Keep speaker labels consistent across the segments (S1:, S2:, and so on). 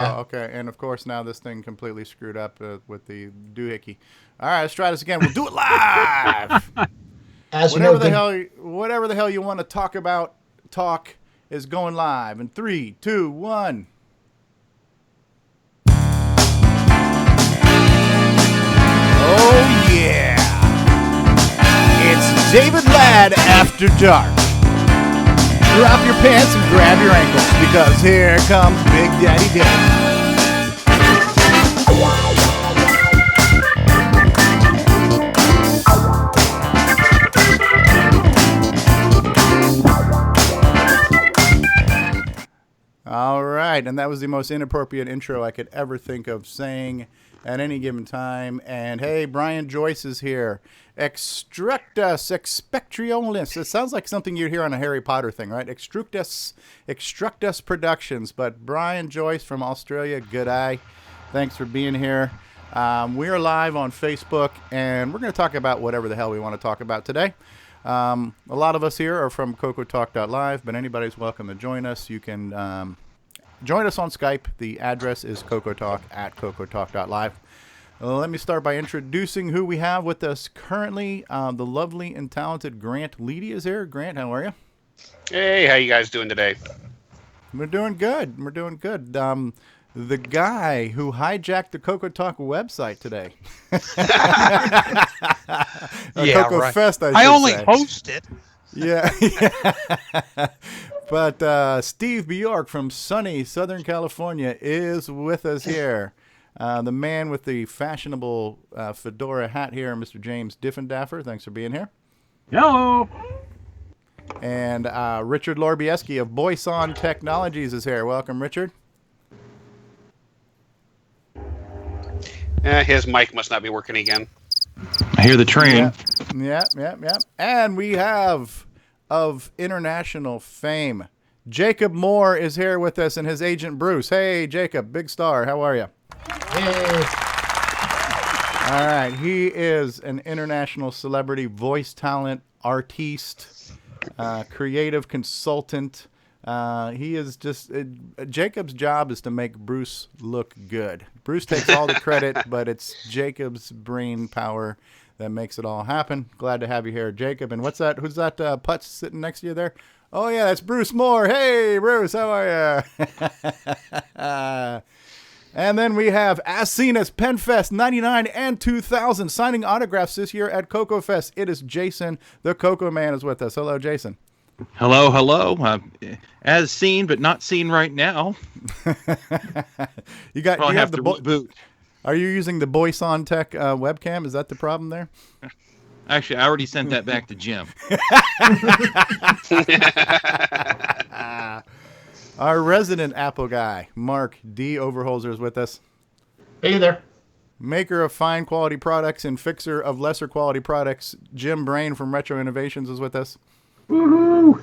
S1: Okay. And of course, now this thing completely screwed up with the doohickey. All right, let's try this again. We'll do it live.
S2: As you know,
S1: Whatever the hell you want to talk about, talk is going live in 3, 2, 1. Oh yeah! It's David Ladd After Dark. Drop your pants and grab your ankles because here comes Big Daddy Dave. All right, and that was the most inappropriate intro I could ever think of saying at any given time. And hey, Brian Joyce is here. Extructus Expectrionis. It sounds like something you'd hear on a Harry Potter thing, right? Extructus Productions. But Brian Joyce from Australia, good eye. Thanks for being here. We are live on Facebook, and we're going to talk about whatever the hell we want to talk about today. A lot of us here are from CoCoTALK.live, but anybody's welcome to join us. You can join us on Skype. The address is CoCoTALK at CoCoTALK.live. Let me start by introducing who we have with us currently. The lovely and talented Grant Leedy is here. Grant, how are you?
S3: Hey, how you guys doing today?
S1: We're doing good. The guy who hijacked the CoCoTALK website today.
S4: Yeah,
S1: Coco
S4: right.
S1: Fest,
S4: I only host it.
S1: Yeah. But Steve Bjork from sunny Southern California is with us here. The man with the fashionable fedora hat here, Mr. James Diffendaffer. Thanks for being here.
S5: Hello.
S1: And Richard Lorbieski of Boyson Technologies is here. Welcome, Richard.
S3: His mic must not be working again.
S5: I hear the train.
S1: Yeah. And we have, of international fame, Jacob Moore is here with us and his agent Bruce. Hey, Jacob, big star. How are you?
S2: Hey.
S1: All right. He is an international celebrity, voice talent, artiste, creative consultant. He is just Jacob's job is to make Bruce look good. Bruce takes all the credit, but it's Jacob's brain power that makes it all happen. Glad to have you here, Jacob. And what's that? Who's that putz sitting next to you there? Oh yeah, that's Bruce Moore. Hey, Bruce, how are you? And then we have, as seen as PenFest 99 and 2000, signing autographs this year at CoCo Fest. It is Jason, the Coco Man, is with us. Hello, Jason.
S5: Hello. As seen, but not seen right now.
S1: you
S5: have
S1: the
S5: to reboot.
S1: Are you using the Boyson Tech webcam? Is that the problem there?
S5: Actually, I already sent that back to Jim.
S1: Our resident Apple guy, Mark D. Overholzer, is with us.
S2: Hey there.
S1: Maker of fine quality products and fixer of lesser quality products, Jim Brain from Retro Innovations is with us.
S5: Woohoo!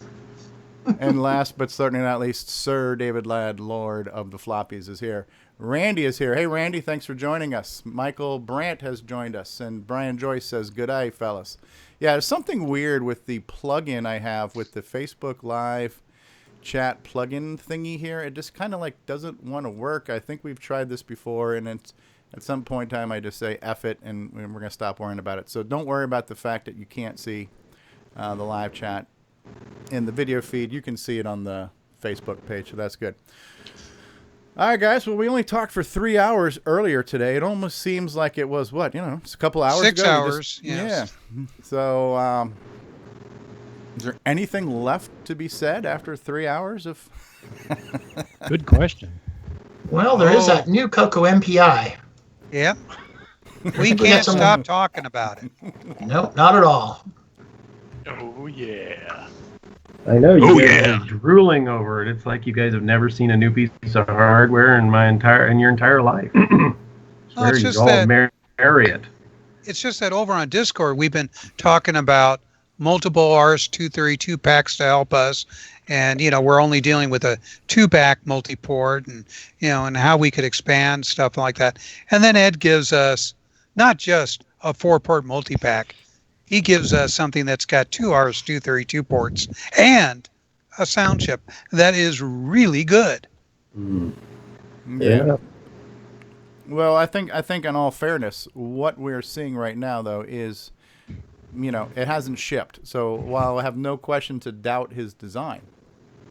S1: And last but certainly not least, Sir David Ladd, Lord of the Floppies, is here. Randy is here. Hey, Randy, thanks for joining us. Michael Brandt has joined us, and Brian Joyce says, good eye, fellas. Yeah, there's something weird with the plugin I have with the Facebook Live chat plugin thingy here. It just kind of like doesn't want to work. I think we've tried this before, and it's, at some point in time, I just say F it, and we're going to stop worrying about it. So don't worry about the fact that you can't see the live chat in the video feed. You can see it on the Facebook page, so that's good. All right, guys. Well, we only talked for 3 hours earlier today. It almost seems like it was what, it's a couple hours
S4: 6
S1: ago.
S4: hours. Yes.
S1: Yeah. So, is there anything left to be said after 3 hours of?
S5: Good question.
S2: Well, there is that new CoCo MPI.
S4: Yeah. We can't stop talking about it.
S2: Nope, not at all.
S3: Oh, yeah.
S6: I know you guys are drooling over it. It's like you guys have never seen a new piece of hardware in your entire life.
S4: It's just that
S6: marry it.
S4: It's just that over on Discord we've been talking about multiple RS-232 packs to help us, and we're only dealing with a 2-pack multi-port, and and how we could expand stuff like that. And then Ed gives us not just a 4-port multi-pack. He gives us something that's got 2 RS-232 ports and a sound chip that is really good.
S1: Yeah. Well, I think in all fairness, what we're seeing right now though is, it hasn't shipped. So while I have no question to doubt his design,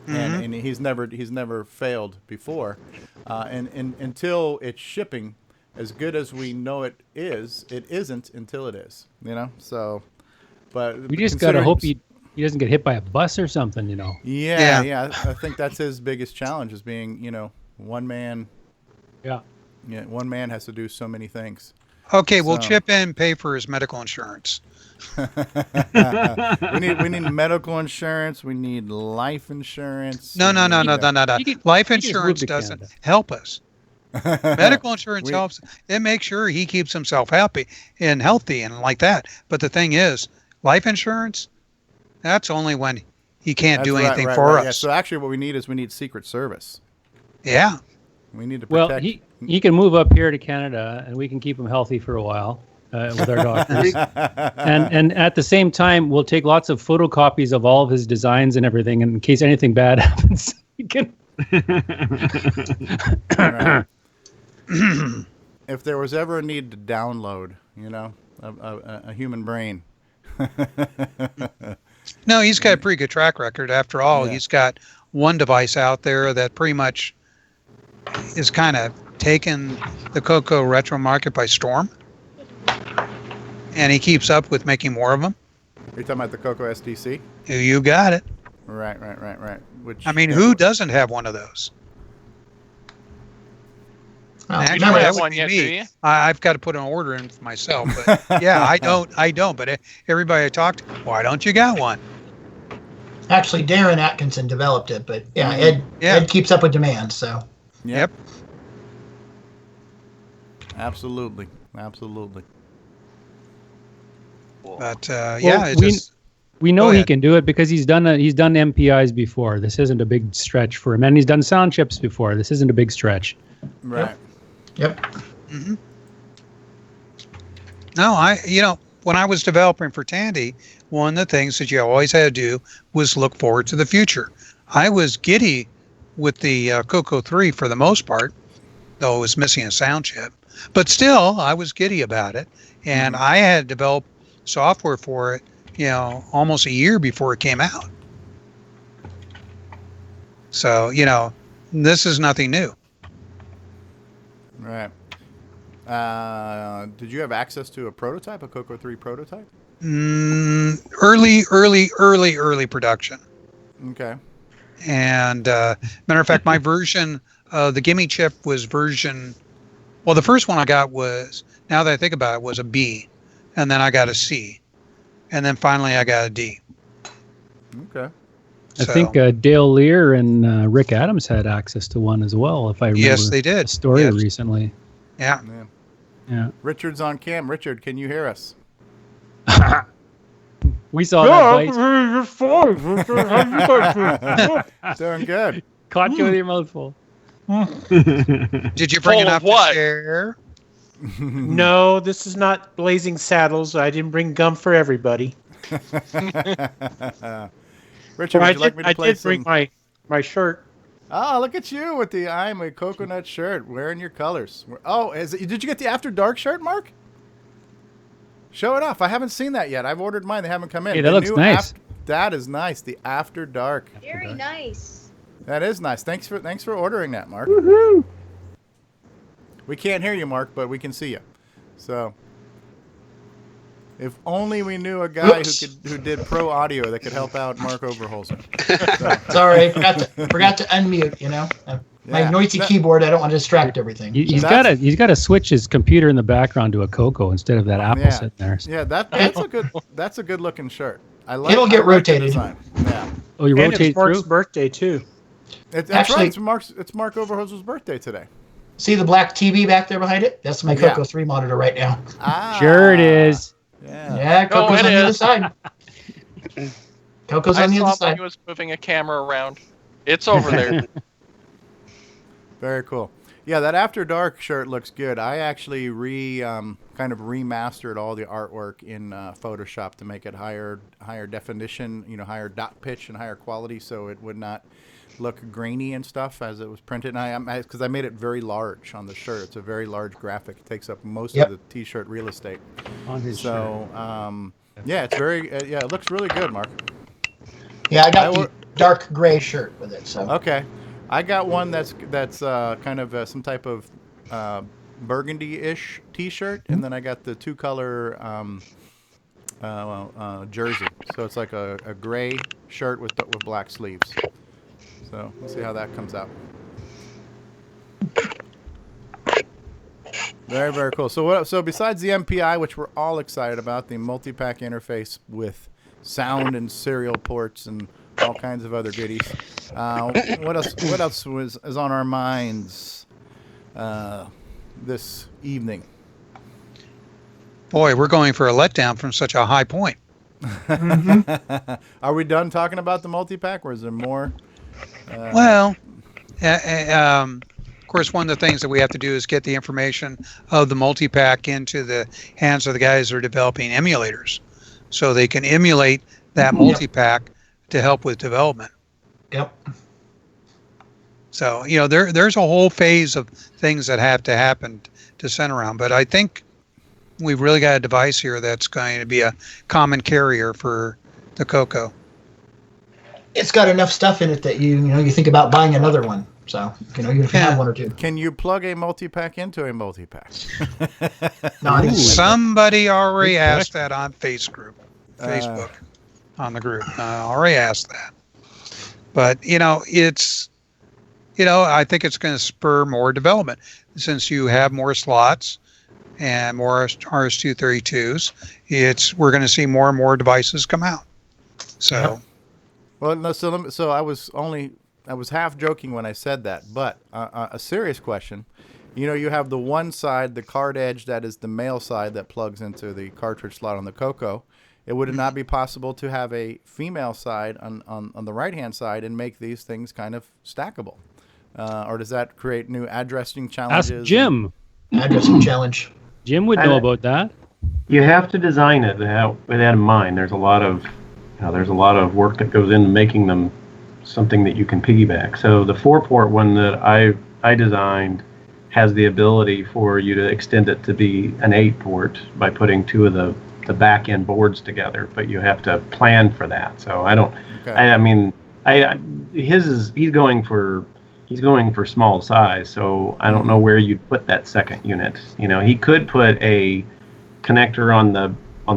S1: and he's never failed before, and until it's shipping, as good as we know it isn't until it is. So, but
S7: We just gotta hope he doesn't get hit by a bus or something.
S1: Yeah. I think that's his biggest challenge is being, one man.
S7: Yeah.
S1: Yeah, one man has to do so many things.
S4: Okay, we'll chip in, pay for his medical insurance.
S1: we need medical insurance. We need life insurance.
S4: No. Life
S7: he can
S4: insurance
S7: move to
S4: doesn't
S7: Canada.
S4: help us. Medical insurance helps. It makes sure he keeps himself happy and healthy and like that. But the thing is, life insurance, that's only when he can't do anything for us.
S1: Yeah. So actually what we need Secret Service.
S4: Yeah.
S1: We need to protect.
S7: Well, he can move up here to Canada, and we can keep him healthy for a while with our doctors. and at the same time, we'll take lots of photocopies of all of his designs and everything, and in case anything bad happens, he can.
S1: If there was ever a need to download, a human brain.
S4: No, he's got a pretty good track record. After all,
S1: Yeah.
S4: he's got one device out there that pretty much is kind of taken the CoCo retro market by storm. And he keeps up with making more of them.
S1: You're talking about the CoCo SDC?
S4: You got it.
S1: Right. Which
S4: I mean, who doesn't have one of those?
S2: Oh,
S4: Actually,
S8: don't
S4: that
S8: have
S4: would
S8: one
S4: be
S8: yet,
S4: me.
S8: do you?
S4: I've got to put an order in for myself. But yeah, I don't. But everybody I talked to, why don't you got one?
S2: Actually, Darren Atkinson developed it, but
S4: Yeah.
S2: Ed keeps up with demand, so.
S4: Yep.
S1: Absolutely.
S4: But
S7: Well,
S4: it's just.
S7: We know
S4: Go
S7: he
S4: ahead.
S7: can do it because he's done MPIs before. This isn't a big stretch for him, and he's done sound chips before. This isn't a big stretch.
S1: Right.
S2: Yep.
S4: No, when I was developing for Tandy, one of the things that you always had to do was look forward to the future. I was giddy with the CoCo 3 for the most part, though it was missing a sound chip. But still, I was giddy about it. And I had developed software for it, almost a year before it came out. So, this is nothing new.
S1: Right. Did you have access to a prototype, a CoCo 3 prototype?
S4: Early production.
S1: Okay.
S4: And matter of fact, my version, the Gimme chip was the first one I got was, now that I think about it, was a B. And then I got a C. And then finally I got a D.
S1: Okay.
S7: I think Dale Lear and Rick Adams had access to one as well, if I remember.
S4: Yes, they did.
S7: A story
S4: Yes.
S7: recently.
S4: Yeah.
S7: Yeah.
S1: Richard's on cam. Richard, can you hear us?
S7: We saw that bite.
S1: Doing good.
S7: Caught you with your mouth full.
S4: Did you bring
S8: Full
S4: enough
S8: of what?
S4: to share?
S9: No, this is not Blazing Saddles. I didn't bring gum for everybody.
S1: Richard, would you like me to
S9: I
S1: play
S9: did bring my shirt.
S1: Oh, look at you with the I'm a coconut shirt, wearing your colors. Oh, did you get the After Dark shirt, Mark? Show it off. I haven't seen that yet. I've ordered mine. They haven't come in.
S7: Hey, that
S1: The
S7: looks
S1: new
S7: nice.
S1: That is nice. The After Dark.
S10: Very nice.
S1: That is nice. Thanks for ordering that, Mark. We can't hear you, Mark, but we can see you. So, if only we knew a guy who did pro audio that could help out Mark Overholzer.
S2: Sorry, forgot to unmute. My
S1: Yeah.
S2: noisy keyboard. I don't want to distract everything.
S7: He's got to switch his computer in the background to a CoCo instead of that Apple
S1: Yeah.
S7: sitting there.
S1: Yeah, that's a good looking shirt. I like.
S2: It'll get
S1: I like the
S2: rotated.
S1: design. Yeah,
S7: Oh, you
S9: And
S7: rotate
S9: it's Mark's
S7: through?
S9: birthday, too.
S1: that's
S2: Actually-
S1: right. It's Mark Overholzer's birthday today.
S2: See the black TV back there behind it? That's my
S1: Yeah.
S2: CoCo 3 monitor right now.
S1: Ah,
S7: Sure it is.
S1: Yeah.
S2: Yeah,
S8: Oh,
S2: Coco's
S8: it
S2: on the other
S8: is.
S2: side. Coco's
S8: I
S2: on the
S8: saw
S2: other
S8: when
S2: side.
S8: he was moving a camera around. It's over there.
S1: Very cool. Yeah, that After Dark shirt looks good. I actually kind of remastered all the artwork in Photoshop to make it higher definition, higher dot pitch and higher quality, so it would not look grainy and stuff as it was printed. And because I made it very large on the shirt. It's a very large graphic. It takes up most
S2: Yep.
S1: of the T-shirt real estate.
S7: On his
S1: So yeah, it's very yeah, it looks really good, Mark.
S2: Yeah, I got
S1: I
S2: the dark gray shirt with it. So
S1: Okay, I got one that's kind of some type of burgundy-ish T-shirt, and then I got the two-color jersey. So it's like a gray shirt with black sleeves. So we'll see how that comes out. Very, very cool. So besides the MPI, which we're all excited about, the multi-pack interface with sound and serial ports and all kinds of other goodies. What else is on our minds this evening?
S4: Boy, we're going for a letdown from such a high point.
S1: Are we done talking about the multi-pack, or is there more?
S4: Well, of course, one of the things that we have to do is get the information of the multi-pack into the hands of the guys that are developing emulators, so they can emulate that multi-pack to help with development.
S2: Yep.
S4: So, there's a whole phase of things that have to happen to send around. But I think we've really got a device here that's going to be a common carrier for the CoCo.
S2: It's got enough stuff in it that you think about buying another one. So even if you have one or two.
S1: Can you plug a multi-pack into a multi-pack?
S2: No,
S4: Somebody already asked that on Facebook on the group. I already asked that. But, I think it's going to spur more development since you have more slots and more RS-232s. We're going to see more and more devices come out. So,
S1: well, no. So I was half joking when I said that, but a serious question. You have the one side, the card edge, that is the male side that plugs into the cartridge slot on the CoCo. Would it not be possible to have a female side on the right-hand side and make these things kind of stackable? Or does that create new addressing challenges?
S7: Ask Jim.
S2: Addressing challenge.
S7: Jim would know about that.
S6: You have to design it with that in mind. There's a lot of work that goes into making them something that you can piggyback. So the 4-port one that I designed has the ability for you to extend it to be an 8-port by putting two of the back end boards together, but you have to plan for that. So I don't. Okay. He's going for small size. So I don't know where you'd put that second unit. He could put a connector on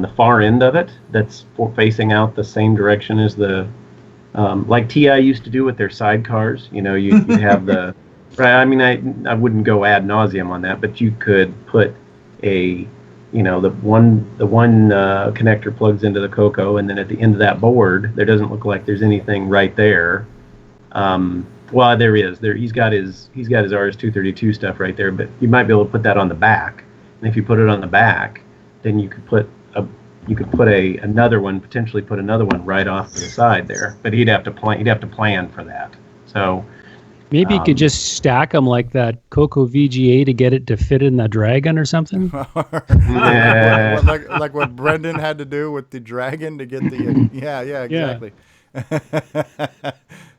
S6: the far end of it that's facing out the same direction as the like TI used to do with their sidecars. You have the right. I wouldn't go ad nauseum on that, but you could put the one connector plugs into the CoCo, and then at the end of that board, there doesn't look like there's anything right there. Well, there is. He's got his RS-232 stuff right there, but you might be able to put that on the back. And if you put it on the back, then you could put another one right off to the side there. But he'd have to plan for that. So
S7: maybe you could just stack them like that CoCo VGA to get it to fit in the Dragon or something.
S1: like what Brendan had to do with the Dragon to get the yeah, exactly.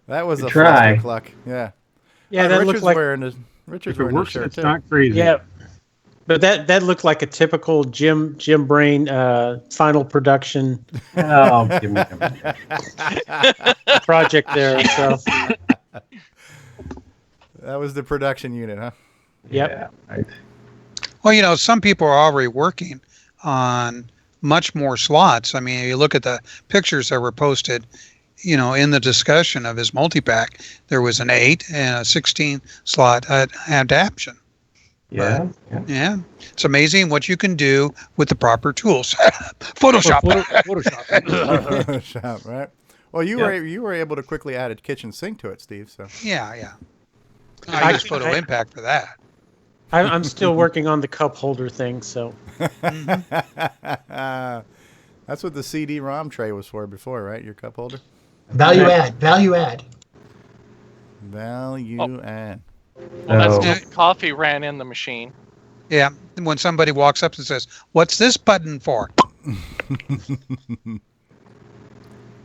S1: That was a clustercluck. Yeah.
S9: Yeah, that
S1: Richard's
S9: looked like
S1: Richard's
S6: if it
S1: wearing
S6: works,
S1: a shirt
S6: it's
S1: too.
S6: not crazy.
S9: Yeah, but that looked like a typical Jim Brain final production
S6: Give me
S9: project there. So
S1: That was the production unit, huh?
S9: Yep.
S6: Yeah, right.
S4: well, some people are already working on much more slots. You look at the pictures that were posted, in the discussion of his multi-pack, there was an 8 and a 16 slot adaptation.
S6: Yeah.
S4: Yeah, it's amazing what you can do with the proper tools. Photoshop.
S1: Photoshop, right? Well, you were able to quickly add a kitchen sink to it, Steve. So
S4: Yeah. I use Photo Impact for that.
S9: I'm still working on the cup holder thing. So
S1: that's what the CD-ROM tray was for before, right? Your cup holder.
S2: Value add.
S1: Add.
S8: Well, that's when coffee ran in the machine.
S4: Yeah, when somebody walks up and says, "What's this button for?"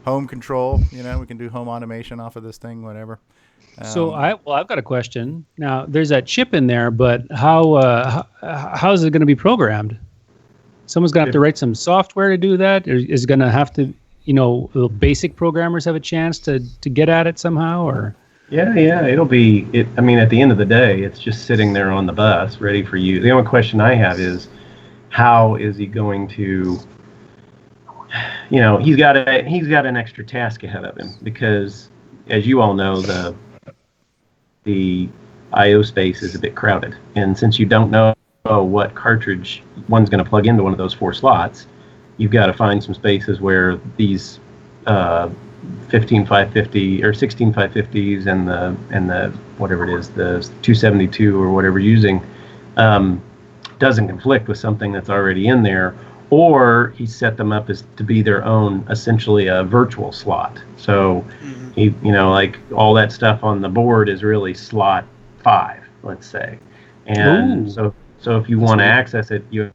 S1: home control. You know, we can do home automation off of this thing, whatever.
S7: So I've got a question. Now there's that chip in there, but how is it going to be programmed? Someone's going to have to write some software to do that. Or is going to have to, the basic programmers have a chance to get at it somehow, or?
S6: Yeah, it'll be. I mean, at the end of the day, it's just sitting there on the bus, ready for you. The only question I have is, how is he going to? He's got an extra task ahead of him because, as you all know, the I/O space is a bit crowded, and since you don't know what cartridge one's going to plug into one of those 4 slots, you've got to find some spaces where these 15550 or 16550s and the whatever it is, the 272 or whatever you're using, doesn't conflict with something that's already in there, or he set them up as to be their own, essentially a virtual slot. So like all that stuff on the board is really slot 5, let's say, and so if you want to access it, you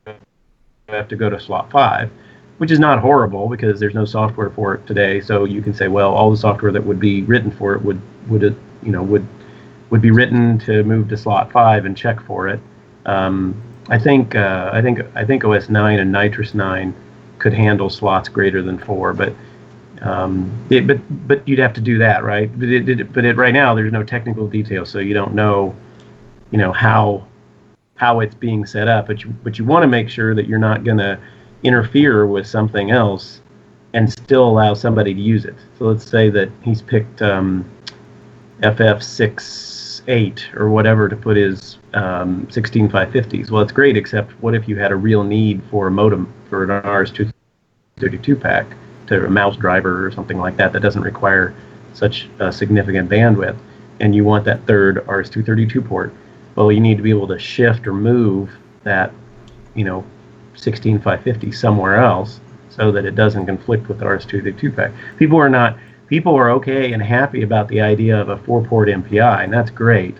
S6: have to go to slot 5, which is not horrible because there's no software for it today. So you can say, well, all the software that would be written for it would be written to move to slot 5 and check for it. I think OS 9 and Nitrous 9 could handle slots greater than 4, but you'd have to do that, right? But right now there's no technical detail, so you don't know, how it's being set up. But you want to make sure that you're not going to interfere with something else and still allow somebody to use it. So let's say that he's picked FF68 or whatever to put his 16550s. Well, it's great, except what if you had a real need for a modem for an RS-232 pack, to a mouse driver or something like that that doesn't require such a significant bandwidth, and you want that third RS-232 port? Well, you need to be able to shift or move that, 16550 somewhere else so that it doesn't conflict with the RS-232 pack. People are okay and happy about the idea of a 4-port MPI, and that's great,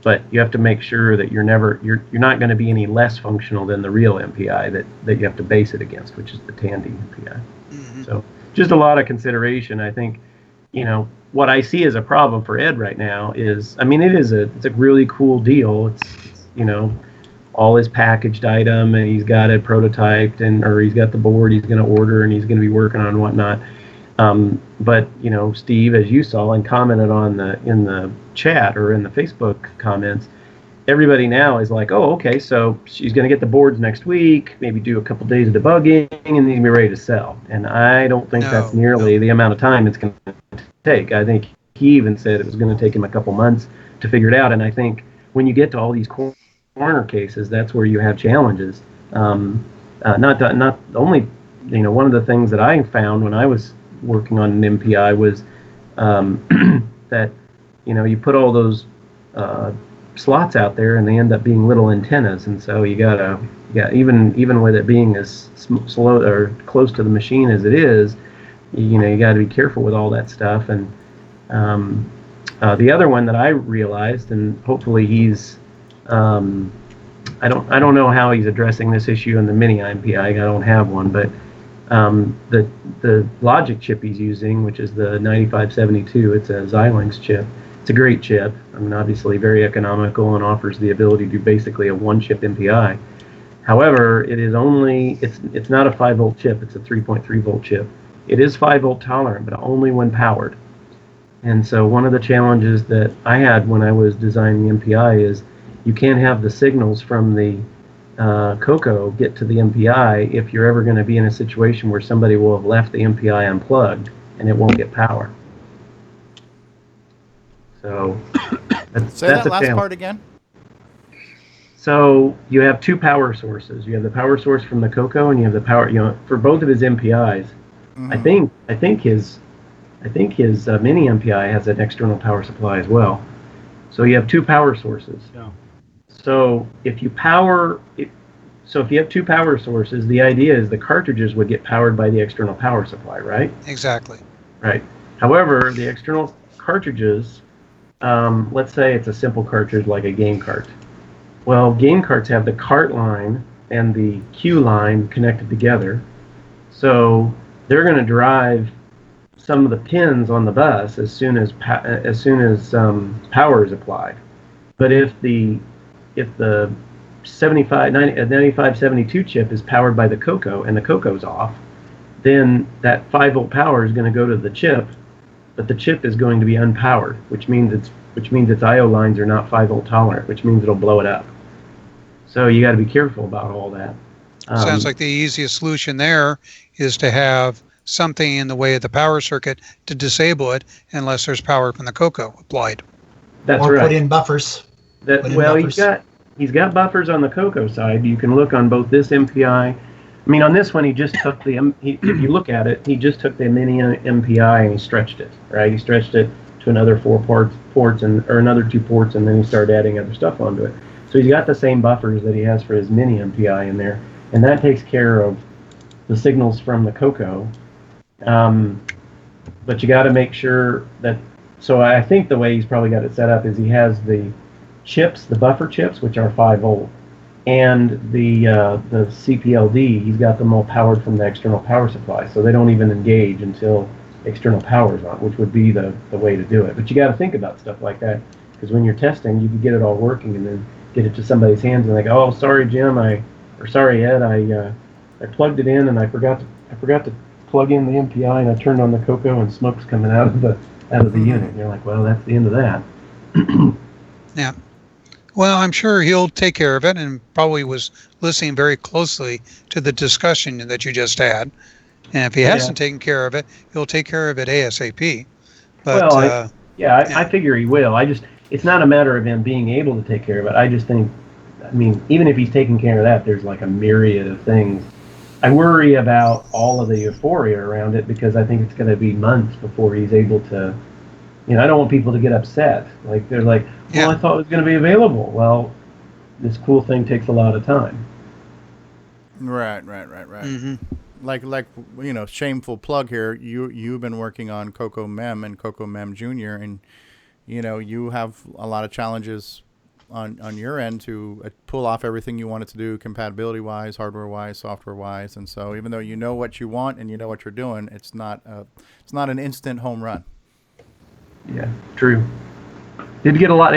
S6: but you have to make sure that you're not going to be any less functional than the real MPI that you have to base it against, which is the Tandy MPI. Mm-hmm. So just a lot of consideration. I think, what I see as a problem for Ed right now is, it's a really cool deal. It's all his packaged item, and he's got it prototyped, or he's got the board he's going to order, and he's going to be working on whatnot. But Steve, as you saw and commented on in the chat or in the Facebook comments, everybody now is like, oh, okay, so she's going to get the boards next week, maybe do a couple days of debugging, and then be ready to sell. And I don't think that's nearly the amount of time it's going to take. I think he even said it was going to take him a couple months to figure it out. And I think when you get to all these corner cases, that's where you have challenges. Not only, one of the things that I found when I was working on an MPI was that, you put all those slots out there and they end up being little antennas, and so you gotta even with it being as slow or close to the machine as it is, you got to be careful with all that stuff. And the other one that I realized, and hopefully he's I don't know how he's addressing this issue in the mini MPI. I don't have one, but the logic chip he's using, which is the 9572, it's a Xilinx chip. It's a great chip. Obviously very economical and offers the ability to do basically a one-chip MPI. However, it's not a 5-volt chip. It's a 3.3-volt chip. It is 5-volt tolerant, but only when powered. And so one of the challenges that I had when I was designing the MPI is you can't have the signals from the CoCo get to the MPI if you're ever going to be in a situation where somebody will have left the MPI unplugged and it won't get power. So
S1: say that last part again.
S6: So you have 2 power sources. You have the power source from the CoCo, and you have the power, for both of his MPIs. Mm-hmm. I think his mini MPI has an external power supply as well. So you have 2 power sources. Yeah. So if you have 2 power sources, the idea is the cartridges would get powered by the external power supply, right?
S4: Exactly.
S6: Right. However, the external cartridges, let's say it's a simple cartridge like a game cart. Well, game carts have the cart line and the cue line connected together. So they're going to drive some of the pins on the bus as soon as power is applied. But if the 9572 chip is powered by the CoCo and the CoCo's off, then that 5-volt power is going to go to the chip, but the chip is going to be unpowered, which means its I/O lines are not 5-volt tolerant, which means it'll blow it up. So you got to be careful about all that.
S4: Sounds like the easiest solution there is to have something in the way of the power circuit to disable it unless there's power from the CoCo applied.
S6: That's
S2: or
S6: right.
S2: put in buffers.
S6: He's got buffers on the CoCo side. You can look on both this MPI. I mean, on this one, he just took if you look at it, he just took the mini MPI and he stretched it, right? He stretched it to another 4 ports or another 2 ports, and then he started adding other stuff onto it. So he's got the same buffers that he has for his mini MPI in there, and that takes care of the signals from the CoCo. But you got to make sure that. So I think the way he's probably got it set up is he has the chips, the buffer chips, which are 5-volt, and the CPLD. He's got them all powered from the external power supply, so they don't even engage until external power is on, which would be the way to do it. But you got to think about stuff like that, because when you're testing, you can get it all working and then get it to somebody's hands and they go, "Oh, sorry, Jim, or sorry, Ed, I plugged it in and I forgot to plug in the MPI and I turned on the CoCo and smoke's coming out of the unit." And you're like, "Well, that's the end of that."
S4: Yeah. Well, I'm sure he'll take care of it, and probably was listening very closely to the discussion that you just had. And if he hasn't taken care of it, he'll take care of it ASAP. But
S6: I figure he will. It's not a matter of him being able to take care of it. I just think, I mean, even if he's taking care of that, there's like a myriad of things. I worry about all of the euphoria around it because I think it's going to be months before he's able to. I don't want people to get upset. Like they're like, "Well, I thought it was going to be available." Well, this cool thing takes a lot of time.
S1: Right.
S4: Mm-hmm.
S1: Like shameful plug here. You've been working on CoCo Mem and CoCo Mem Junior, and you have a lot of challenges on your end to pull off everything you want it to do, compatibility wise, hardware wise, software wise, and so even though you know what you want and you know what you're doing, it's not an instant home run.
S6: Yeah, true. It did get a lot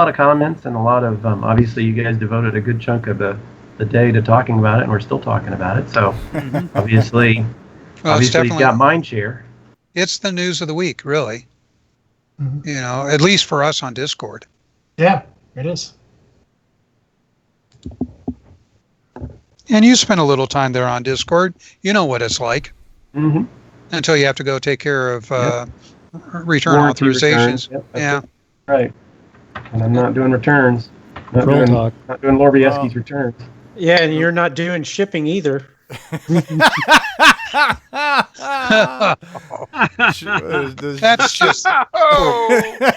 S6: of comments and a lot of obviously you guys devoted a good chunk of the day to talking about it, and we're still talking about it. So obviously he's got mind share.
S4: It's the news of the week, really. Mm-hmm. At least for us on Discord.
S2: Yeah, it is.
S4: And you spend a little time there on Discord. You know what it's like.
S6: Mm-hmm.
S4: Until you have to go take care of return
S6: warranty
S4: authorizations.
S6: Yep,
S4: yeah.
S6: Right. And I'm not doing returns. Not doing Lorbieski's returns.
S9: Yeah, and you're not doing shipping either.
S4: That's just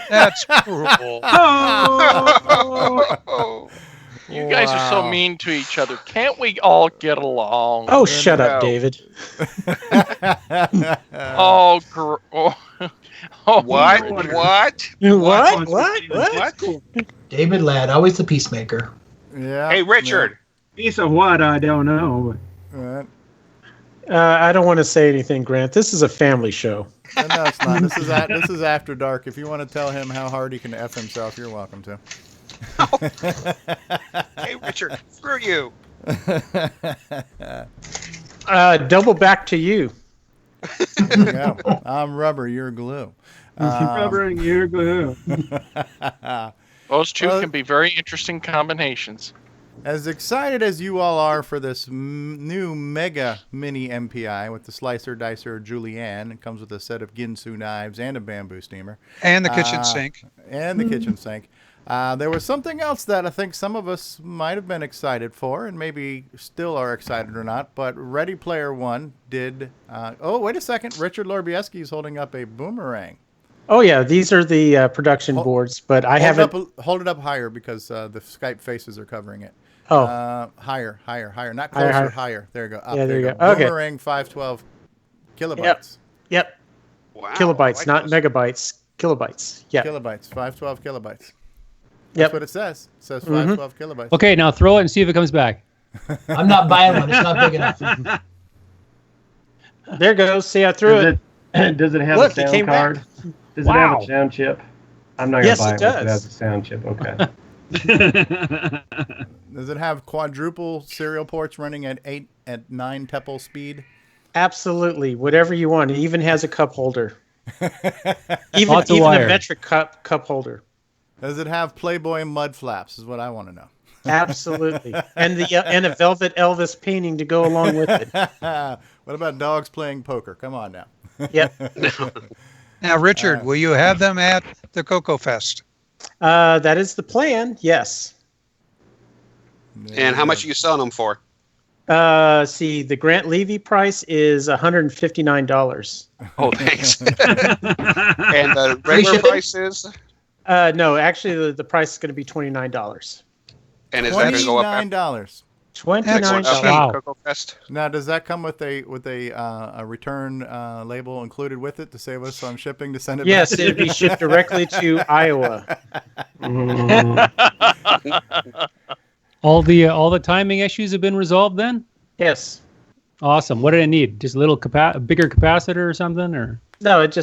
S4: that's cruel.
S8: You guys are so mean to each other. Can't we all get along?
S9: Oh, shut up, David.
S8: What?
S2: David Ladd, always the peacemaker.
S1: Yeah.
S3: Hey, Richard.
S10: Piece of what? I don't know.
S9: I don't want to say anything, Grant. This is a family show.
S1: No, it's not. This is after dark. If you want to tell him how hard he can F himself, you're welcome to.
S3: Hey, Richard, screw you.
S9: Double back to you.
S1: Yeah, I'm rubber, you're glue.
S10: Rubber and you're glue.
S8: Those two can be very interesting combinations.
S1: As excited as you all are for this new mega mini MPI with the slicer, dicer, Julienne, it comes with a set of Ginsu knives and a bamboo steamer.
S4: And the kitchen sink.
S1: And the kitchen sink. There was something else that I think some of us might have been excited for, and maybe still are excited or not, but Ready Player One did... wait a second. Richard Lorbieski is holding up a boomerang.
S9: Oh, yeah. These are the production boards, but I haven't...
S1: Hold it up higher because the Skype faces are covering it.
S9: Oh.
S1: Higher. Not closer, higher. There you go. Up,
S9: yeah, there you go. Okay.
S1: Boomerang 512 kilobytes.
S9: Yep.
S3: Wow,
S9: kilobytes,
S3: like
S9: not
S3: those.
S9: megabytes. Kilobytes. Yeah.
S1: Kilobytes, 512 kilobytes. That's
S9: Yep.
S1: what it says. It says 512 kilobytes.
S7: Okay, now throw it and see if it comes back.
S2: I'm not buying one. It's not big enough.
S9: There goes. See, I threw it.
S6: Does it have
S9: Look,
S6: a
S9: he
S6: sound
S9: came
S6: card?
S9: back.
S6: Does it have
S9: Wow.
S6: a sound chip? I'm not gonna
S9: Yes,
S6: buy
S9: it
S6: it if it
S9: does.
S6: has a sound chip. Okay.
S1: Does it have quadruple serial ports running at 9 TEPL speed?
S9: Absolutely, whatever you want. It even has a cup holder. Even
S7: Lots of
S9: even a
S7: wire.
S9: metric cup holder.
S1: Does it have Playboy mud flaps? Is what I want to know.
S9: Absolutely, and a velvet Elvis painting to go along with it.
S1: What about dogs playing poker? Come on now.
S9: Yep.
S4: Now, Richard, will you have them at the CoCo Fest?
S9: That is the plan. Yes.
S3: And how much are you selling them for?
S9: See, the Grant Levy price is $159.
S3: Oh, thanks. And the
S2: Free
S3: regular
S2: shipping?
S3: price is?
S9: No, actually, the price is going to be $29.
S3: And is that going to go up after
S1: $29.
S9: $29.
S7: Wow.
S3: CoCo Fest?
S1: Now, does that come with a return label included with it to save us on shipping to send it
S9: Yes,
S1: back?
S9: it'd be shipped directly to Iowa.
S7: All the timing issues have been resolved then?
S9: Yes.
S7: Awesome. What did it need? Just a little bigger capacitor or something, or?
S9: No, it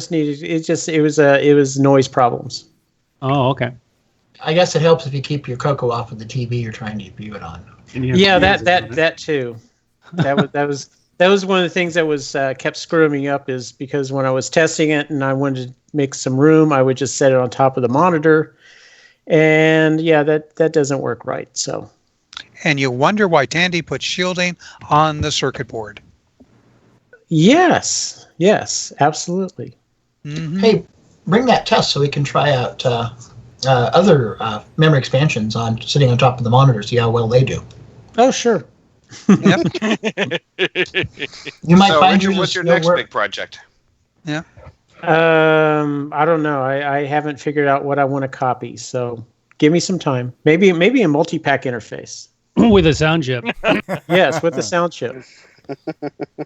S9: was noise problems.
S7: Oh, okay.
S2: I guess it helps if you keep your CoCo off of the TV you're trying to view it on.
S9: Yeah, that too. That was one of the things that was kept screwing me up, is because when I was testing it and I wanted to make some room, I would just set it on top of the monitor, and yeah, that doesn't work right. So.
S4: And you wonder why Tandy put shielding on the circuit board.
S9: Yes, absolutely.
S4: Mm-hmm.
S2: Hey, bring that test so we can try out other memory expansions on sitting on top of the monitor, see how well they do.
S9: Oh, sure.
S3: Yep.
S2: You might
S3: So,
S2: find
S3: Richard, what's your
S2: no
S3: next
S2: work.
S3: big project?
S4: Yeah.
S9: I don't know. I haven't figured out what I want to copy, so give me some time. Maybe a multi-pack interface.
S7: With a sound chip.
S9: Yes, with the sound chip.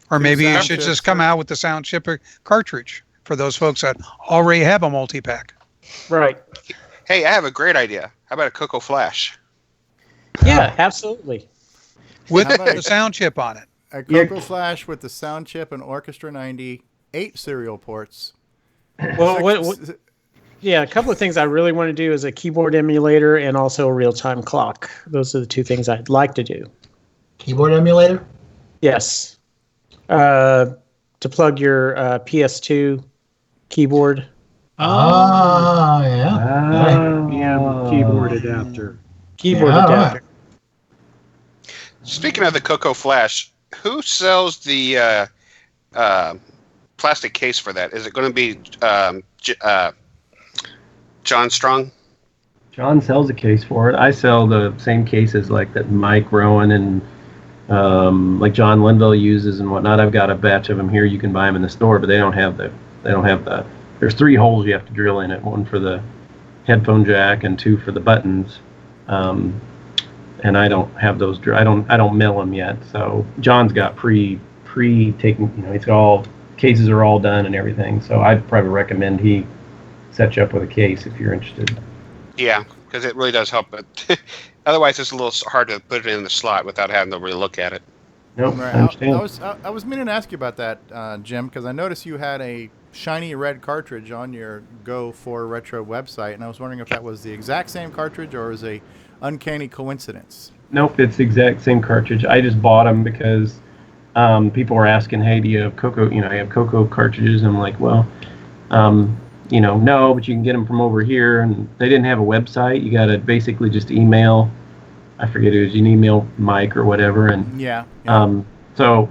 S4: Or maybe you
S1: sound
S4: should
S1: chips,
S4: just come out with the sound chip cartridge for those folks that already have a multi-pack.
S9: Right.
S3: Hey, I have a great idea. How about a CoCo Flash?
S9: Yeah, absolutely.
S4: With
S1: How about
S4: the sound chip on it.
S1: A CoCo Flash with the sound chip and Orchestra 90, 8 serial ports.
S9: Well, yeah, a couple of things I really want to do is a keyboard emulator and also a real-time clock. Those are the two things I'd like to do.
S2: Keyboard emulator?
S9: Yes. To plug your PS2 keyboard.
S2: Oh, yeah.
S10: Yeah, keyboard adapter.
S9: Keyboard
S2: Yeah,
S9: adapter.
S3: Speaking of the CoCo Flash, who sells the plastic case for that? Is it going to be John Strong?
S6: John sells a case for it. I sell the same cases like that Mike Rowan and like John Linville uses and whatnot. I've got a batch of them here. You can buy them in the store, but they don't have the. There's 3 holes you have to drill in it. One for the headphone jack and 2 for the buttons. And I don't have those. I don't mill them yet. So John's got pre taken. It's all cases are all done and everything. So I'd probably recommend he set you up with a case if you're interested.
S3: Yeah, because it really does help. But otherwise, it's a little hard to put it in the slot without having to really look at it.
S6: Nope,
S1: Right.
S6: I understand.
S1: I was meaning to ask you about that, Jim, because I noticed you had a shiny red cartridge on your Go 4 Retro website, and I was wondering if that was the exact same cartridge or was a uncanny coincidence.
S6: Nope, it's the exact same cartridge. I just bought them because people were asking, "Hey, do you have CoCo? I have CoCo cartridges." And I'm like, "Well, no, but you can get them from over here." And they didn't have a website. You got to basically just email. I forget it was an email Mike or whatever, and
S1: Yeah.
S6: so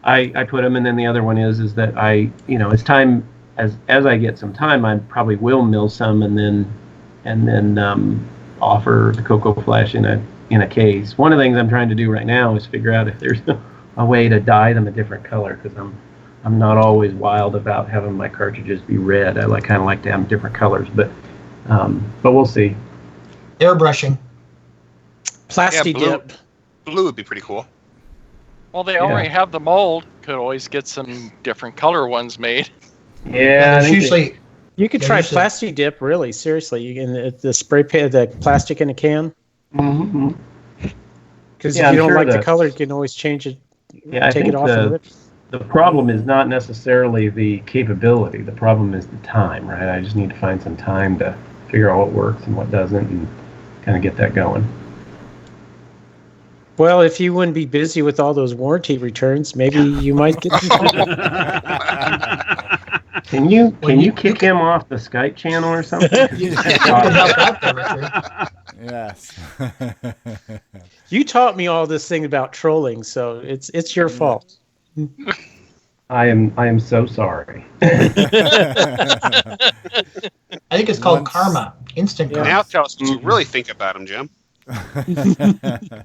S6: I put them. And then the other one is that it's time as I get some time, I probably will mill some and then offer the CoCo Flash in a case. One of the things I'm trying to do right now is figure out if there's a way to dye them a different color, because I'm not always wild about having my cartridges be red. I kind of like to have them different colors, but we'll see.
S2: Airbrushing.
S9: Plasti
S3: blue.
S9: dip.
S3: Blue would be pretty cool.
S8: Well, they already have the mold. Could always get some different color ones made.
S6: Yeah,
S2: It's usually
S9: You could
S2: Yeah,
S9: try
S2: you should.
S9: Plasti dip, really, seriously. You can the spray paint, the plastic in a can.
S6: Mm-hmm.
S9: Because
S6: Yeah,
S9: if
S6: I'm
S9: you don't
S6: sure
S9: like the
S6: the-
S9: color, you can always change it.
S6: Yeah, I
S9: take
S6: think
S9: it off and rip.
S6: the problem is not necessarily the capability. The problem is the time, right? I just need to find some time to figure out what works and what doesn't, and kind of get that going.
S9: Well, if you wouldn't be busy with all those warranty returns, maybe you might get some time.
S6: Can you kick him off the Skype channel or something?
S1: Yes.
S9: You taught me all this thing about trolling, so it's your fault.
S6: I am so sorry.
S2: I think it's called karma. Instant karma.
S3: Now tell us what you really think about him, Jim.
S6: I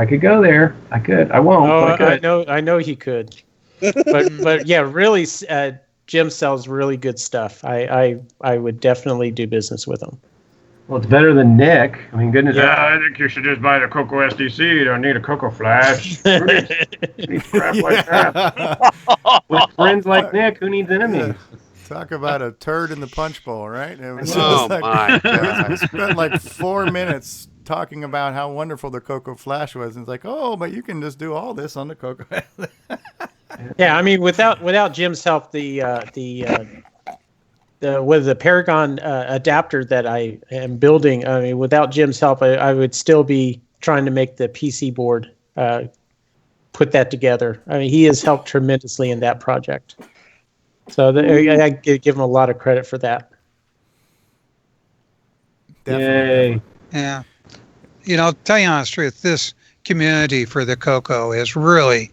S6: could go there. I could. I won't.
S9: Oh,
S6: but I could.
S9: I know he could. But yeah, really, Jim sells really good stuff. I would definitely do business with him.
S6: Well, it's better than Nick. I mean, goodness.
S10: I think you should just buy the CoCo SDC. You don't need a CoCo Flash. Who needs crap like that?
S6: With friends like Nick, who needs enemies?
S1: Talk about a turd in the punch bowl, right? It was
S3: Oh,
S1: just
S3: my God.
S1: we spent like 4 minutes talking about how wonderful the CoCo Flash was, and it's like, oh, but you can just do all this on the CoCo.
S9: Yeah, I mean, without Jim's help, the Paragon adapter that I am building, I mean, without Jim's help, I would still be trying to make the PC board, put that together. I mean, he has helped tremendously in that project. So I give him a lot of credit for that.
S6: Yay.
S4: Yeah. You know, tell you honest truth, this community for the CoCo has really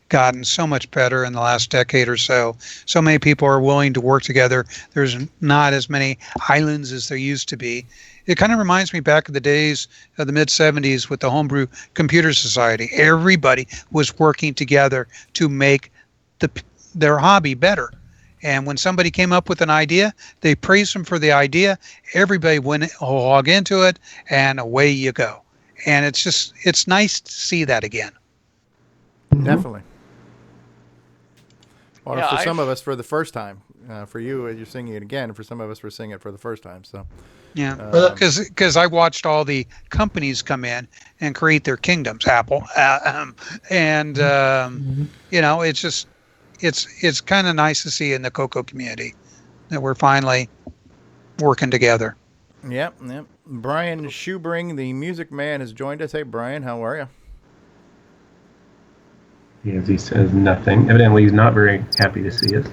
S4: gotten so much better in the last decade or so. So many people are willing to work together. There's not as many islands as there used to be. It kind of reminds me back of the days of the mid-'70s with the Homebrew Computer Society. Everybody was working together to make their hobby better. And when somebody came up with an idea, they praised them for the idea. Everybody went log into it, and away you go. And it's nice to see that again.
S1: Definitely. Or
S8: Yeah,
S1: for some of us, for the first time. For you, you're singing it again. For some of us, we're singing it for the first time. So,
S4: yeah, because I watched all the companies come in and create their kingdoms, Apple, and you know, it's kind of nice to see in the CoCo community that we're finally working together.
S1: Yep. Brian Schubring, the music man, has joined us. Hey, Brian, how are you?
S6: Yes, he says nothing. Evidently, he's not very happy to see us.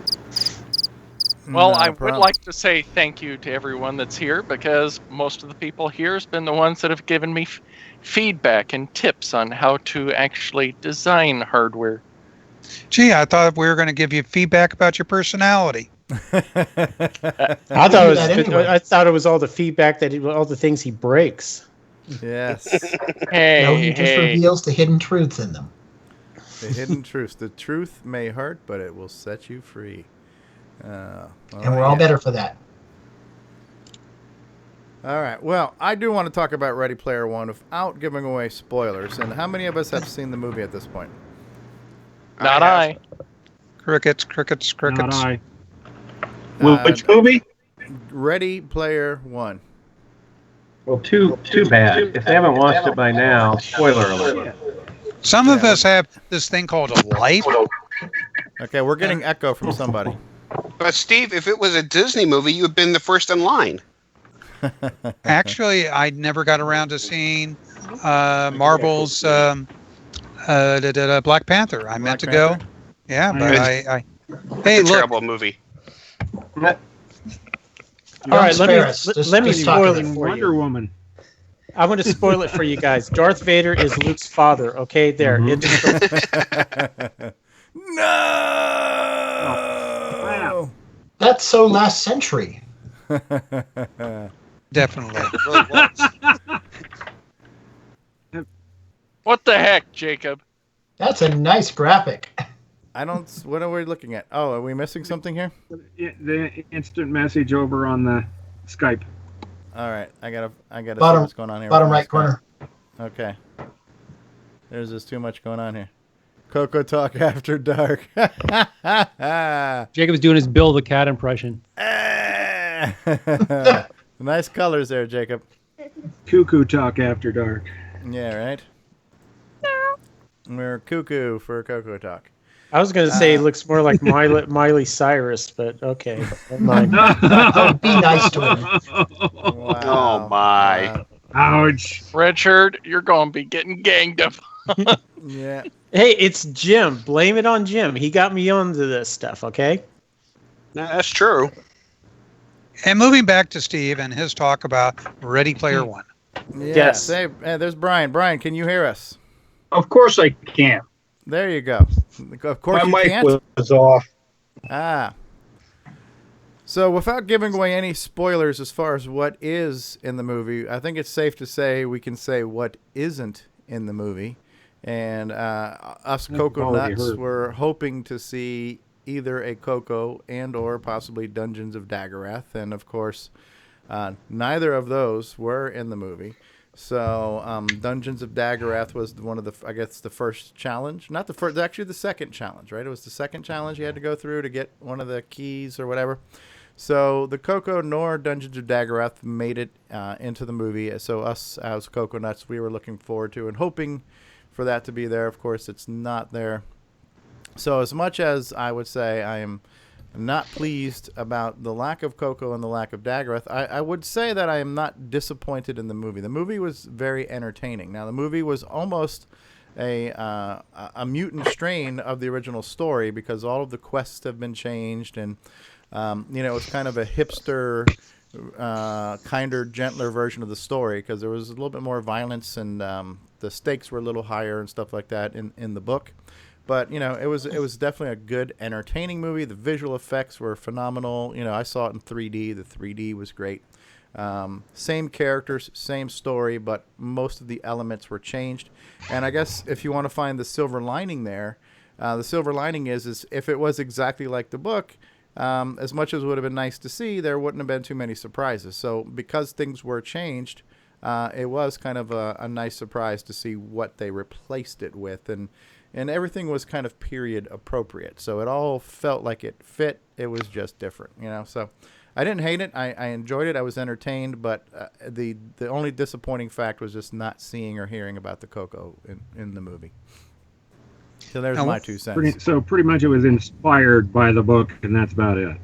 S8: Well,
S1: No
S8: I would
S1: problem.
S8: like to say thank you to everyone that's here, because most of the people here has been the ones that have given me feedback and tips on how to actually design hardware.
S4: Gee, I thought we were going to give you feedback about your personality.
S9: I thought it was all the feedback all the things he breaks.
S1: Yes.
S8: Hey,
S2: No, he just reveals the hidden truths in them.
S1: The hidden truth. The truth may hurt, but it will set you free. Well,
S2: And we're all better for that.
S1: All right. Well, I do want to talk about Ready Player One without giving away spoilers. And how many of us have seen the movie at this point?
S8: Not I.
S4: Crickets.
S10: Not I.
S6: Which movie?
S1: Ready Player One.
S6: Well, too bad. If they haven't watched it by now, spoiler alert.
S4: Some of us have this thing called a life.
S1: Okay, we're getting echo from somebody.
S3: But Steve, if it was a Disney movie, you would have been the first in line.
S4: Actually, I never got around to seeing Marvel's Black Panther. I meant to go. Yeah, but I hey,
S3: It's a
S4: look.
S3: terrible movie.
S9: All right, let me spoil it for
S10: Wonder
S9: you.
S10: Woman.
S9: I'm going to spoil it for you guys. Darth Vader is Luke's father. Okay, there.
S1: No.
S10: Wow.
S2: That's so last century.
S4: Definitely.
S3: It really was.
S8: What the heck, Jacob?
S2: That's a nice graphic.
S1: I don't. What are we looking at? Oh, are we missing something here?
S10: The instant message over on the Skype.
S1: All right, I gotta see
S2: Bottom-
S1: what's going on here.
S2: Bottom
S1: with
S2: right
S1: this
S2: corner.
S1: guy. Okay. There's just too much going on here. CoCoTALK After Dark.
S7: Jacob's doing his Bill the Cat impression.
S1: Nice colors there, Jacob.
S10: CoCoTALK After Dark.
S1: Yeah, right. We're cuckoo for CoCoTALK.
S9: I was going to say he looks more like Miley Cyrus, but okay. Never mind.
S2: Don't be nice to him.
S1: Wow.
S3: Oh my!
S10: Ouch.
S8: Richard, you're going to be getting ganged up.
S1: Yeah.
S9: Hey, it's Jim. Blame it on Jim. He got me onto this stuff, okay?
S3: No, that's true.
S4: And moving back to Steve and his talk about Ready Player One.
S1: Yes. Hey, there's Brian. Brian, can you hear us?
S10: Of course I can.
S1: There you go. Of course
S10: My
S1: you
S10: mic
S1: can't.
S10: was off.
S1: Ah. So without giving away any spoilers as far as what is in the movie, I think it's safe to say we can say what isn't in the movie. And us Coco Nuts were hoping to see either a Coco and or possibly Dungeons of Daggerath. And of course, neither of those were in the movie. So Dungeons of Daggerath was one of the, I guess, the first challenge. Not the first, actually the second challenge, right? It was the second challenge you had to go through to get one of the keys or whatever. So the Coco nor Dungeons of Daggerath made it into the movie. So us as Coco Nuts, we were looking forward to and hoping for that to be there. Of course, it's not there. So as much as I would say I am not pleased about the lack of Coco and the lack of Daggerath, I would say that I am not disappointed in the movie. The movie was very entertaining. Now, the movie was almost a mutant strain of the original story because all of the quests have been changed, and it was kind of a hipster, kinder, gentler version of the story because there was a little bit more violence and the stakes were a little higher and stuff like that in the book. But, it was definitely a good, entertaining movie. The visual effects were phenomenal. I saw it in 3D. The 3D was great. Same characters, same story, but most of the elements were changed. And I guess if you want to find the silver lining there, the silver lining is if it was exactly like the book, as much as it would have been nice to see, there wouldn't have been too many surprises. So because things were changed, it was kind of a nice surprise to see what they replaced it with. And everything was kind of period appropriate. So it all felt like it fit. It was just different, So I didn't hate it. I enjoyed it. I was entertained. But the only disappointing fact was just not seeing or hearing about the Coco in the movie. So there's my 2 cents.
S10: Pretty much it was inspired by the book, and that's about it.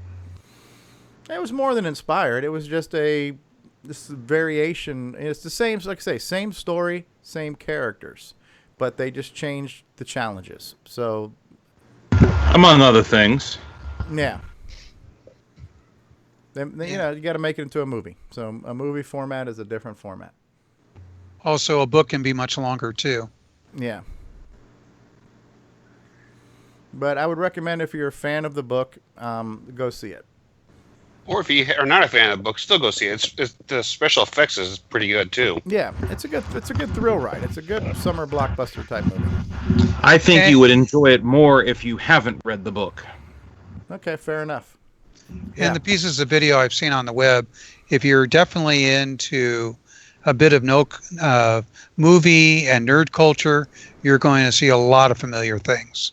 S1: It was more than inspired. It was just this variation. It's the same, like I say, same story, same characters. But they just changed the challenges. So,
S5: among other things.
S1: Yeah. You got to make it into a movie. So a movie format is a different format.
S4: Also, a book can be much longer, too.
S1: Yeah. But I would recommend if you're a fan of the book, go see it.
S3: Or if you are not a fan of the book, still go see it. The special effects is pretty good too.
S1: Yeah, it's a good thrill ride. It's a good summer blockbuster type movie.
S5: I think you would enjoy it more if you haven't read the book.
S1: Okay, fair enough.
S4: And the pieces of video I've seen on the web, if you're definitely into a bit of movie and nerd culture, you're going to see a lot of familiar things.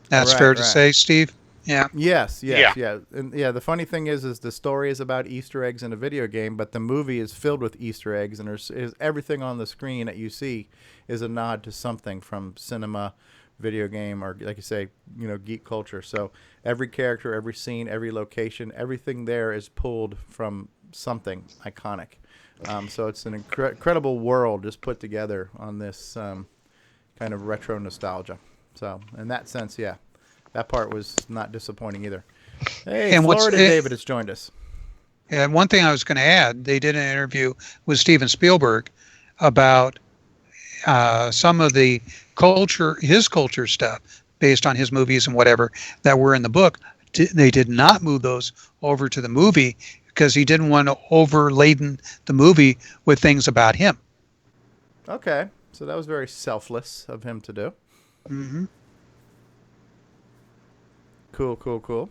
S4: That's fair to say, Steve? Yeah.
S1: Yes. And the funny thing is the story is about Easter eggs in a video game, but the movie is filled with Easter eggs, and there's everything on the screen that you see is a nod to something from cinema, video game, or like you say, geek culture. So every character, every scene, every location, everything there is pulled from something iconic. So it's an incredible world just put together on this kind of retro nostalgia. So in that sense, yeah. That part was not disappointing either. Hey, and Florida David has joined us.
S4: And one thing I was going to add, they did an interview with Steven Spielberg about some of the his culture stuff based on his movies and whatever that were in the book. They did not move those over to the movie because he didn't want to overladen the movie with things about him.
S1: Okay, so that was very selfless of him to do.
S4: Mm-hmm.
S1: Cool.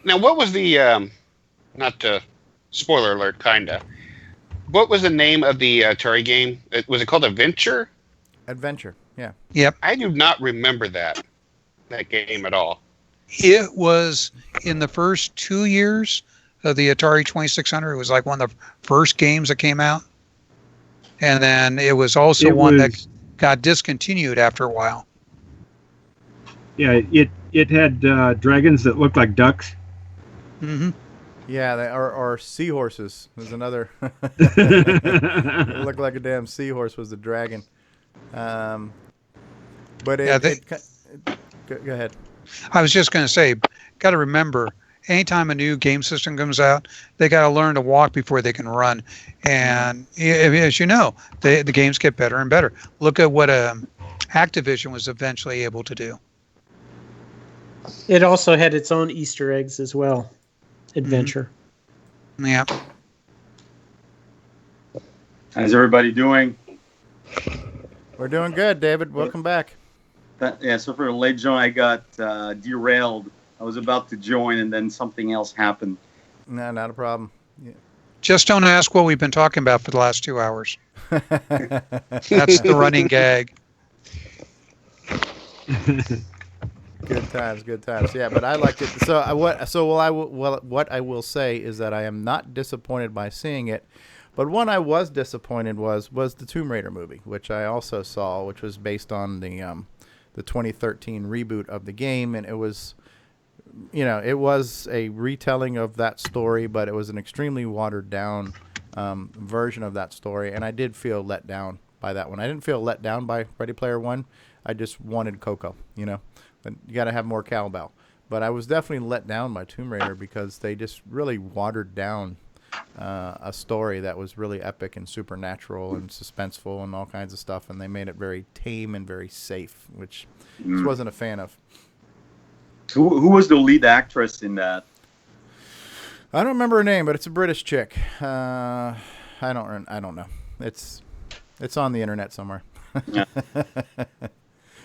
S3: Now, what was the, not to spoiler alert, kinda, what was the name of the Atari game? Was it called Adventure?
S1: Adventure, yeah.
S4: Yep.
S3: I do not remember that game at all.
S4: It was in the first 2 years of the Atari 2600. It was like one of the first games that came out. And then it was also got discontinued after a while.
S10: Yeah, it had dragons that looked like ducks.
S4: Hmm.
S1: Yeah, they or seahorses. There's another. It looked like a damn seahorse was the dragon. But
S4: Yeah,
S1: go ahead.
S4: I was just going to say, got to remember, anytime a new game system comes out, they got to learn to walk before they can run. And as you know, the games get better and better. Look at what Activision was eventually able to do.
S9: It also had its own Easter eggs as well. Adventure.
S4: Yeah.
S11: How's everybody doing?
S1: We're doing good, David. Welcome back.
S11: Yeah, so for a late join, I got derailed. I was about to join, and then something else happened.
S1: No, not a problem. Yeah.
S4: Just don't ask what we've been talking about for the last 2 hours. That's the running gag.
S1: Good times. Yeah, but I liked it. What I will say is that I am not disappointed by seeing it, but one I was disappointed was the Tomb Raider movie, which I also saw, which was based on the 2013 reboot of the game, and it was, it was a retelling of that story, but it was an extremely watered down version of that story, and I did feel let down by that one. I didn't feel let down by Ready Player One. I just wanted CoCo, But you got to have more cowbell. But I was definitely let down by Tomb Raider because they just really watered down a story that was really epic and supernatural and suspenseful and all kinds of stuff, and they made it very tame and very safe, which I just wasn't a fan of.
S11: Who was the lead actress in that?
S1: I don't remember her name, but it's a British chick. I don't know. It's on the internet somewhere.
S11: Yeah.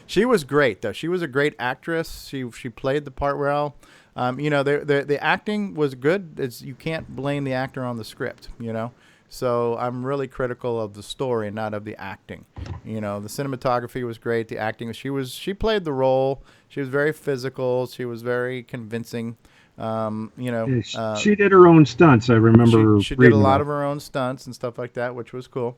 S1: She was great, though. She was a great actress. She played the part well. The acting was good. You can't blame the actor on the script, So I'm really critical of the story, not of the acting. The cinematography was great. The acting, she played the role. She was very physical. She was very convincing.
S10: She did her own stunts. I remember.
S1: She did a lot of her own stunts and stuff like that, which was cool.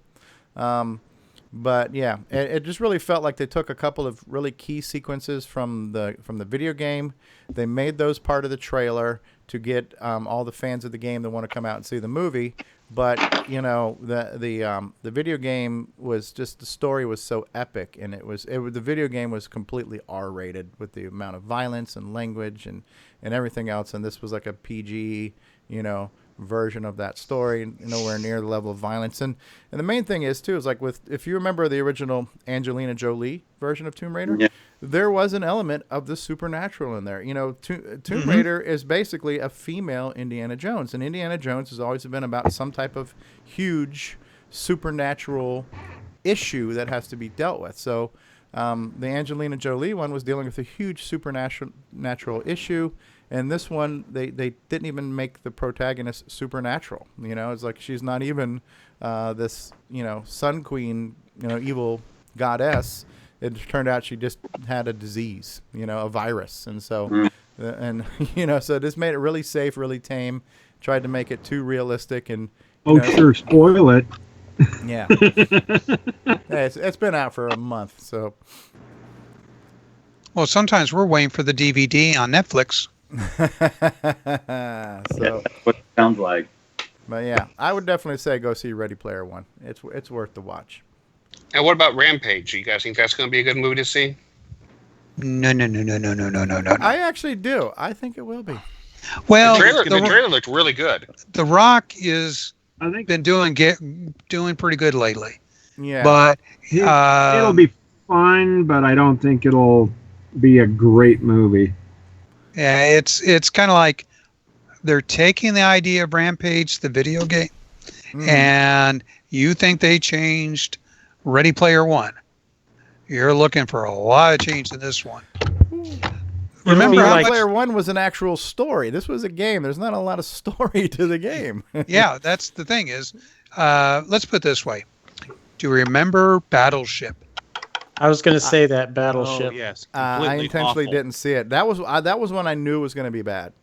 S1: But yeah, it just really felt like they took a couple of really key sequences from the video game. They made those part of the trailer to get all the fans of the game that want to come out and see the movie. But the video game was just, the story was so epic, and the video game was completely R-rated with the amount of violence and language and everything else. And this was like a PG, version of that story, nowhere near the level of violence. And the main thing is too, is like if you remember the original Angelina Jolie version of Tomb Raider, there was an element of the supernatural in there. Tomb Raider is basically a female Indiana Jones, and Indiana Jones has always been about some type of huge supernatural issue that has to be dealt with. So the Angelina Jolie one was dealing with a huge supernatural issue. And this one, they didn't even make the protagonist supernatural. It's like she's not even this, Sun Queen, evil goddess. It turned out she just had a disease, a virus. And so, so this made it really safe, really tame. Tried to make it too realistic. And
S10: sure, spoil it.
S1: Yeah. It's been out for a month, so.
S4: Well, sometimes we're waiting for the DVD on Netflix.
S1: So
S11: what it sounds like.
S1: But yeah, I would definitely say go see Ready Player One. It's worth the watch.
S3: And what about Rampage? You guys think that's going to be a good movie to see?
S4: No.
S1: I actually do. I think it will be.
S4: Well,
S3: the trailer looked really good.
S4: The Rock been doing pretty good lately.
S1: Yeah,
S4: but
S10: it'll be fine. But I don't think it'll be a great movie.
S4: Yeah, it's kind of like they're taking the idea of Rampage, the video game, and you think they changed Ready Player One. You're looking for a lot of change in this one.
S1: Remember, Ready Player One was an actual story. This was a game. There's not a lot of story to the game.
S4: Yeah, that's the thing is, let's put it this way. Do you remember Battleship?
S9: I was going to say that Battleship.
S5: Oh, yes.
S1: I intentionally didn't see it. That was when I knew it was going to be bad.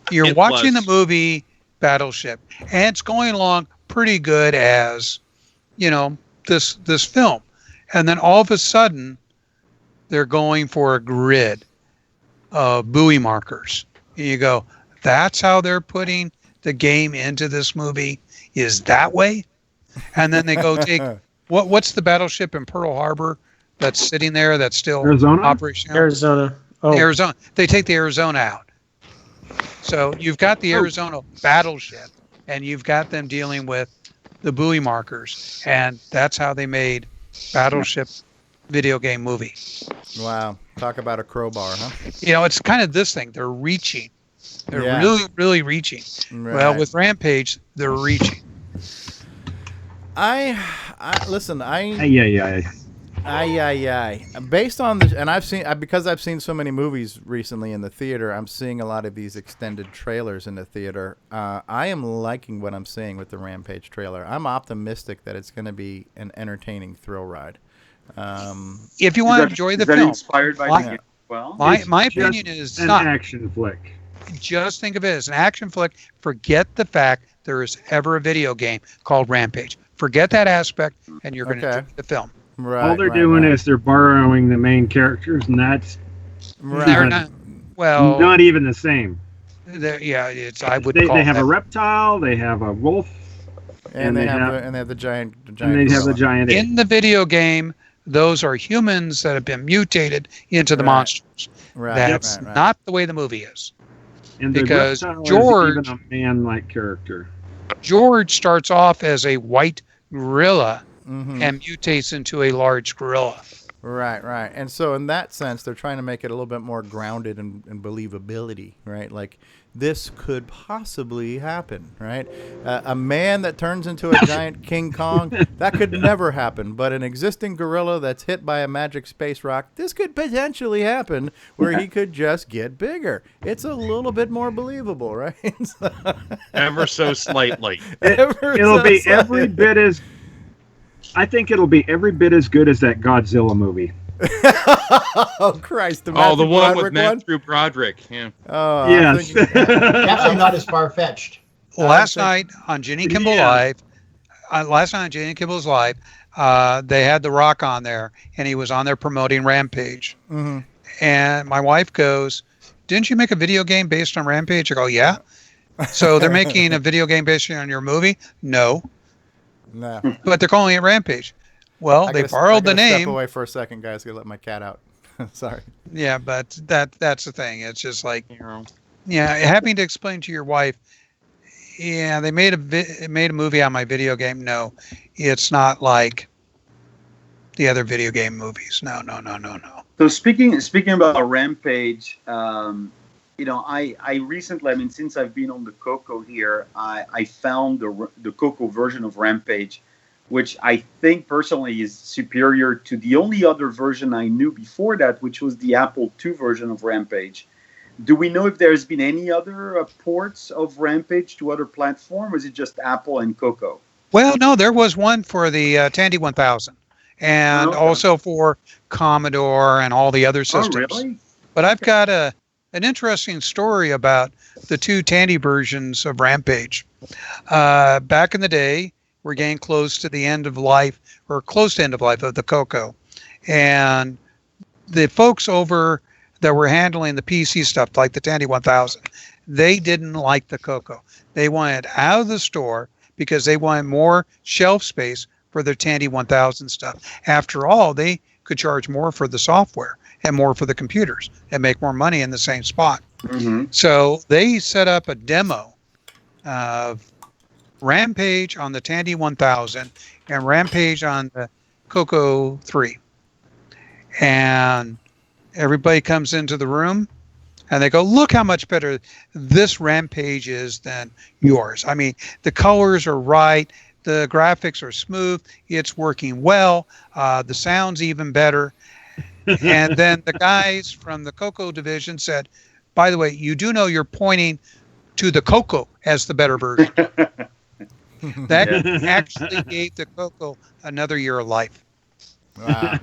S4: You're watching the movie Battleship, and it's going along pretty good as, this film. And then all of a sudden, they're going for a grid of buoy markers. And you go, that's how they're putting the game into this movie, is that way? And then they go take, what's the battleship in Pearl Harbor that's sitting there that's still
S10: Arizona?
S4: operational?
S9: Arizona. Oh,
S4: Arizona. They take the Arizona out. So you've got the Arizona battleship, and you've got them dealing with the buoy markers, and that's how they made Battleship video game movie.
S1: Wow. Talk about a crowbar, huh?
S4: You know, it's kind of this thing. They're reaching. They're really, really reaching.
S1: Right.
S4: Well, with Rampage, they're reaching.
S1: Listen. Based on this, and because I've seen so many movies recently in the theater, I'm seeing a lot of these extended trailers in the theater. I am liking what I'm seeing with the Rampage trailer. I'm optimistic that it's going to be an entertaining thrill ride.
S4: If you want to enjoy the film,
S11: inspired by the game? Well,
S4: my opinion is
S10: an
S4: not.
S10: action flick.
S4: Just think of it as an action flick. Forget the fact there is ever a video game called Rampage. Forget that aspect, and you're going to enjoy the film.
S1: Right.
S10: All they're doing is they're borrowing the main characters, and that's
S4: They're not. Well,
S10: not even the same.
S4: It's. I would.
S10: They
S4: call
S10: have
S4: that.
S10: a reptile. They have a wolf.
S1: And they have the giant.
S10: And they have the giant.
S4: In the video game, those are humans that have been mutated into the monsters.
S1: Right.
S4: That's not the way the movie is.
S10: And the
S4: because
S10: reptile
S4: George,
S10: is even a man-like character.
S4: George starts off as a white gorilla
S1: Mm-hmm.
S4: and mutates into a large gorilla.
S1: Right. And so in that sense, they're trying to make it a little bit more grounded in believability, right? Like, this could possibly happen, right? A man that turns into a giant King Kong, that could never happen. But an existing gorilla that's hit by a magic space rock, this could potentially happen where he could just get bigger. It's a little bit more believable, right?
S5: Ever so slightly.
S10: It'll be every bit as... I think it'll be every bit as good as that Godzilla movie.
S1: Oh, Christ.
S5: The one with Matthew Broderick. Yeah.
S1: Oh,
S10: yes.
S2: Definitely not as far-fetched.
S4: Last night on Jenny Kimball Live, they had The Rock on there, and he was on there promoting Rampage.
S1: Mm-hmm.
S4: And my wife goes, "Didn't you make a video game based on Rampage?" I go, "Yeah." So they're making a video game based on your movie? No. But they're calling it Rampage. Well, they borrowed the name.
S1: Step away for a second, guys. Gotta let my cat out. Sorry.
S4: Yeah, but that's the thing. It's just like, having to explain to your wife, they made a movie on my video game. No, it's not like the other video game movies. No.
S11: So speaking about Rampage, I recently, since I've been on the CoCo here, I found the CoCo version of Rampage, which I think personally is superior to the only other version I knew before that, which was the Apple II version of Rampage. Do we know if there's been any other ports of Rampage to other platforms, or is it just Apple and CoCo?
S4: Well, no, there was one for the Tandy 1000, and also for Commodore and all the other systems.
S11: Oh, really?
S4: But I've got an interesting story about the two Tandy versions of Rampage. Back in the day, we're getting close to the end of life, or close to end of life of the CoCo. And the folks over that were handling the PC stuff, like the Tandy 1000, they didn't like the CoCo. They wanted out of the store because they wanted more shelf space for their Tandy 1000 stuff. After all, they could charge more for the software and more for the computers and make more money in the same spot.
S11: Mm-hmm.
S4: So they set up a demo of Rampage on the Tandy 1000 and Rampage on the CoCo 3. And everybody comes into the room and they go, "Look how much better this Rampage is than yours. I mean, the colors are right. The graphics are smooth. It's working well. The sound's even better." And then the guys from the CoCo division said, "By the way, you do know you're pointing to the CoCo as the better version." That actually gave the CoCo another year of life.
S11: Wow.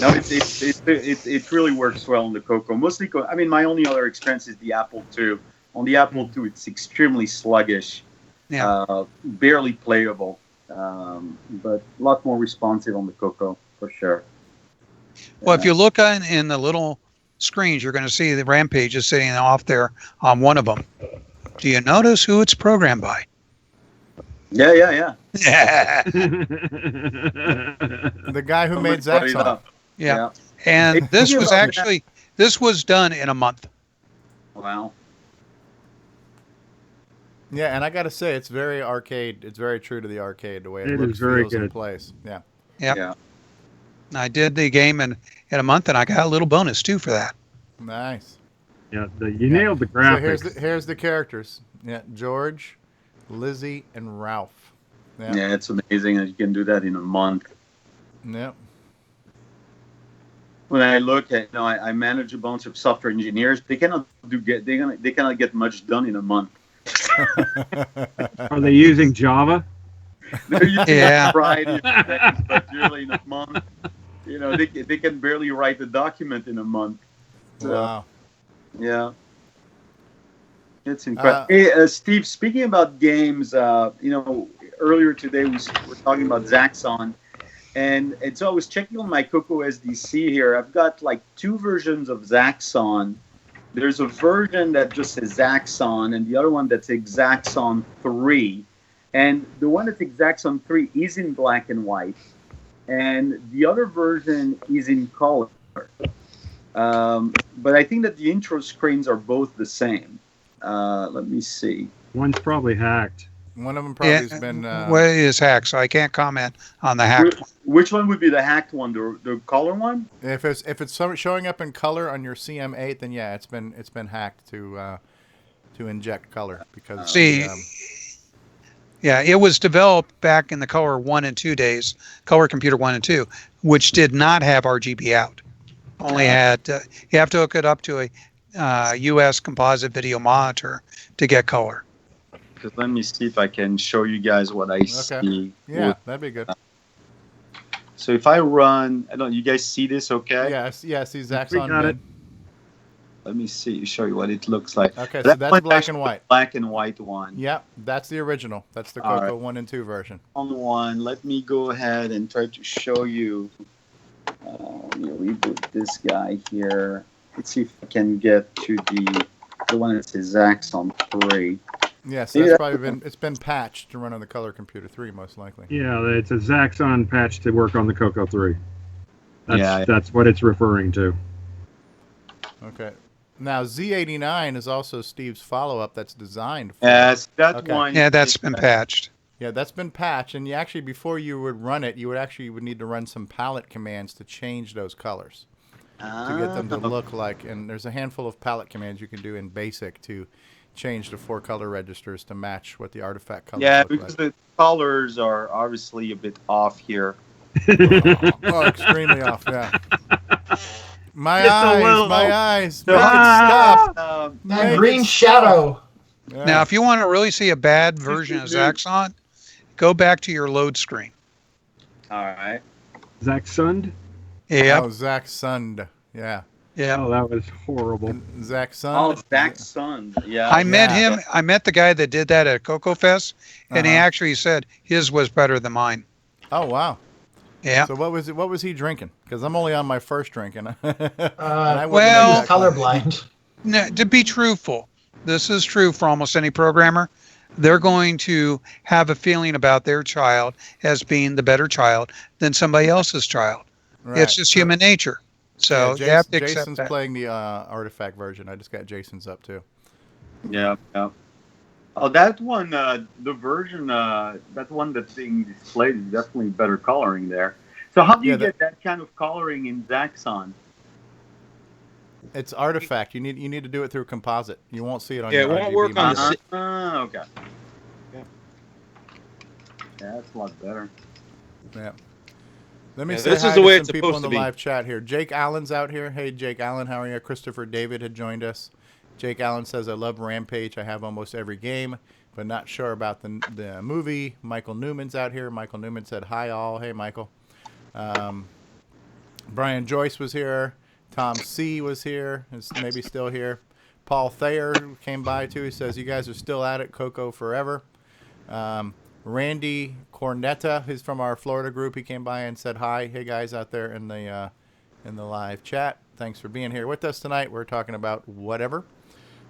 S11: No, it really works well on the CoCo. Mostly, my only other experience is the Apple II. On the Apple II, it's extremely sluggish, barely playable. but a lot more responsive on the CoCo for sure.
S4: Well, if you look in the little screens, you're going to see the Rampage is sitting off there on one of them. Do you notice who it's programmed by?
S11: Yeah, yeah, yeah.
S4: Yeah.
S1: The guy who made
S11: Somebody brought it
S1: Zaxxon.
S11: up.
S4: Yeah. And
S11: It's
S4: this
S11: thinking
S4: was
S11: about
S4: actually this was done in a month.
S11: Wow.
S1: Yeah, and I got to say, it's very arcade. It's very true to the arcade, the way it
S10: It
S1: looks,
S10: is very
S1: feels, and
S10: good.
S1: plays. Yeah.
S4: Yep.
S11: Yeah.
S4: I did the game in a month, and I got a little bonus too for that.
S1: Nice.
S10: Yeah, you nailed the graphics.
S1: So here's the characters. Yeah, George, Lizzie, and Ralph. Yeah.
S11: Yeah, it's amazing that you can do that in a month.
S1: Yep.
S11: When I look at, I manage a bunch of software engineers. They cannot get much done in a month.
S10: Are they using Java?
S11: They're using
S4: Yeah.
S11: a variety of things, but really in a month, they can barely write a document in a month. So,
S1: Wow.
S11: yeah, it's incredible. Hey, Steve, speaking about games, earlier today we were talking about Zaxxon, and so I was checking on my CoCo SDC here. I've got like 2 versions of Zaxxon. There's a version that just says Zaxxon, and the other one that says Zaxxon 3. And the one that says Zaxxon 3 is in black and white, and the other version is in color. But I think that the intro screens are both the same. Let me see.
S10: One's probably hacked.
S1: One of them probably has been.
S4: Well, it is hacked, so I can't comment on the hacked one.
S11: Which one would be the hacked one? The color one?
S1: If it's showing up in color on your CM8, then yeah, it's been hacked to inject color because.
S4: See. Yeah, it was developed back in the Color 1 and 2 days, Color Computer 1 and 2, which did not have RGB out. Only had you have to hook it up to a US composite video monitor to get color.
S11: Because let me see if I can show you guys what I see.
S1: Yeah, that'd be good.
S11: So if I run, I don't. You guys see this? Okay.
S1: Yeah, I see Zaxxon.
S10: got it.
S11: Let me show you what it looks like.
S1: Okay, so that's black and white.
S11: Black and white one.
S1: Yep, that's the original. That's the
S11: All
S1: CoCo
S11: right.
S1: 1 and 2 version.
S11: On one, let me go ahead and try to show you. Let me reboot this guy here. Let's see if I can get to the one that says Zaxxon 3.
S1: Yes, that's probably been patched to run on the Color Computer 3 most likely.
S10: Yeah, it's a Zaxxon patch to work on the CoCo 3.
S11: Yeah.
S10: That's what it's referring to.
S1: Okay. Now Z89 is also Steve's follow-up that's designed for.
S11: Yes, that one.
S4: Yeah, that's been patched.
S1: Yeah, that's been patched, and you actually before you would run it, you would need to run some palette commands to change those colors to get them to look like. And there's a handful of palette commands you can do in BASIC to change the 4 color registers to match what the artifact colors
S11: Yeah,
S1: look
S11: because
S1: like.
S11: the colors are obviously a bit off here.
S1: Oh, extremely off. Yeah. My eyes.
S11: So,
S1: Make it stop.
S2: That
S1: Make
S2: green
S1: it
S2: shadow.
S1: Yeah.
S4: Now, if you want to really see a bad version of Zaxxon, go back to your load screen.
S11: All right.
S10: Zaxxon?
S4: Yeah.
S1: Oh, Zaxxon. Yeah.
S4: Yeah.
S10: Oh, that was horrible.
S1: Zaxxon.
S11: Oh, Zaxxon. Yeah.
S4: I met him. I met the guy that did that at CoCo Fest, and he actually said his was better than mine.
S1: Oh wow.
S4: Yeah.
S1: So what was he drinking? Because I'm only on my first drink, and
S2: Well, colorblind.
S4: No, to be truthful, this is true for almost any programmer. They're going to have a feeling about their child as being the better child than somebody else's child.
S1: Right.
S4: It's just human nature. So
S1: yeah,
S4: you have to accept
S1: Jason's
S4: that.
S1: playing the artifact version. I just got Jason's up too.
S11: Yeah. Yeah. Oh, that one, the version, that one that's being displayed is definitely better coloring there. So how do you get that kind of coloring in Zaxxon?
S1: It's artifact. You need to do it through composite. You won't see it on
S5: Yeah,
S1: your
S5: it won't
S1: RGB
S5: work on
S1: monitor.
S5: the
S11: Okay. Yeah, that's a lot better.
S1: Yeah. Let me
S5: Yeah,
S1: say
S5: this
S1: hi
S5: is the
S1: to
S5: way
S1: some
S5: it's
S1: people in
S5: supposed
S1: the
S5: to be.
S1: live chat here. Jake Allen's out here. Hey, Jake Allen, how are you? Christopher David had joined us. Jake Allen says, I love Rampage. I have almost every game, but not sure about the movie. Michael Newman's out here. Michael Newman said, hi, all. Hey, Michael. Brian Joyce was here. Tom C. was here. Is maybe still here. Paul Thayer came by, too. He says, you guys are still at it. CoCo forever. Randy Cornetta, who's from our Florida group. He came by and said hi. Hey guys out there in the live chat. Thanks for being here with us tonight. We're talking about whatever.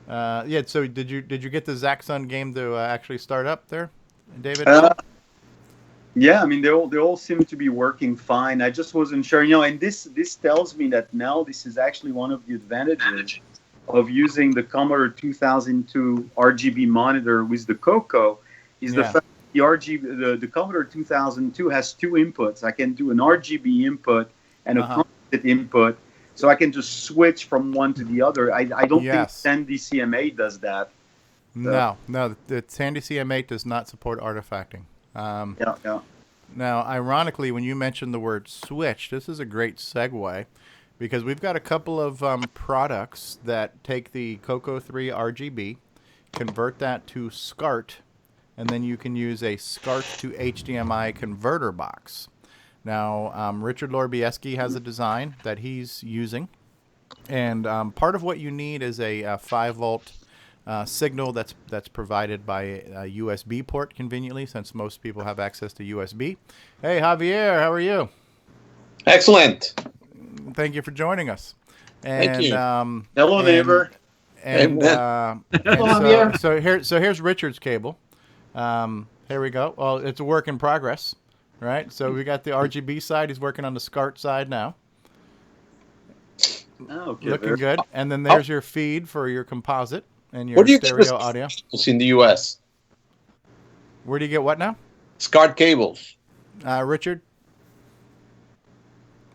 S1: Yeah. So did you get the Zaxxon game to actually start up there, David?
S11: Yeah, I mean they all seem to be working fine. I just wasn't sure, and this tells me that now this is actually one of the advantages of using the Commodore 2002 RGB monitor with the CoCo is the fact that the Commodore 2002 has two inputs. I can do an RGB input and a composite input, so I can just switch from one to the other. I don't think Sandy CM8 does that. So.
S1: No, the Sandy CM8 does not support artifacting.
S11: Yeah.
S1: Now, ironically, when you mentioned the word switch, this is a great segue because we've got a couple of products that take the CoCo 3 RGB, convert that to SCART, and then you can use a SCART to HDMI converter box. Now, Richard Lorbieski has a design that he's using, and part of what you need is a 5-volt signal that's provided by a USB port conveniently, since most people have access to USB. Hey, Javier, how are you?
S12: Excellent.
S1: Thank you for joining us. And,
S12: Thank you.
S11: Hello, neighbor.
S1: And,
S2: Hello,
S1: so here's Richard's cable. Here we go. Well, it's a work in progress, right? So we got the RGB side. He's working on the SCART side now.
S11: Okay,
S1: looking good. And then there's your feed for your composite and your stereo audio.
S12: In the U.S.
S1: Where do you get what now?
S12: SCART cables.
S1: Richard?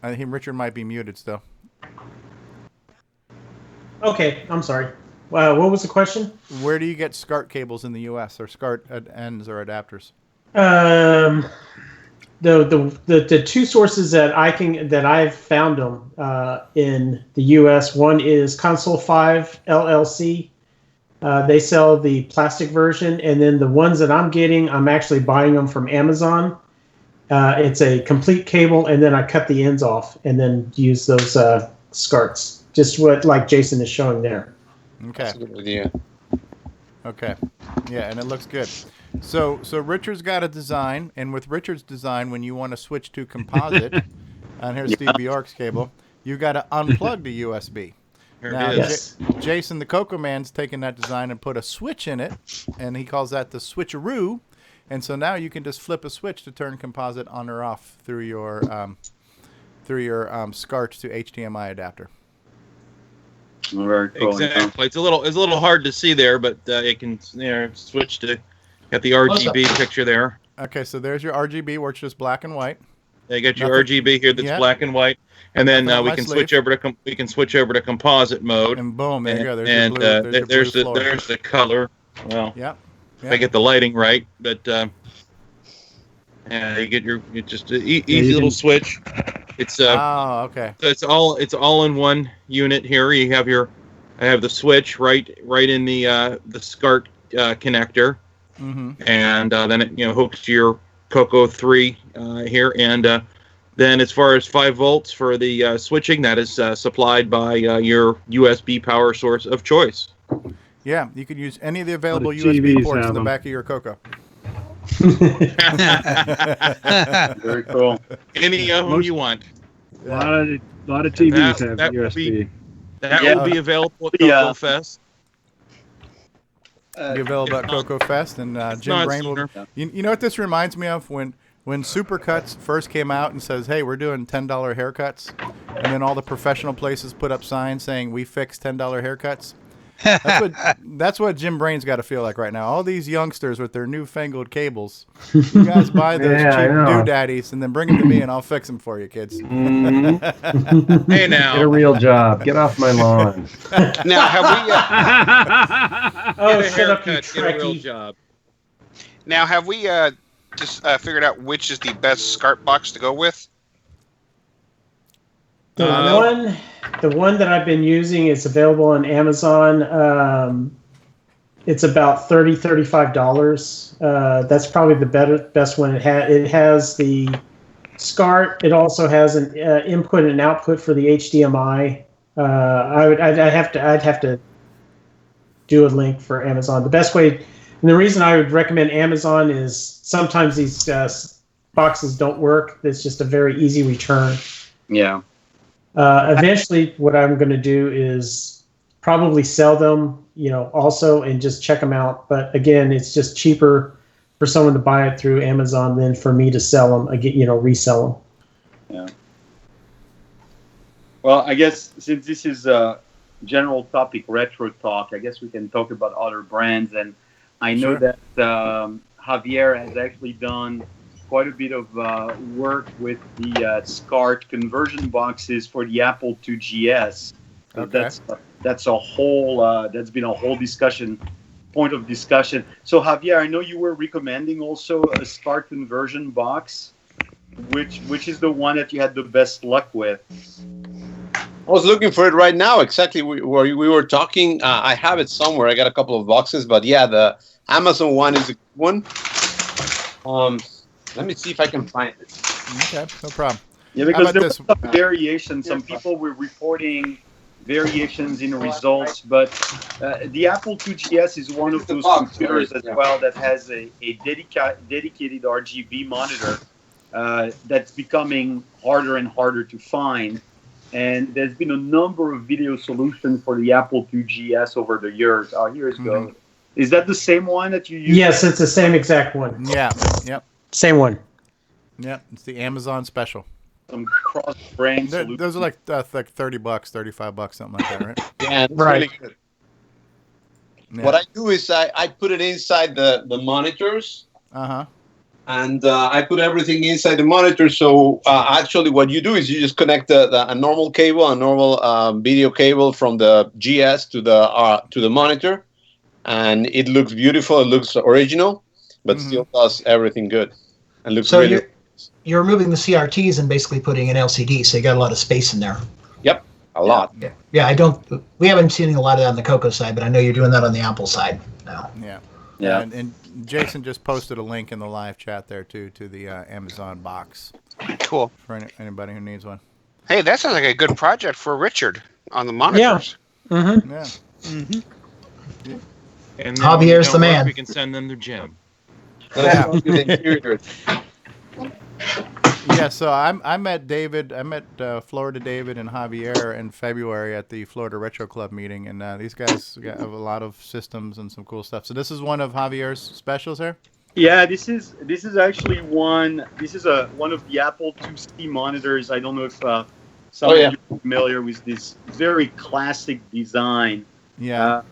S1: I think Richard might be muted still.
S9: Okay, I'm sorry. What was the question?
S1: Where do you get SCART cables in the U.S. or SCART ends or adapters?
S9: The two sources that I've found them in the U.S. One is Console 5 LLC. They sell the plastic version, and then the ones that I'm getting, I'm actually buying them from Amazon. It's a complete cable, and then I cut the ends off and then use those SCARTs, just like Jason is showing there.
S1: Okay.
S12: That's a good idea.
S1: Okay. Yeah, and it looks good. So Richard's got a design, and with Richard's design, when you want to switch to composite, and here's Steve Bjork's cable, you got to unplug the USB. Now, Jason, the CoCo Man's taken that design and put a switch in it, and he calls that the switcheroo. And so now you can just flip a switch to turn composite on or off through your SCART to HDMI adapter.
S11: Very cool.
S5: Exactly. It's a little hard to see there, but it can switch to got the RGB picture there.
S1: Okay, so there's your RGB where it's just black and white.
S5: They got your RGB here that's black and white, and then we can switch over to composite mode.
S1: And boom, there you go. There's
S5: and
S1: your blue,
S5: there's the color. Well,
S1: if
S5: I get the lighting right, but you get just an easy little switch. It's
S1: okay.
S5: So it's all in one unit here. I have the switch right in the SCART connector, and then it hooks to your CoCo 3 here, and then as far as 5 volts for the switching, that is supplied by your USB power source of choice.
S1: Yeah, you can use any of the available USB ports in the back of your CoCo.
S11: Very cool.
S5: Any of them you want.
S7: A lot of TVs have USB.
S5: That will be available at CoCo Fest.
S1: Be available at CoCo Fest, and Jim Brain will. You know what this reminds me of when Supercuts first came out and says, "Hey, we're doing $10 haircuts," and then all the professional places put up signs saying, "We fix $10 haircuts." That's what Jim Brain's got to feel like right now. All these youngsters with their newfangled cables. You guys buy those cheap doodaddies and then bring them to me, and I'll fix them for you, kids.
S6: Mm-hmm.
S5: Hey, now.
S6: Get a real job. Get off my lawn.
S3: Now, have we...
S9: shut up, you
S5: get a real job.
S3: Now, have we just figured out which is the best SCART box to go with?
S9: The one that I've been using is available on Amazon. It's about $35. That's probably the best one. It has the SCART. It also has an input and output for the HDMI. I'd have to do a link for Amazon. The best way And the reason I would recommend Amazon is sometimes these boxes don't work. It's just a very easy return.
S11: Yeah.
S9: Eventually, what I'm going to do is probably sell them, also, and just check them out. But again, it's just cheaper for someone to buy it through Amazon than for me to sell them, again, resell them.
S11: Yeah. Well, I guess since this is a general topic, retro talk, I guess we can talk about other brands. And I know that Javier has actually done quite a bit of work with the SCART conversion boxes for the Apple II GS. So that's a whole that's been a whole point of discussion. So Javier, I know you were recommending also a SCART conversion box. Which is the one that you had the best luck with?
S12: I was looking for it right now. Exactly where we were talking. I have it somewhere. I got a couple of boxes, but yeah, the Amazon one is a good one. Let me see if I can find it.
S1: Okay, no problem.
S11: Yeah, because there was some variation. Some people were reporting variations in results, but the Apple II GS is one of those computers as well that has a dedicated RGB monitor that's becoming harder and harder to find. And there's been a number of video solutions for the Apple II GS over the years. Here it goes. Is that the same one that you use?
S9: Yes, it's the same exact one.
S1: Yeah, yep.
S9: Same one.
S1: Yep, it's the Amazon special.
S11: Some cross-brand solutions.
S1: Those are like $30, $35, something like that, right?
S12: Yeah, it's
S9: right.
S12: Really good. Yeah. What I do is I put it inside the monitors.
S1: Uh-huh.
S12: And I put everything inside the monitor. So actually what you do is you just connect a normal cable, a normal video cable from the GS to the monitor. And it looks beautiful. It looks original, but still does everything good. And looks
S2: so
S12: really
S2: you're removing the CRTs and basically putting an LCD, so you got a lot of space in there.
S12: Yep, a lot.
S2: Yeah, we haven't seen a lot of that on the CoCo side, but I know you're doing that on the Apple side now.
S1: Yeah.
S11: Yeah.
S1: And Jason just posted a link in the live chat there, too, to the Amazon box.
S3: Cool.
S1: For anybody who needs one.
S3: Hey, that sounds like a good project for Richard on the monitors.
S9: Yeah. Mm-hmm.
S1: Yeah.
S5: Mm-hmm. And then
S2: Javier's the man.
S5: We can send them to Jim.
S1: Yeah. Yeah, so I met David. I met Florida David and Javier in February at the Florida Retro Club meeting, and these guys have a lot of systems and some cool stuff. So this is one of Javier's specials here.
S11: Yeah, this is actually one. This is one of the Apple IIc monitors. I don't know if some of you are familiar with this very classic design.
S1: Yeah.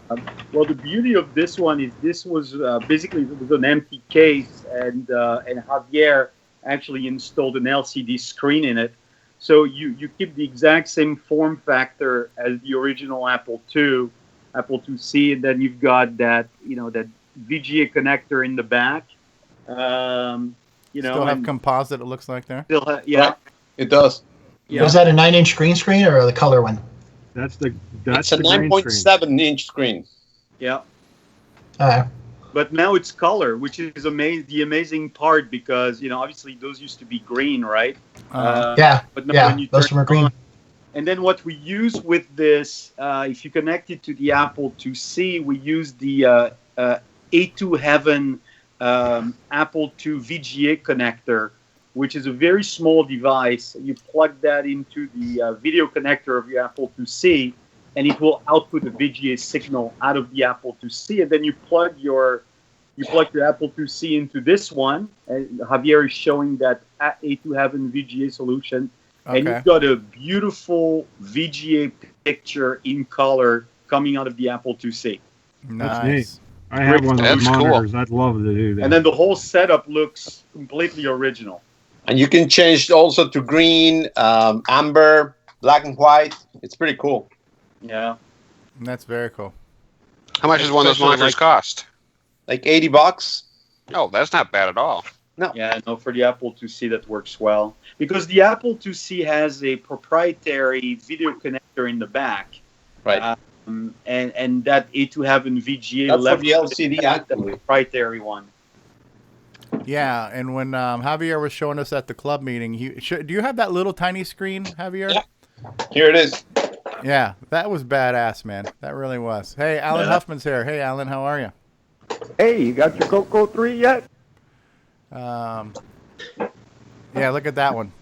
S11: Well, the beauty of this one is this was basically it was an empty case, and Javier actually installed an LCD screen in it. So you keep the exact same form factor as the original Apple II, Apple IIc, and then you've got that that VGA connector in the back.
S1: Still have composite. It looks like there.
S11: Yeah,
S12: it does.
S11: Yeah.
S2: Was that a 9-inch green screen or the color one?
S12: It's a 9.7-inch screen.
S11: Yeah. But now it's color, which is the amazing part because obviously those used to be green, right?
S2: Yeah.
S11: But now when you
S2: most of them are green.
S11: And then what we use with this, if you connect it to the Apple IIc, we use the A2 Heaven Apple II VGA connector, which is a very small device. You plug that into the video connector of your Apple IIc, and it will output a VGA signal out of the Apple IIc, and then you plug your Apple IIc into this one, and Javier is showing that A2 Heaven VGA solution, and you've got a beautiful VGA picture in color coming out of the Apple IIc.
S1: Nice.
S10: I have one of those
S3: That's
S10: monitors.
S3: cool.
S10: I'd love to do that.
S11: And then the whole setup looks completely original.
S12: And you can change also to green, amber, black and white. It's pretty cool.
S11: Yeah.
S1: That's very cool.
S3: How much does one of those monitors cost?
S12: Like $80.
S3: Oh, that's not bad at all.
S12: No.
S11: Yeah, no, for the Apple IIc that works well. Because the Apple IIc has a proprietary video connector in the back.
S12: Right.
S11: And that A2 Heaven VGA
S12: That's
S11: level
S12: for the LCD, actually.
S11: the proprietary one.
S1: Yeah, and when Javier was showing us at the club meeting, do you have that little tiny screen, Javier?
S12: Yeah. Here it is.
S1: Yeah, that was badass, man. That really was. Hey, Alan Huffman's here. Hey, Alan, how are you?
S13: Hey, you got your CoCo 3 yet?
S1: Yeah, look at that one.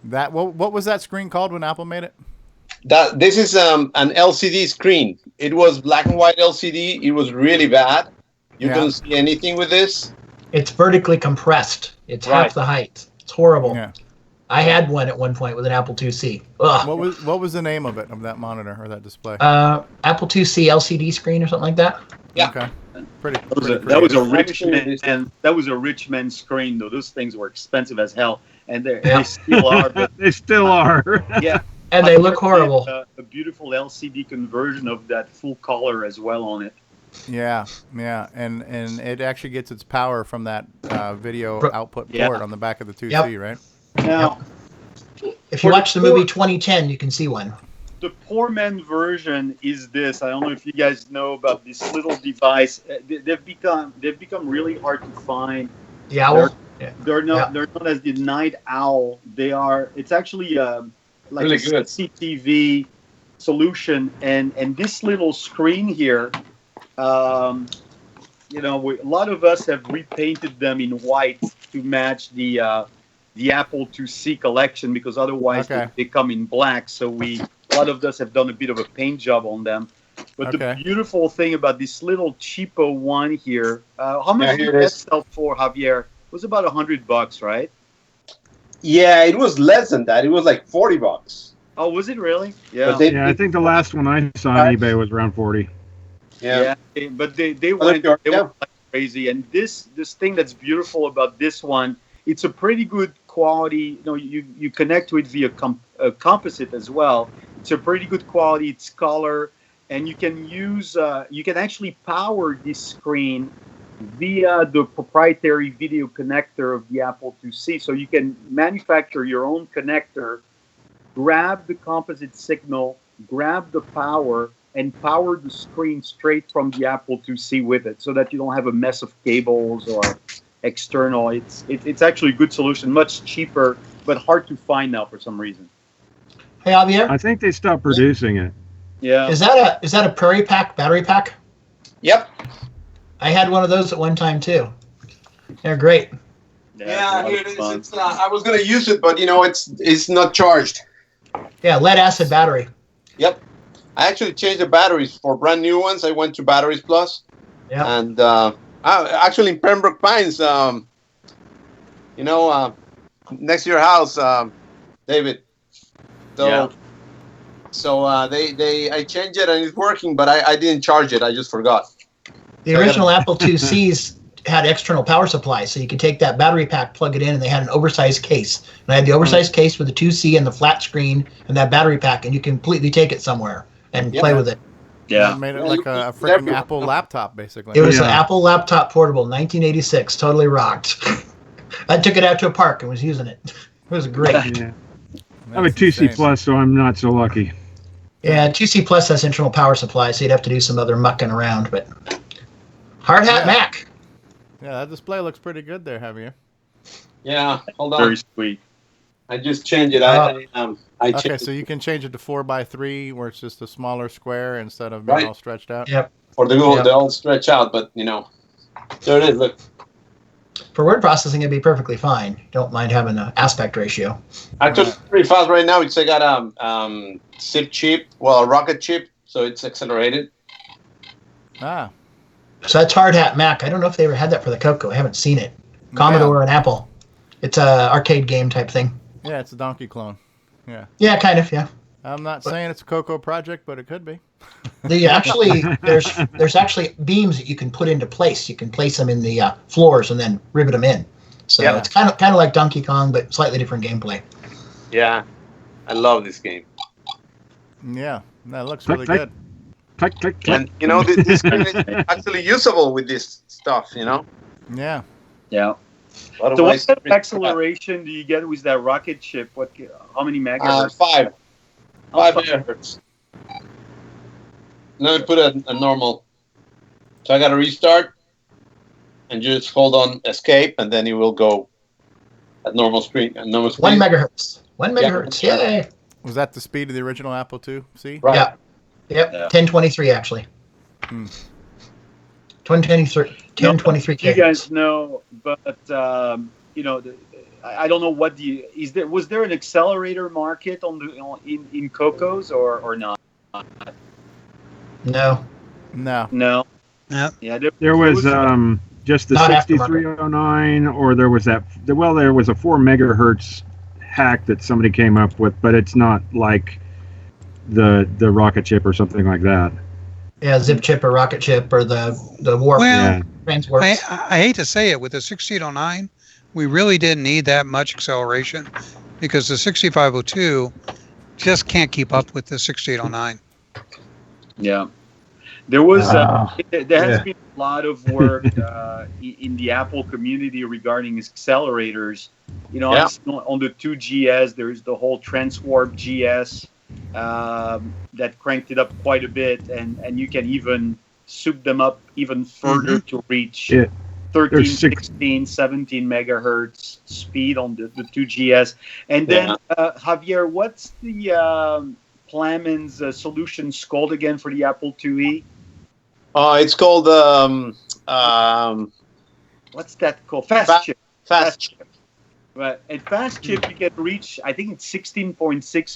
S1: That what was that screen called when Apple made it?
S12: This is an LCD screen. It was black and white LCD. It was really bad. You couldn't see anything with this.
S2: It's vertically compressed. It's half the height. It's horrible. Yeah. I had one at one point with an Apple IIc. Ugh.
S1: What was the name of it, of that monitor or that display?
S2: Apple IIc LCD screen or something like that.
S12: Yeah.
S1: Okay.
S11: That was a rich man, and that was a rich man's screen though. Those things were expensive as hell, and they still are. But
S10: they still are.
S11: Yeah.
S2: And they look horrible.
S11: A beautiful LCD conversion of that full color as well on it.
S1: Yeah, and it actually gets its power from that video output port on the back of the 2C, right?
S11: Now,
S2: if you watch the movie 2010, you can see one.
S11: The poor man version is this. I don't know if you guys know about this little device. They've become really hard to find.
S2: The owl.
S11: They're not as the night owl. They are. It's actually like really a CCTV solution, and this little screen here. A lot of us have repainted them in white to match the Apple IIc collection because otherwise they come in black. So a lot of us have done a bit of a paint job on them. But the beautiful thing about this little cheapo one here, how much did that sell for, Javier? It was about $100, right?
S12: Yeah, it was less than that. It was like $40.
S11: Oh, was it really? Yeah.
S10: I think the last one I saw on eBay was around 40.
S11: Yeah, but they went like crazy. And this thing that's beautiful about this one, it's a pretty good quality. You connect to it via composite as well. It's a pretty good quality. It's color, and you can use you can actually power this screen via the proprietary video connector of the Apple IIc. So you can manufacture your own connector, grab the composite signal, grab the power, and power the screen straight from the Apple IIc with it, so that you don't have a mess of cables or external. It's actually a good solution, much cheaper, but hard to find now for some reason.
S2: Hey, Javier.
S10: I think they stopped producing it.
S11: Yeah.
S2: Is that a Prairie Pack battery pack?
S12: Yep.
S2: I had one of those at one time too. They're great.
S12: Yeah, here it is. I was gonna use it, but it's not charged.
S2: Yeah, lead acid battery.
S12: Yep. I actually changed the batteries for brand new ones. I went to Batteries Plus.
S2: Yeah.
S12: And actually in Pembroke Pines, next to your house, David. So I changed it and it's working, but I didn't charge it. I just forgot.
S2: The original Apple IIcs had external power supply, so you could take that battery pack, plug it in, and they had an oversized case. And I had the oversized case with the 2C and the flat screen and that battery pack, and you can completely take it somewhere and play with it.
S11: Yeah.
S1: It made it like a freaking Apple laptop, basically.
S2: It was an Apple laptop portable, 1986, totally rocked. I took it out to a park and was using it. It was great.
S10: Yeah. I have a 2C Plus, so I'm not so lucky.
S2: Yeah, 2C Plus has internal power supply, so you'd have to do some other mucking around, but hard hat Mac.
S1: Yeah, that display looks pretty good there, Javier.
S12: Yeah, hold on.
S11: Very sweet.
S12: I just changed it.
S1: Okay, so you can change it to 4x3, where it's just a smaller square instead of being all stretched out.
S2: Yep.
S12: Or they all stretch out, but there it is. Look.
S2: For word processing, it'd be perfectly fine. Don't mind having an aspect ratio.
S12: Actually, it's pretty fast right now. It's got a SIP chip, a rocket chip, so it's accelerated.
S1: Ah.
S2: So that's Hard Hat Mac. I don't know if they ever had that for the CoCo. I haven't seen it. Commodore and Apple. It's a arcade game type thing.
S1: Yeah, it's a Donkey clone. Yeah.
S2: Yeah, kind of. Yeah.
S1: I'm not saying it's a CoCo project, but it could be.
S2: There's actually beams that you can put into place. You can place them in the floors and then rivet them in. So it's kind of like Donkey Kong, but slightly different gameplay.
S12: Yeah, I love this game.
S1: Yeah, that looks really good.
S10: Click, click, click.
S12: And this screen is actually usable with this stuff.
S1: Yeah.
S11: Yeah. So what kind of acceleration do you get with that rocket chip? How many megahertz?
S12: 5 megahertz. Let me put a normal. So I got to restart and just hold on escape, and then it will go at normal speed. 1
S2: megahertz. 1 megahertz. Yay!
S1: Was that the speed of the original Apple IIc?
S2: Right. Yeah. Yep. 1023 actually. 1023
S11: You guys know, but I don't know what was there an accelerator market in CoCos or not?
S2: No.
S11: No.
S4: Yeah.
S11: Yeah.
S14: There was just the
S2: Not
S14: 6309, or there was there was a 4 megahertz hack that somebody came up with, but it's not like the rocket chip or something like that.
S2: Yeah, zip chip or rocket chip or the warp.
S4: Well,
S2: transwarp.
S4: I hate to say it, with the 6809, we really didn't need that much acceleration because the 6502 just can't keep up with the 6809.
S11: Yeah. There was there has been a lot of work in the Apple community regarding accelerators. On the 2GS, there's the whole Transwarp GS that cranked it up quite a bit, and you can even soup them up even further to reach 13, 16, 17 megahertz speed on the 2GS. And then, Javier, what's the Plamin's solutions called again for the Apple IIe?
S12: It's called
S11: what's that called? Fast chip.
S12: Fast chip.
S11: Right, and fast chip you can reach. I think it's 16.6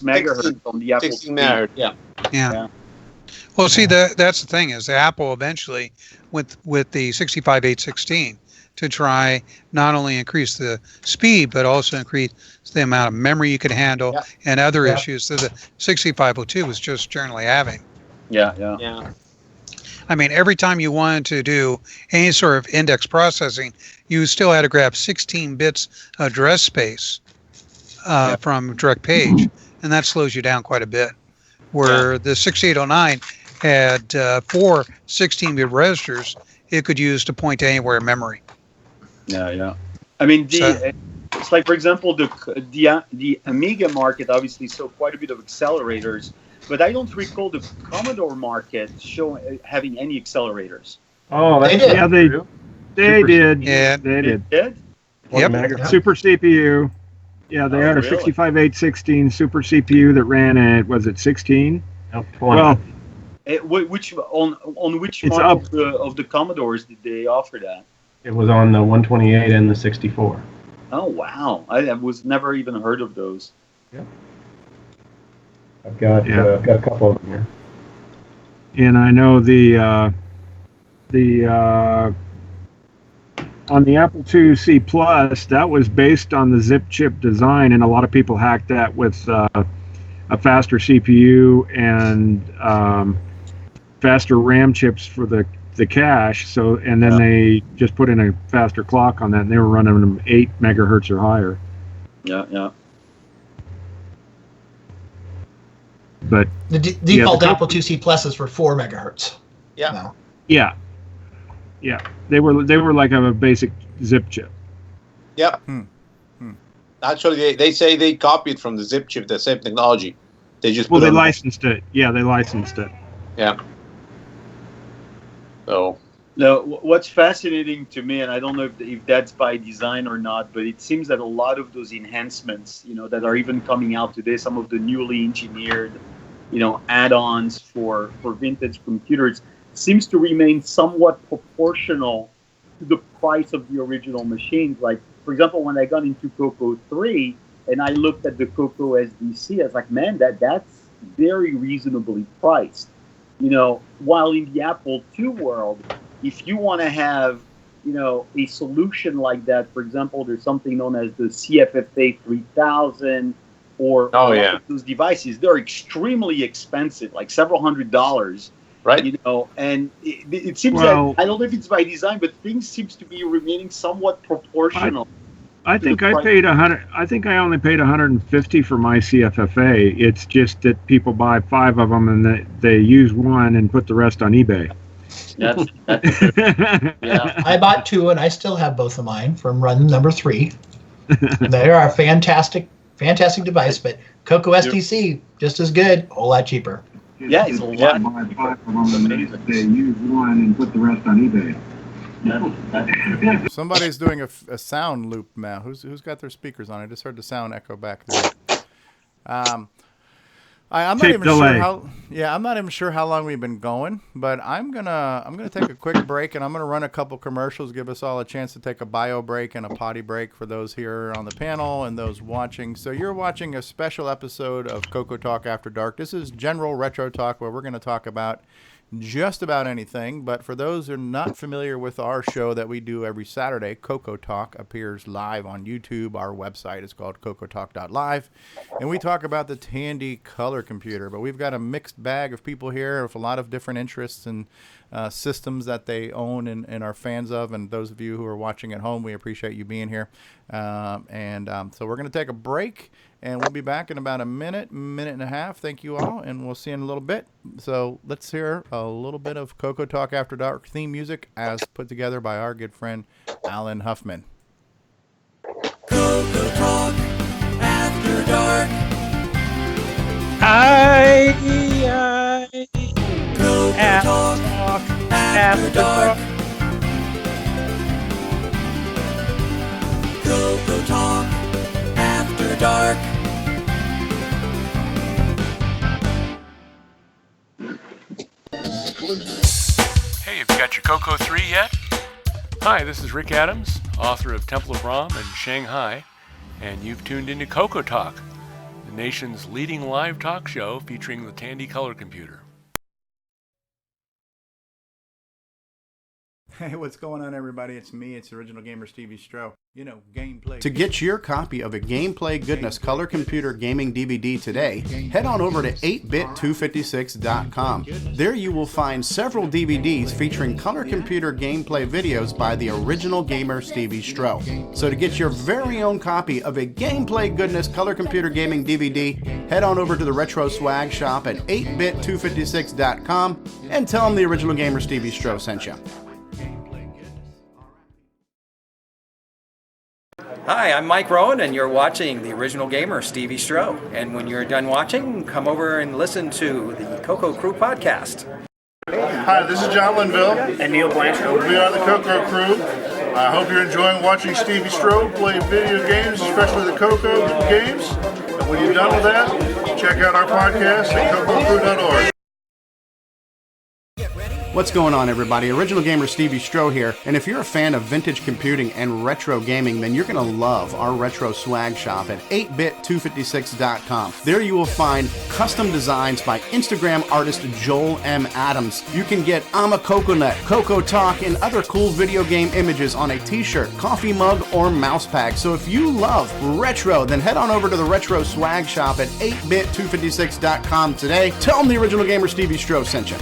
S11: megahertz on the Apple.
S12: 16 megahertz.
S4: Yeah. Well, see, that's the thing is Apple eventually with the 65816 to try not only increase the speed but also increase the amount of memory you can handle and other issues that the 6502 was just generally having.
S11: Yeah.
S4: I mean, every time you wanted to do any sort of index processing, you still had to grab 16 bits address space from direct page, and that slows you down quite a bit. Where the 6809 had 4 16-bit registers it could use to point to anywhere in memory.
S11: Yeah. I mean, it's like, for example, the Amiga market obviously saw quite a bit of accelerators, but I don't recall the Commodore market having any accelerators.
S14: Oh, they did. Yeah, they did. Yeah, they did.
S11: Did?
S4: Yep.
S14: Super CPU. Yeah, they had a 65816 super CPU that ran at, was it 16?
S6: No, 20.
S14: Well,
S11: which model of the Commodores did they offer that?
S6: It was on the 128 and the 64.
S11: Oh wow! I was never even heard of those.
S6: Yep. I've got a couple of them here.
S14: And I know the on the Apple IIc Plus, that was based on the zip chip design, and a lot of people hacked that with a faster CPU and faster RAM chips for the cache. So, and then they just put in a faster clock on that, and they were running them 8 megahertz or higher.
S11: Yeah.
S14: But
S2: the default Apple IIc Pluses were 4 megahertz.
S12: Yeah.
S2: No.
S14: Yeah. They were like a basic zip chip.
S12: Yep. Actually, they say they copied from the zip chip, the same technology. They just
S14: they licensed it. Yeah, they licensed it.
S12: Yeah. So.
S11: Now, what's fascinating to me, and I don't know if that's by design or not, but it seems that a lot of those enhancements, that are even coming out today, some of the newly engineered, add-ons for vintage computers, seems to remain somewhat proportional to the price of the original machines. Like, for example, when I got into CoCo 3 and I looked at the CoCo SDC, I was like, man, that's very reasonably priced. While in the Apple II world, if you want to have, a solution like that, for example, there's something known as the CFFA 3000 or those devices. They're extremely expensive, like several $100s.
S12: Right.
S11: And it seems that, I don't know if it's by design, but things seems to be remaining somewhat proportional.
S14: I think I paid $100. I think I only paid $150 for my CFFA. It's just that people buy 5 of them and they use one and put the rest on eBay.
S11: That's
S2: Yeah. I bought 2 and I still have both of mine from run number 3. They are a fantastic device, but CoCo SDC just as good, a whole lot cheaper.
S11: Yeah, it's a lot.
S14: They use one and put the rest on eBay.
S1: Somebody's doing a sound loop now. Who's got their speakers on? I just heard the sound echo back there. I'm not
S14: tape
S1: even
S14: delay.
S1: sure how. Yeah, I'm not even sure how long we've been going, but I'm gonna take a quick break, and I'm gonna run a couple commercials, give us all a chance to take a bio break and a potty break for those here on the panel and those watching. So you're watching a special episode of CoCoTALK After Dark. This is general retro talk where we're gonna talk about just about anything. But for those who are not familiar with our show that we do every Saturday, CoCoTALK appears live on YouTube. Our website is called CoCoTalk.live, and we talk about the Tandy color computer. But we've got a mixed bag of people here with a lot of different interests and systems that they own and are fans of. And those of you who are watching at home, we appreciate you being here. So we're going to take a break, and we'll be back in about a minute and a half. Thank you all, and we'll see you in a little bit. So let's hear a little bit of CoCoTALK After Dark theme music as put together by our good friend Alan Huffman.
S15: CoCoTALK After Dark. CoCoTALk After Dark. CoCoTALK After Dark.
S16: Hey, have you got your CoCo 3 yet? Hi, this is Rick Adams, author of Temple of Ram and Shanghai, and you've tuned into CoCoTALK, the nation's leading live talk show featuring the Tandy color computer.
S1: Hey, what's going on, everybody? It's me. It's Original Gamer Stevie Stroh. You know, gameplay. To get your copy of a Gameplay Goodness color computer gaming DVD today, head on over to 8bit256.com. There you will find several DVDs featuring color computer gameplay videos by the Original Gamer Stevie Stroh. So to get your very own copy of a Gameplay Goodness color computer gaming DVD, head on over to the Retro Swag Shop at 8bit256.com and tell them the Original Gamer Stevie Stroh sent you.
S17: Hi, I'm Mike Rowan, and you're watching the Original Gamer, Stevie Stroh. And when you're done watching, come over and listen to the CoCo Crew podcast.
S18: Hi, this is John Linville. And Neil Blanchard. We are the CoCo Crew. I hope you're enjoying watching Stevie Stroh play video games, especially the CoCo games. And when you're done with that, check out our podcast at CoCoCrew.org.
S1: What's going on, everybody? Original Gamer Stevie Stroh here, and if you're a fan of vintage computing and retro gaming, then you're going to love our Retro Swag Shop at 8bit256.com. There you will find custom designs by Instagram artist Joel M. Adams. You can get I'm a Coconut, CoCoTALK, and other cool video game images on a t-shirt, coffee mug, or mouse pad. So if you love retro, then head on over to the Retro Swag Shop at 8bit256.com today. Tell them the Original Gamer Stevie Stroh sent you.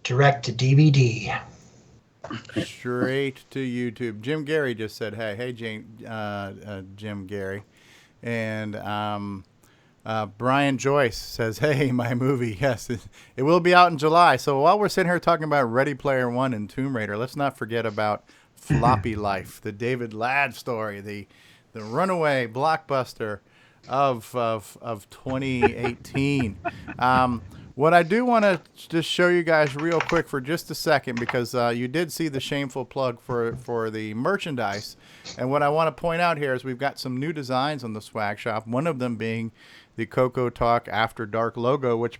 S2: Direct to DVD.
S1: Straight to YouTube. Jim Gary just said, hey, Jim Gary. And Brian Joyce says, hey, my movie. Yes, it will be out in July. So while we're sitting here talking about Ready Player One and Tomb Raider, let's not forget about Floppy Life, the David Ladd story, the runaway blockbuster of 2018. What I do want to just show you guys real quick for just a second, because you did see the shameful plug for the merchandise. And what I want to point out here is we've got some new designs on the Swag Shop, one of them being the CoCoTALK After Dark logo, which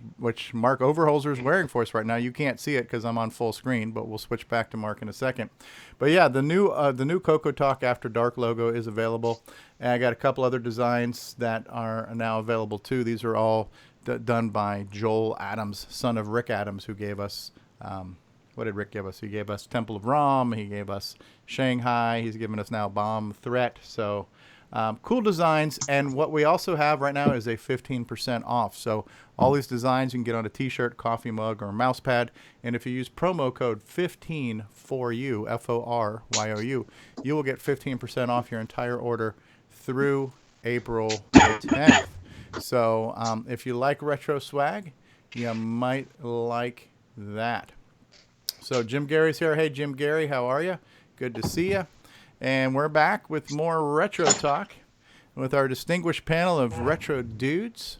S1: Mark Overholzer is wearing for us right now. You can't see it because I'm on full screen, but we'll switch back to Mark in a second. But yeah, the new CoCoTALK After Dark logo is available, and I got a couple other designs that are now available too. These are all done by Joel Adams, son of Rick Adams, who gave us. What did Rick give us? He gave us Temple of Rom. He gave us Shanghai. He's given us now Bomb Threat. So cool designs. And what we also have right now is a 15% off. So all these designs you can get on a t-shirt, coffee mug, or a mouse pad. And if you use promo code 15FORYOU, F-O-R-Y-O-U, you will get 15% off your entire order through April 10th. So if you like retro swag, you might like that. So Jim Gary's here. Hey, Jim Gary, how are you? Good to see you. And we're back with more retro talk with our distinguished panel of retro dudes.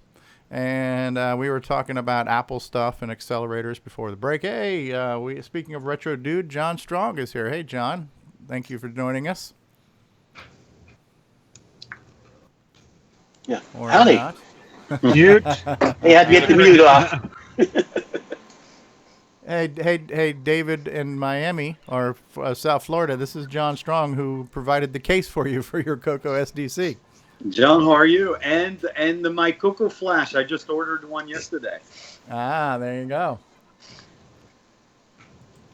S1: And we were talking about Apple stuff and accelerators before the break. Hey, speaking of retro dude, John Strong is here. Hey, John. Thank you for joining us.
S19: Yeah.
S1: Or
S19: howdy.
S1: not.
S19: Mute. Hey, I had to get the mute off.
S1: Hey, David in Miami or South Florida. This is John Strong, who provided the case for you for your CoCo SDC.
S11: John, how are you? And my CoCo Flash. I just ordered one yesterday.
S1: Ah, there you go.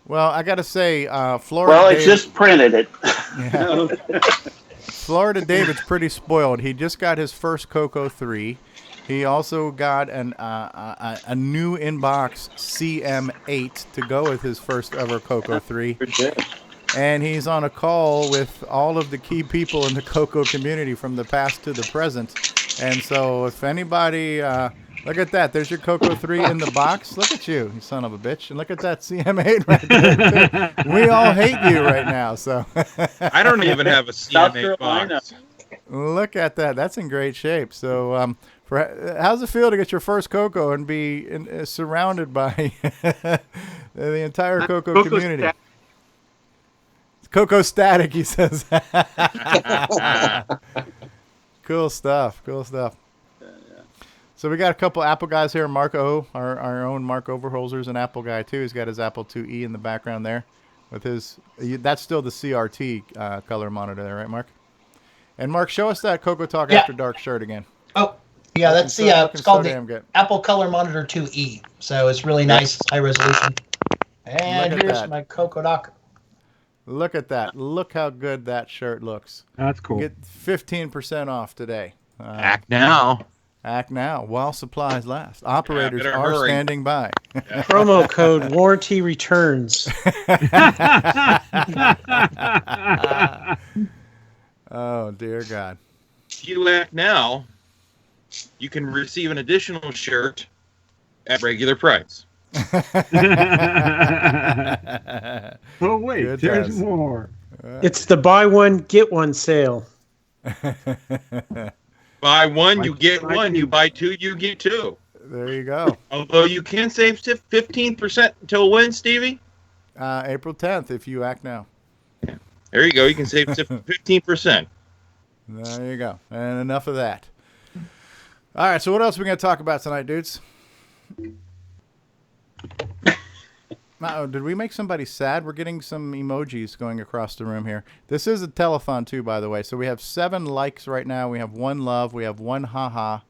S1: Well, I got to say, Florida.
S19: Well, it just printed it.
S1: Yeah. Florida David's pretty spoiled. He just got his first CoCo 3. He also got a new inbox CM8 to go with his first ever CoCo 3. And he's on a call with all of the key people in the CoCo community from the past to the present. And so if anybody, look at that. There's your CoCo 3 in the box. Look at you son of a bitch. And look at that CM8 right there, too. We all hate you right now. So
S5: I don't even have a CM8 box.
S1: Look at that. That's in great shape. So how's it feel to get your first CoCo and be surrounded by the entire CoCo community? CoCo static, he says. Cool stuff. So we got a couple Apple guys here. Mark O, our own Mark Overholzer's an Apple guy too. He's got his Apple IIe in the background there, with his. That's still the CRT color monitor there, right, Mark? And Mark, show us that CoCoTALK After Dark shirt again.
S2: Oh, yeah, that's it's called the Apple Color Monitor 2E. So it's really nice, high resolution. And here's my CoCoTALK.
S1: Look at that. Look how good that shirt looks.
S14: That's cool.
S1: Get 15% off today.
S5: Act now.
S1: Act now while supplies last. Operators are standing by.
S9: Promo code warranty returns.
S1: Oh, dear God.
S5: If you act now, you can receive an additional shirt at regular price.
S14: Oh, wait,
S1: Good
S14: there's
S1: times.
S14: more.
S9: It's the buy one, get one sale.
S5: Buy one, you get one. You buy two, you get two.
S1: There you go.
S5: Although you can save 15% until when, Stevie?
S1: April 10th, if you act now.
S5: There you go. You can save 15%.
S1: There you go. And enough of that. All right, so what else are we going to talk about tonight, dudes? Did we make somebody sad? We're getting some emojis going across the room here. This is a telethon, too, by the way. So we have 7 likes right now. We have 1 love. We have 1 haha.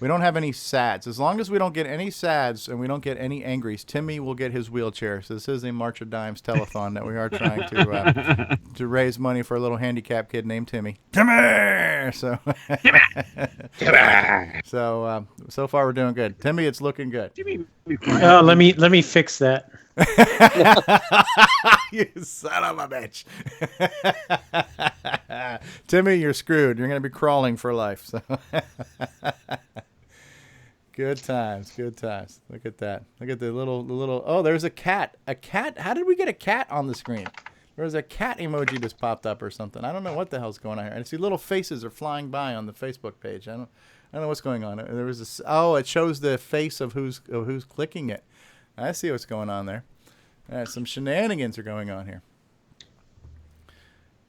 S1: We don't have any sads. As long as we don't get any sads and we don't get any angries, Timmy will get his wheelchair. So this is a March of Dimes telethon that we are trying to raise money for a little handicapped kid named Timmy. Timmy! So, so far we're doing good. Timmy, it's looking good.
S9: Oh, let me fix that.
S1: You son of a bitch. Timmy, you're screwed. You're going to be crawling for life. So. Good times. Look at that. Look at the little. Oh, there's a cat. A cat. How did we get a cat on the screen? There was a cat emoji just popped up or something. I don't know what the hell's going on here. I see little faces are flying by on the Facebook page. I don't know what's going on. There was this. Oh, it shows the face of who's clicking it. I see what's going on there. All right, some shenanigans are going on here.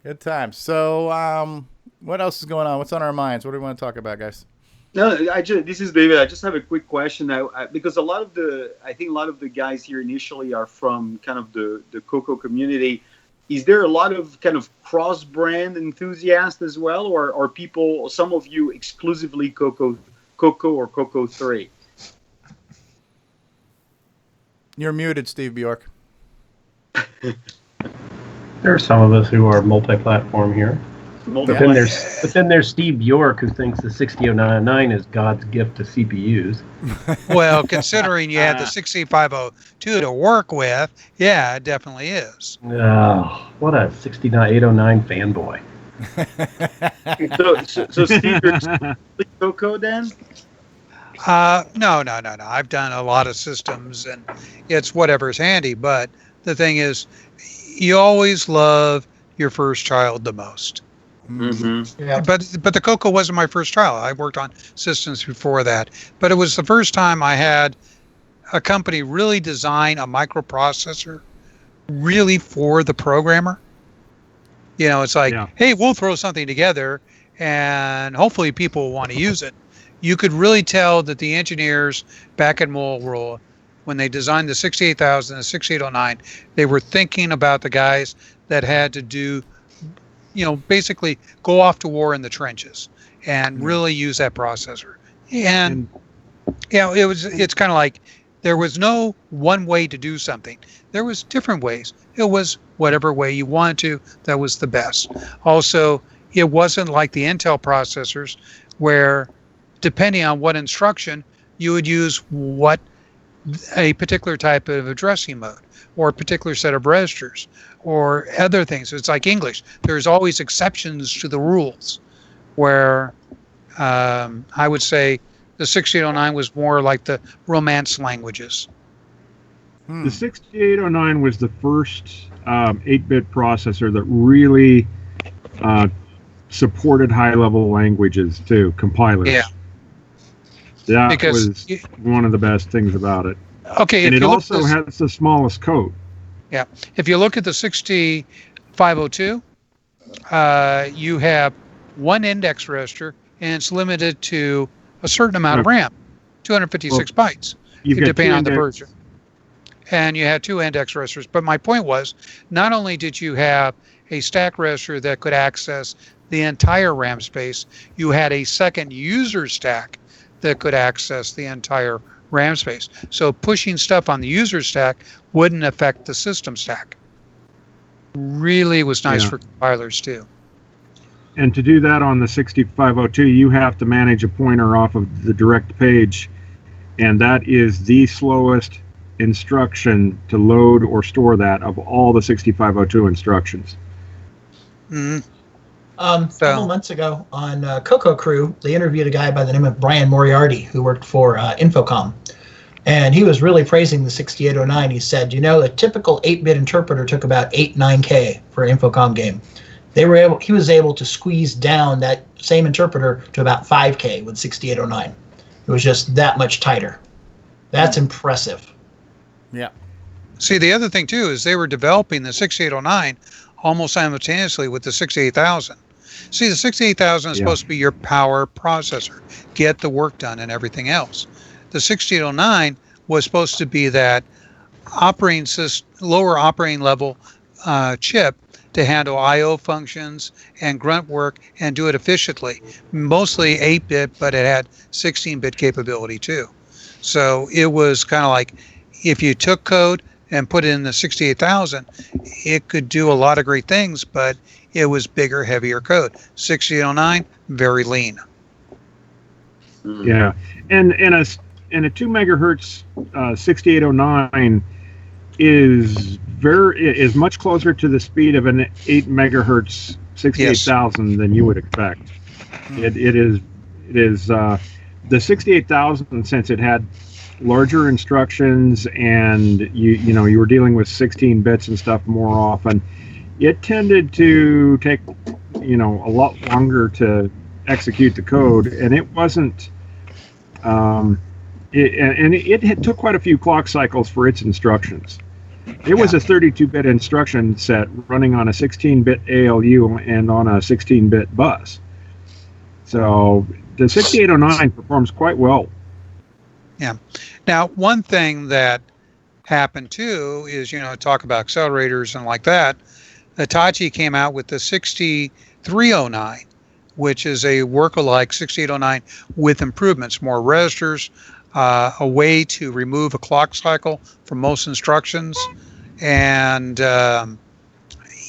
S1: Good times. So, what else is going on? What's on our minds? What do we want to talk about, guys?
S11: No, this is David. I just have a quick question now, because I think a lot of the guys here initially are from kind of the CoCo community. Is there a lot of kind of cross-brand enthusiasts as well, or are people, some of you exclusively CoCo or CoCo 3?
S1: You're muted, Steve Bjork.
S6: There are some of us who are multi-platform here. But then there's Steve Bjork, who thinks the 6009 is God's gift to CPUs.
S4: Well, considering you had the 68502 to work with, yeah, it definitely is.
S6: Oh, what a 69809 fanboy.
S11: So Steve, you're CoCo then?
S4: No. I've done a lot of systems, and it's whatever's handy. But the thing is, you always love your first child the most.
S11: Mm-hmm.
S2: Yeah.
S4: But the CoCo wasn't my first child. I worked on systems before that. But it was the first time I had a company really design a microprocessor really for the programmer. You know, it's like, hey, we'll throw something together and hopefully people will want to use it. You could really tell that the engineers back at Motorola, when they designed the 68000 and the 6809, they were thinking about the guys that had to do, you know, basically go off to war in the trenches and really use that processor. And you know, it's kind of like there was no one way to do something. There was different ways. It was whatever way you wanted to, that was the best. Also, it wasn't like the Intel processors where, depending on what instruction, you would use what a particular type of addressing mode or a particular set of registers or other things. It's like English. There's always exceptions to the rules, where I would say the 6809 was more like the Romance languages.
S14: The 6809 was the first 8-bit processor that really supported high-level languages too, compilers.
S4: Yeah.
S14: That was one of the best things about it.
S4: Okay,
S14: and it also has the smallest code.
S4: Yeah. If you look at the 6502, you have one index register, and it's limited to a certain amount of RAM, 256 bytes, depending on the version. And you had two index registers. But my point was, not only did you have a stack register that could access the entire RAM space, you had a second user stack that could access the entire RAM space. So pushing stuff on the user stack wouldn't affect the system stack. Really was nice for compilers too.
S14: And to do that on the 6502, you have to manage a pointer off of the direct page, and that is the slowest instruction to load or store that of all the 6502 instructions.
S4: Mm-hmm.
S2: A couple months ago on CoCo Crew, they interviewed a guy by the name of Brian Moriarty who worked for Infocom. And he was really praising the 6809. He said, you know, a typical 8-bit interpreter took about 9K for an Infocom game. He was able to squeeze down that same interpreter to about 5K with 6809. It was just that much tighter. That's impressive.
S1: Yeah.
S4: See, the other thing too is they were developing the 6809 almost simultaneously with the 68000. See, the 68000 is supposed to be your power processor, get the work done and everything else. The 6809 was supposed to be that operating system, lower operating level chip to handle I/O functions and grunt work and do it efficiently. Mostly 8-bit, but it had 16-bit capability too. So it was kind of like, if you took code and put it in the 68,000, it could do a lot of great things, but it was bigger, heavier code. 6809, very lean.
S14: Yeah, and a 2 megahertz 6809 is much closer to the speed of an 8 megahertz 68,000 than you would expect. It is the 68,000, since it had larger instructions and you were dealing with 16 bits and stuff more often, it tended to take a lot longer to execute the code, and it wasn't it took quite a few clock cycles for its instructions. It was a 32-bit instruction set running on a 16-bit ALU and on a 16-bit bus. So the 6809 performs quite well.
S4: Yeah. Now, one thing that happened too is, talk about accelerators and like that. Hitachi came out with the 6309, which is a work-alike 6809 with improvements, more registers, a way to remove a clock cycle from most instructions, and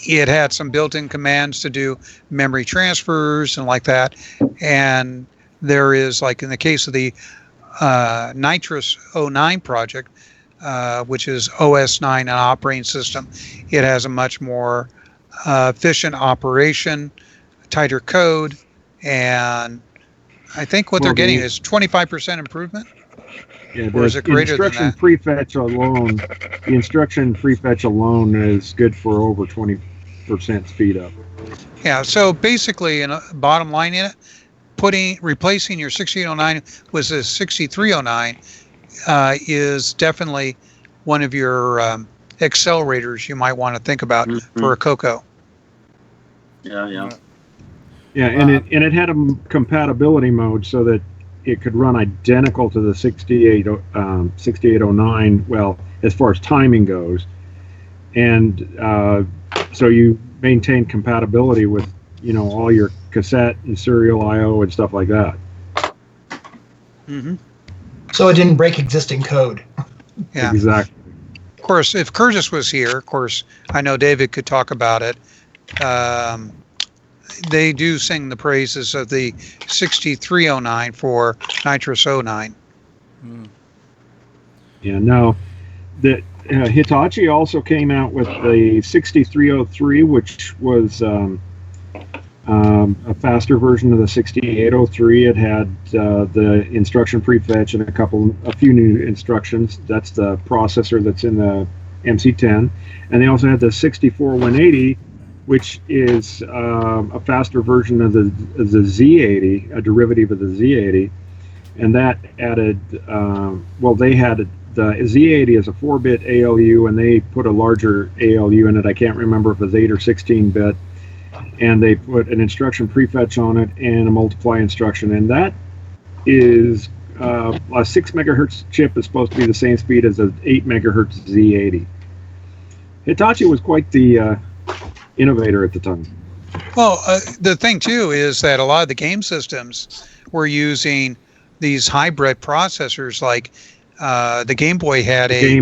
S4: it had some built-in commands to do memory transfers and like that. And there is, like in the case of the Nitrous 09 project, which is OS 9 and operating system, it has a much more efficient operation, tighter code, and I think what they're getting is 25% improvement.
S14: Yeah,
S4: or is it greater than
S14: instruction
S4: that?
S14: prefetch alone, the instruction prefetch alone is good for over 20% speed up.
S4: Yeah, so basically, bottom line in it, replacing your 6809 with a 6309 is definitely one of your accelerators you might want to think about for a CoCo.
S11: Yeah.
S14: Yeah, and it had a compatibility mode so that it could run identical to the 6809. Well, as far as timing goes, and so you maintain compatibility with all your cassette and serial I/O and stuff like that.
S4: Mm-hmm.
S2: So it didn't break existing code.
S4: Yeah,
S14: exactly.
S4: Of course, if Curtis was here, of course, I know David could talk about it. They do sing the praises of the 6309 for Nitrous 09.
S14: Yeah, no. The Hitachi also came out with the 6303, which was a faster version of the 6803. It had the instruction prefetch and a few new instructions. That's the processor that's in the MC10, and they also had the 64180, which is a faster version of the Z80, a derivative of the Z80, and that added. They had the Z80 is a 4-bit ALU, and they put a larger ALU in it. I can't remember if it was 8 or 16-bit, and they put an instruction prefetch on it and a multiply instruction, and that is a 6 megahertz chip is supposed to be the same speed as an 8 megahertz Z80. Hitachi was quite the innovator at the time.
S4: Well, the thing too is that a lot of the game systems were using these hybrid processors. Like the Game Boy had a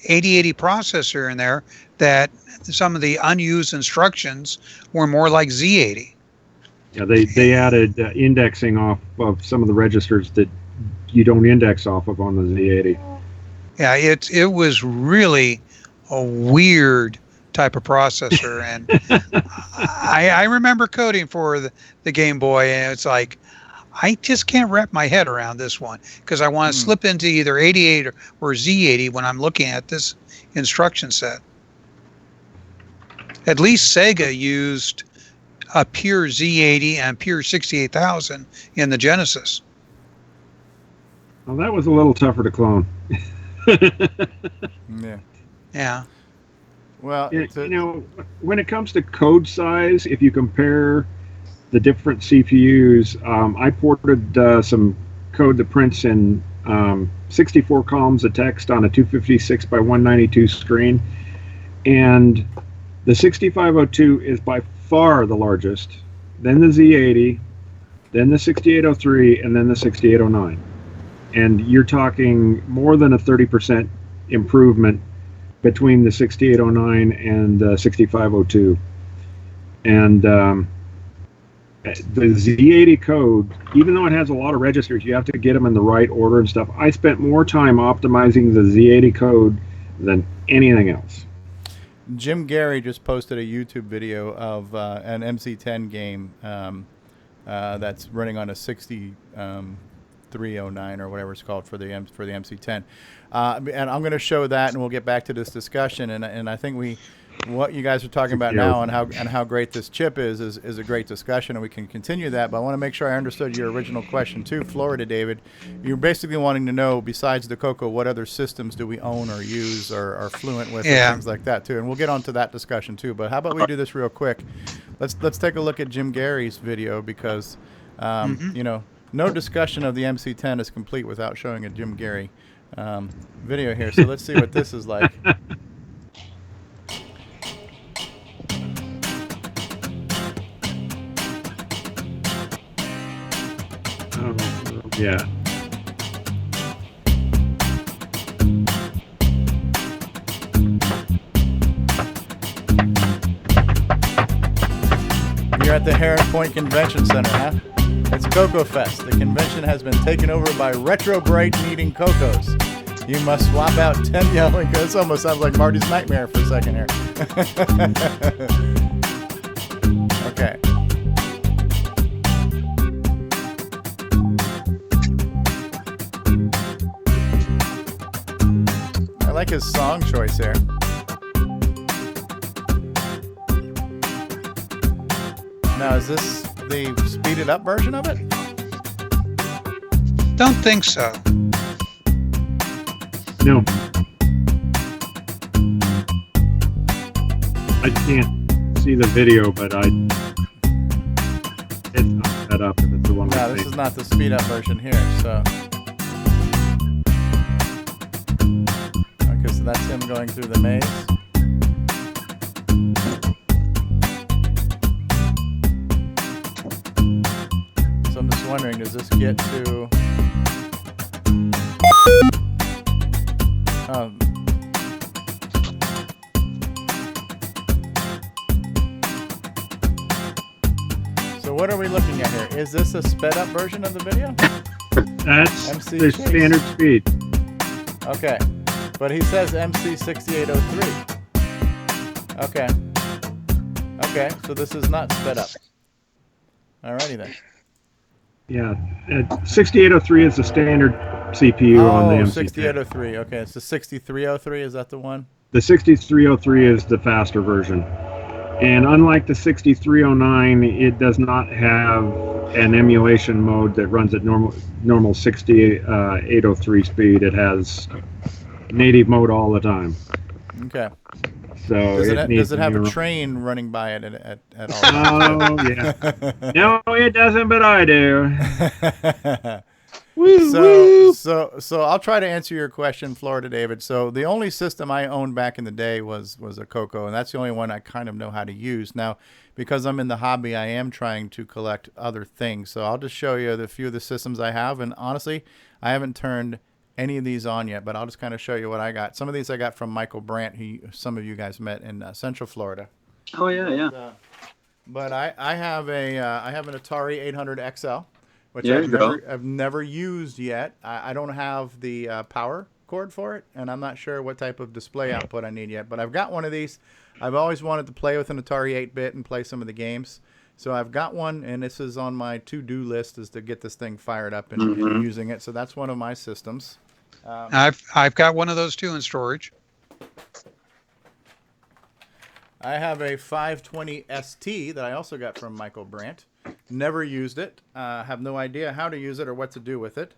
S4: 8080 processor in there that some of the unused instructions were more like Z80.
S14: Yeah, they added indexing off of some of the registers that you don't index off of on the Z80.
S4: Yeah, it was really a weird type of processor, and I remember coding for the Game Boy, and it's like I just can't wrap my head around this one because I want to slip into either 88 or Z80 when I'm looking at this instruction set. At least Sega used a pure Z80 and pure 68000 in the Genesis.
S14: Well, that was a little tougher to clone.
S4: Yeah.
S1: Well,
S14: when it comes to code size, if you compare the different CPUs, I ported some code that prints in 64 columns of text on a 256 by 192 screen, and the 6502 is by far the largest, then the Z80, then the 6803, and then the 6809. And you're talking more than a 30% improvement between the 6809 and the 6502. And the Z80 code, even though it has a lot of registers, you have to get them in the right order and stuff. I spent more time optimizing the Z80 code than anything else.
S1: Jim Gary just posted a YouTube video of an MC10 game that's running on a 6309 or whatever it's called for the MC10, and I'm going to show that, and we'll get back to this discussion. And I think what you guys are talking about now and how great this chip is a great discussion, and we can continue that. But I want to make sure I understood your original question too, Florida David. You're basically wanting to know, besides the CoCo, what other systems do we own or use or are fluent with, and things like that too. And we'll get onto that discussion too. But how about we do this real quick? Let's take a look at Jim Gary's video, because you know, no discussion of the MC10 is complete without showing a Jim Gary video here. So let's see what this is like.
S14: Yeah.
S1: You're at the Heron Point Convention Center, huh? It's CoCo Fest. The convention has been taken over by retro bright needing CoCos. You must swap out 10 yelling. This almost sounds like Marty's Nightmare for a second here. Okay. I like his song choice here. Now, is this the speeded up version of it?
S4: Don't think so.
S14: No. I can't see the video, but it's not set up if it's the one.
S1: No, this is not the speed up version here, so. Okay, so that's him going through the maze. So I'm just wondering, does this get to... So what are we looking at here? Is this a sped up version of the video?
S14: That's
S1: MC
S14: the
S1: Chase.
S14: standard speed.
S1: Okay, but he says MC 6803. Okay. Okay, so this is not sped up. Alrighty then.
S14: Yeah, 6803 is the standard CPU on the MC10.
S1: 6803. Okay, it's the 6303. Is that the one?
S14: The 6303 is the faster version. And unlike the 6309, it does not have an emulation mode that runs at normal 6803 speed. It has native mode all the time.
S1: Okay.
S14: So
S1: does it have a train running by it at all?
S14: Oh, yeah. No, it doesn't, but I do.
S1: So I'll try to answer your question, Florida David. So the only system I owned back in the day was a CoCo, and that's the only one I kind of know how to use. Now, because I'm in the hobby, I am trying to collect other things. So I'll just show you the few of the systems I have, and honestly, I haven't turned any of these on yet, but I'll just kind of show you what I got. Some of these I got from Michael Brandt, who some of you guys met in Central Florida.
S11: Oh yeah.
S1: But I have an Atari 800 XL, which I've never used yet. I don't have the power cord for it, and I'm not sure what type of display output I need yet. But I've got one of these. I've always wanted to play with an Atari 8-bit and play some of the games. So I've got one, and this is on my to-do list, is to get this thing fired up and using it. So that's one of my systems.
S4: I've got one of those too in storage.
S1: I have a 520 ST that I also got from Michael Brandt. Never used it. Have no idea how to use it or what to do with it.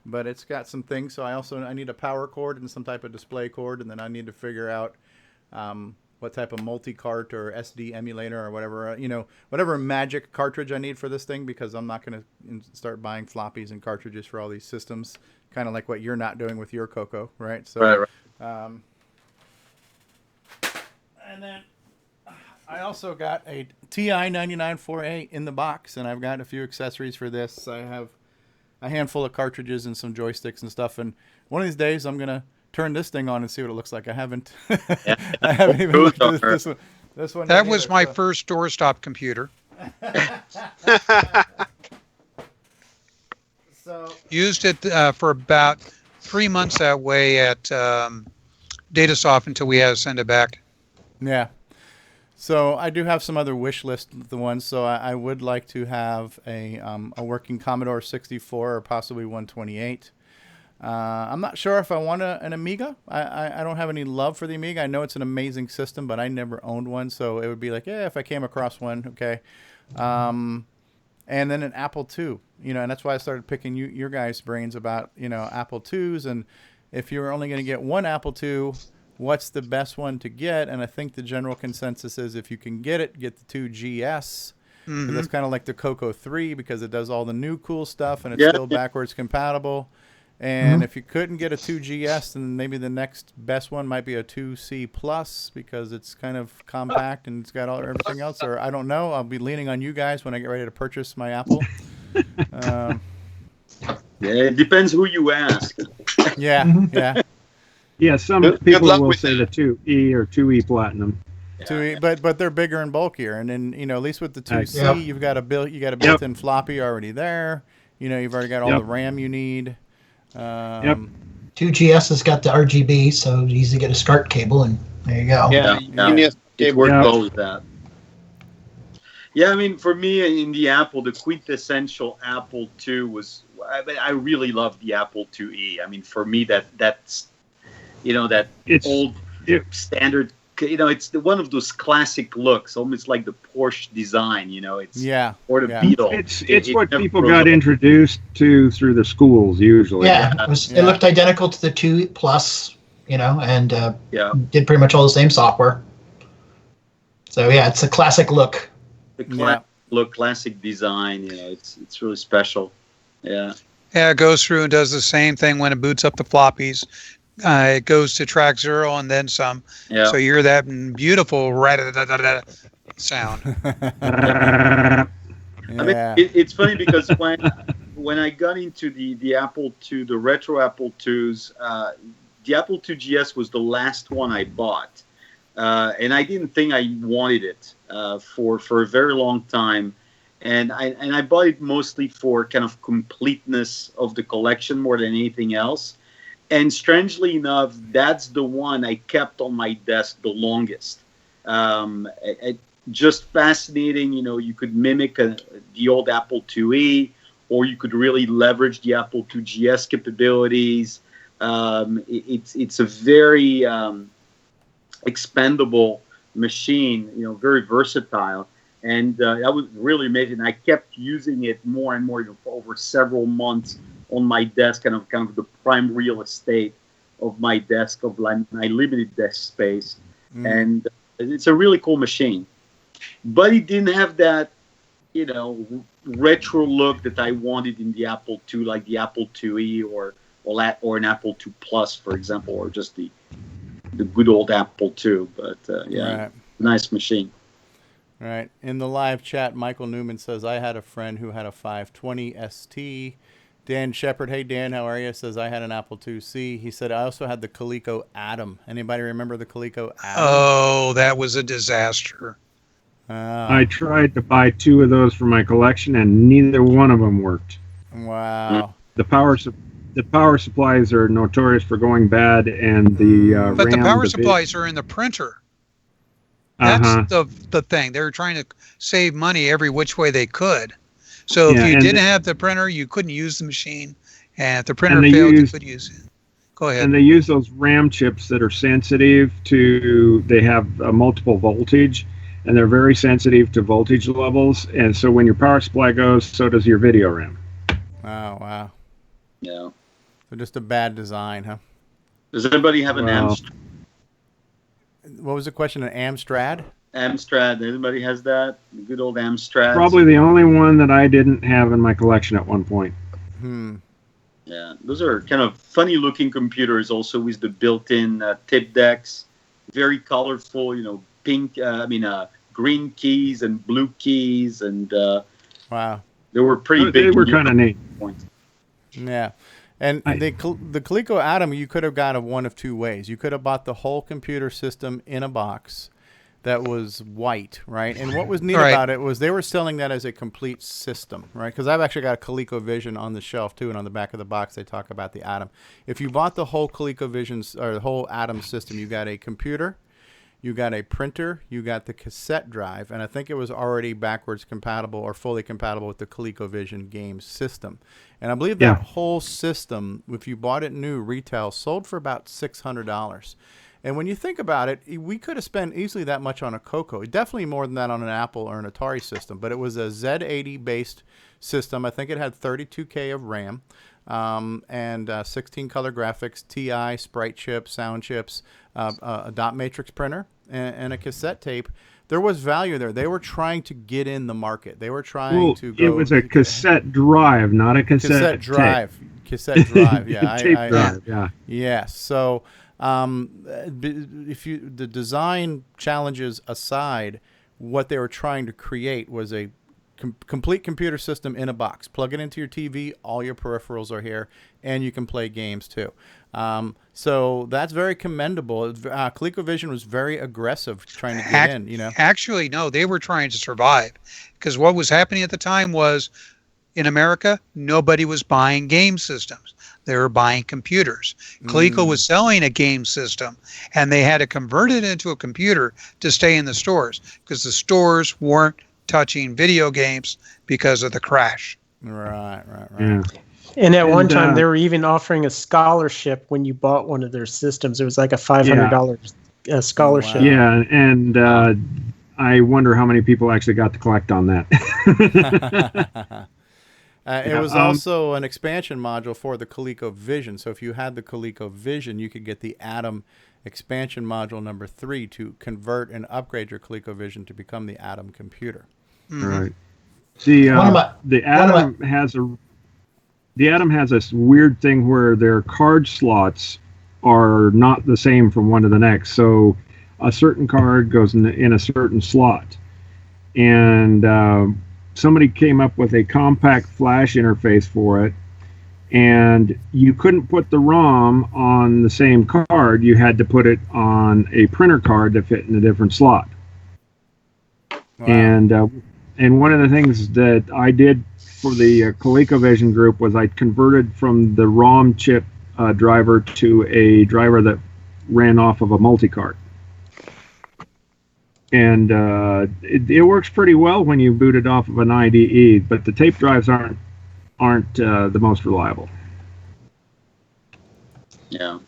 S1: But it's got some things. So I need a power cord and some type of display cord, and then I need to figure out what type of multi-cart or SD emulator or whatever, whatever magic cartridge I need for this thing, because I'm not going to start buying floppies and cartridges for all these systems, kind of like what you're not doing with your CoCo, right? So,
S11: right.
S1: And then I also got a TI 994A in the box, and I've got a few accessories for this. I have a handful of cartridges and some joysticks and stuff, and one of these days I'm going to turn this thing on and see what it looks like. I haven't even looked at this one.
S4: That was my first doorstop computer.
S1: So
S4: used it for about 3 months that way at Datasoft until we had to send it back.
S1: Yeah. So I do have some other wish list of the ones. So I would like to have a working Commodore 64 or possibly 128. I'm not sure if I want an Amiga. I don't have any love for the Amiga. I know it's an amazing system, but I never owned one, so it would be like, yeah, if I came across one, okay. And then an Apple II, and that's why I started picking your guys' brains about, Apple IIs, and if you're only going to get one Apple II, what's the best one to get? And I think the general consensus is if you can get it, get the 2GS. Mm-hmm. That's kind of like the CoCo 3 because it does all the new cool stuff and it's still backwards compatible. And if you couldn't get a 2GS, then maybe the next best one might be a 2C Plus because it's kind of compact and it's got everything else. Or I don't know. I'll be leaning on you guys when I get ready to purchase my Apple.
S11: Yeah, it depends who you ask.
S1: Yeah.
S14: Yeah, some people will say the 2E or 2E Platinum.
S1: 2E, but they're bigger and bulkier, and then at least with the 2C, you've got a built-in floppy already there. You've already got all the RAM you need.
S2: 2GS has got the RGB, so it's easy to get a SCART cable, and there you go.
S11: It worked well with that. Yeah, I mean, for me in the Apple, the quintessential Apple II was. I really loved the Apple IIe. I mean, for me, that's old standard. It's one of those classic looks, almost like the Porsche design. It's or the Beetle.
S14: It's what people got introduced to through the schools usually.
S2: Yeah, it looked identical to the 2 Plus, and did pretty much all the same software. So yeah, it's a classic look.
S11: The classic look, classic design. It's really special. Yeah.
S4: Yeah, it goes through and does the same thing when it boots up the floppies. It goes to track 0 and then some. Yeah. So you're that beautiful sound.
S11: I mean, it's funny because when I got into the Apple II, the retro Apple IIs, the Apple II GS was the last one I bought. And I didn't think I wanted it for a very long time. And I bought it mostly for kind of completeness of the collection more than anything else. And strangely enough, that's the one I kept on my desk the longest. Just fascinating, you could mimic the old Apple IIe, or you could really leverage the Apple II GS capabilities. It's a very expendable machine, very versatile. And that was really amazing. I kept using it more and more for over several months on my desk, kind of the prime real estate of my desk, of my limited desk space. And it's a really cool machine. But it didn't have that, retro look that I wanted in the Apple II, like the Apple IIe or an Apple II Plus, for example, or just the good old Apple II. But nice machine.
S1: Right. In the live chat, Michael Newman says, I had a friend who had a 520 ST. Dan Shepard, hey Dan, how are you? Says, I had an Apple IIc. He said, I also had the Coleco Atom. Anybody remember the Coleco Atom?
S4: Oh, that was a disaster.
S14: I tried to buy 2 of those for my collection, and neither one of them worked.
S1: Wow.
S14: The power supplies are notorious for going bad, and the
S4: but
S14: RAM,
S4: the power supplies are in the printer. That's the thing. They were trying to save money every which way they could. So if you didn't have the printer, you couldn't use the machine. And if the printer failed, you could use it. Go ahead.
S14: And they use those RAM chips that are sensitive to, they have multiple voltage, and they're very sensitive to voltage levels. And so when your power supply goes, so does your video RAM.
S1: Wow.
S11: Yeah.
S1: So just a bad design, huh?
S11: Does anybody have an Amstrad?
S1: What was the question? An Amstrad?
S11: Amstrad. Anybody has that? The good old Amstrad.
S14: Probably the only one that I didn't have in my collection at one point.
S11: Yeah, those are kind of funny-looking computers. Also with the built-in tip decks, very colorful. Pink. Green keys and blue keys, and
S1: wow,
S11: they were pretty big.
S14: They were kind of neat.
S1: Yeah. And the Coleco Atom, you could have got it one of 2 ways. You could have bought the whole computer system in a box that was white, right? And what was neat about it was they were selling that as a complete system, right? Because I've actually got a ColecoVision on the shelf too, and on the back of the box they talk about the Atom. If you bought the whole ColecoVision or the whole Atom system, you got a computer, you got a printer, you got the cassette drive, and I think it was already backwards compatible or fully compatible with the ColecoVision games system. And I believe that whole system, if you bought it new retail, sold for about $600. And when you think about it, we could have spent easily that much on a CoCo. Definitely more than that on an Apple or an Atari system. But it was a Z80-based system. I think it had 32K of RAM and 16 color graphics, TI, sprite chips, sound chips, a dot matrix printer, and a cassette tape. There was value there. They were trying to get in the market. They were trying to go.
S14: It was a cassette drive, not a cassette
S1: drive. Cassette drive, yeah.
S14: Tape drive, yeah.
S1: Yes. So the design challenges aside, what they were trying to create was a complete computer system in a box. Plug it into your TV, all your peripherals are here, and you can play games too. So that's very commendable. ColecoVision was very aggressive trying to get in, you know.
S4: Actually, no, they were trying to survive, because what was happening at the time was, in America, nobody was buying game systems. They were buying computers. Coleco was selling a game system, and they had to convert it into a computer to stay in the stores, because the stores weren't touching video games because of the crash.
S1: Right.
S14: Yeah.
S9: And at one time, they were even offering a scholarship when you bought one of their systems. It was like a $500 scholarship.
S14: Yeah, and I wonder how many people actually got to collect on that.
S1: It was also an expansion module for the ColecoVision. So if you had the ColecoVision, you could get the Atom expansion module number 3 to convert and upgrade your ColecoVision to become the Atom computer.
S14: Right. The Atom has this weird thing where their card slots are not the same from one to the next. So a certain card goes in a certain slot, and somebody came up with a compact flash interface for it, and you couldn't put the ROM on the same card. You had to put it on a printer card that fit in a different slot. Wow. And one of the things that I did for the ColecoVision group was I converted from the ROM chip driver to a driver that ran off of a multi-card. And it works pretty well when you boot it off of an IDE, but the tape drives aren't the most reliable.
S11: Yeah.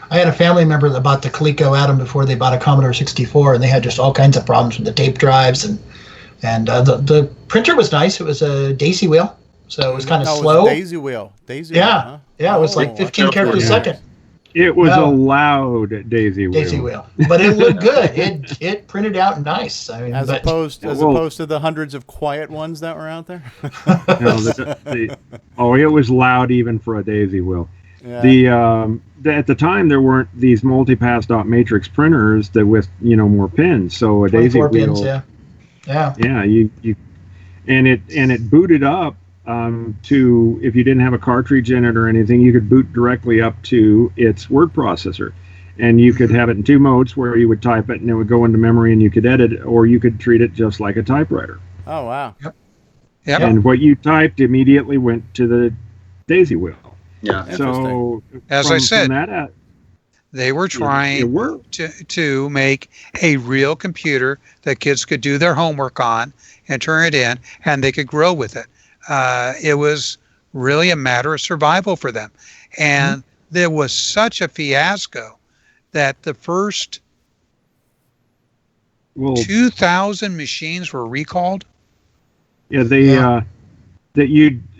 S2: I had a family member that bought the Coleco Atom before they bought a Commodore 64, and they had just all kinds of problems with the tape drives, and the printer was nice. It was a daisy wheel, so it was kind of slow.
S1: It was a daisy wheel.
S2: Huh? Yeah, it was like 15 characters a second.
S14: It was a loud daisy wheel.
S2: Daisy wheel, but it looked good. It printed out nice. I mean,
S1: as opposed to the hundreds of quiet ones that were out there.
S14: It was loud even for a daisy wheel.
S1: Yeah.
S14: At the time there weren't these multi-pass dot matrix printers that with more pins. So a daisy wheel.
S2: Pins, yeah.
S14: And it booted up. To if you didn't have a cartridge in it or anything, you could boot directly up to its word processor, and you could have it in 2 modes where you would type it and it would go into memory and you could edit it, or you could treat it just like a typewriter.
S1: Oh wow!
S4: Yep.
S14: And what you typed immediately went to the daisy wheel.
S11: Yeah.
S14: So
S4: as I said, they were trying to make a real computer that kids could do their homework on and turn it in, and they could grow with it. It was really a matter of survival for them. And there was such a fiasco that the first 2,000 machines were recalled.
S14: Yeah, the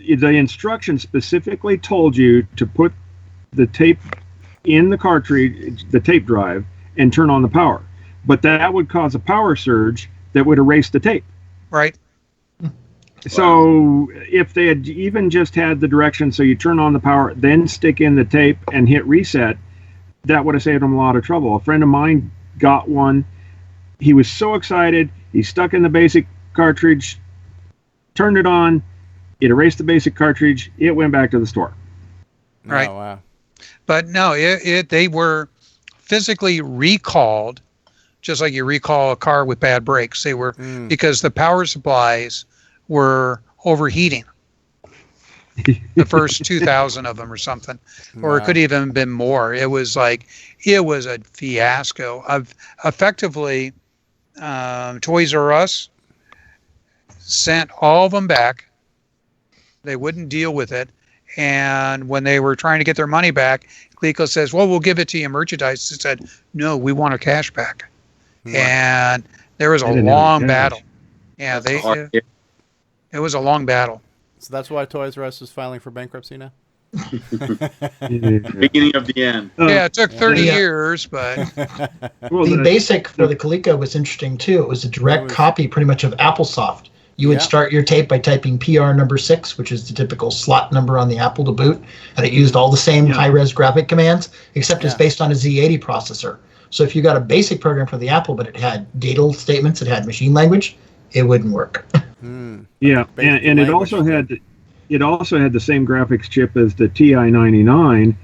S14: instruction specifically told you to put the tape in the cartridge, the tape drive, and turn on the power. But that would cause a power surge that would erase the tape.
S4: Right.
S14: So if they had even just had the direction, so you turn on the power, then stick in the tape and hit reset, that would have saved them a lot of trouble. A friend of mine got one. He was so excited. He stuck in the basic cartridge, turned it on, it erased the basic cartridge, it went back to the store.
S4: Right.
S1: Oh, wow.
S4: But no, they were physically recalled, just like you recall a car with bad brakes. They were because the power supplies were overheating. The first 2,000 of them or something, or it
S1: Wow.
S4: could even have been more. It was a fiasco. Of effectively, Toys R Us sent all of them back. They wouldn't deal with it, and when they were trying to get their money back, Glico says, "Well, we'll give it to you merchandise." They said, "No, we want our cash back." And there was a
S14: They didn't have
S4: long
S14: cash.
S4: battle. Yeah, it was a long battle.
S1: So that's why Toys R Us is filing for bankruptcy now.
S11: Beginning of the end.
S4: Yeah, it took 30
S2: Yeah.
S4: years, but
S2: The basic for the Coleco was interesting too. It was a direct copy, pretty much, of AppleSoft. You would
S1: Yeah.
S2: start your tape by typing PR number 6, which is the typical slot number on the Apple to boot, and it used all the same high-res graphic commands, except it's based on a Z80 processor. So if you got a basic program for the Apple, but it had data statements, it had machine language, it wouldn't work.
S14: Yeah, and it also had the same graphics chip as the TI-99.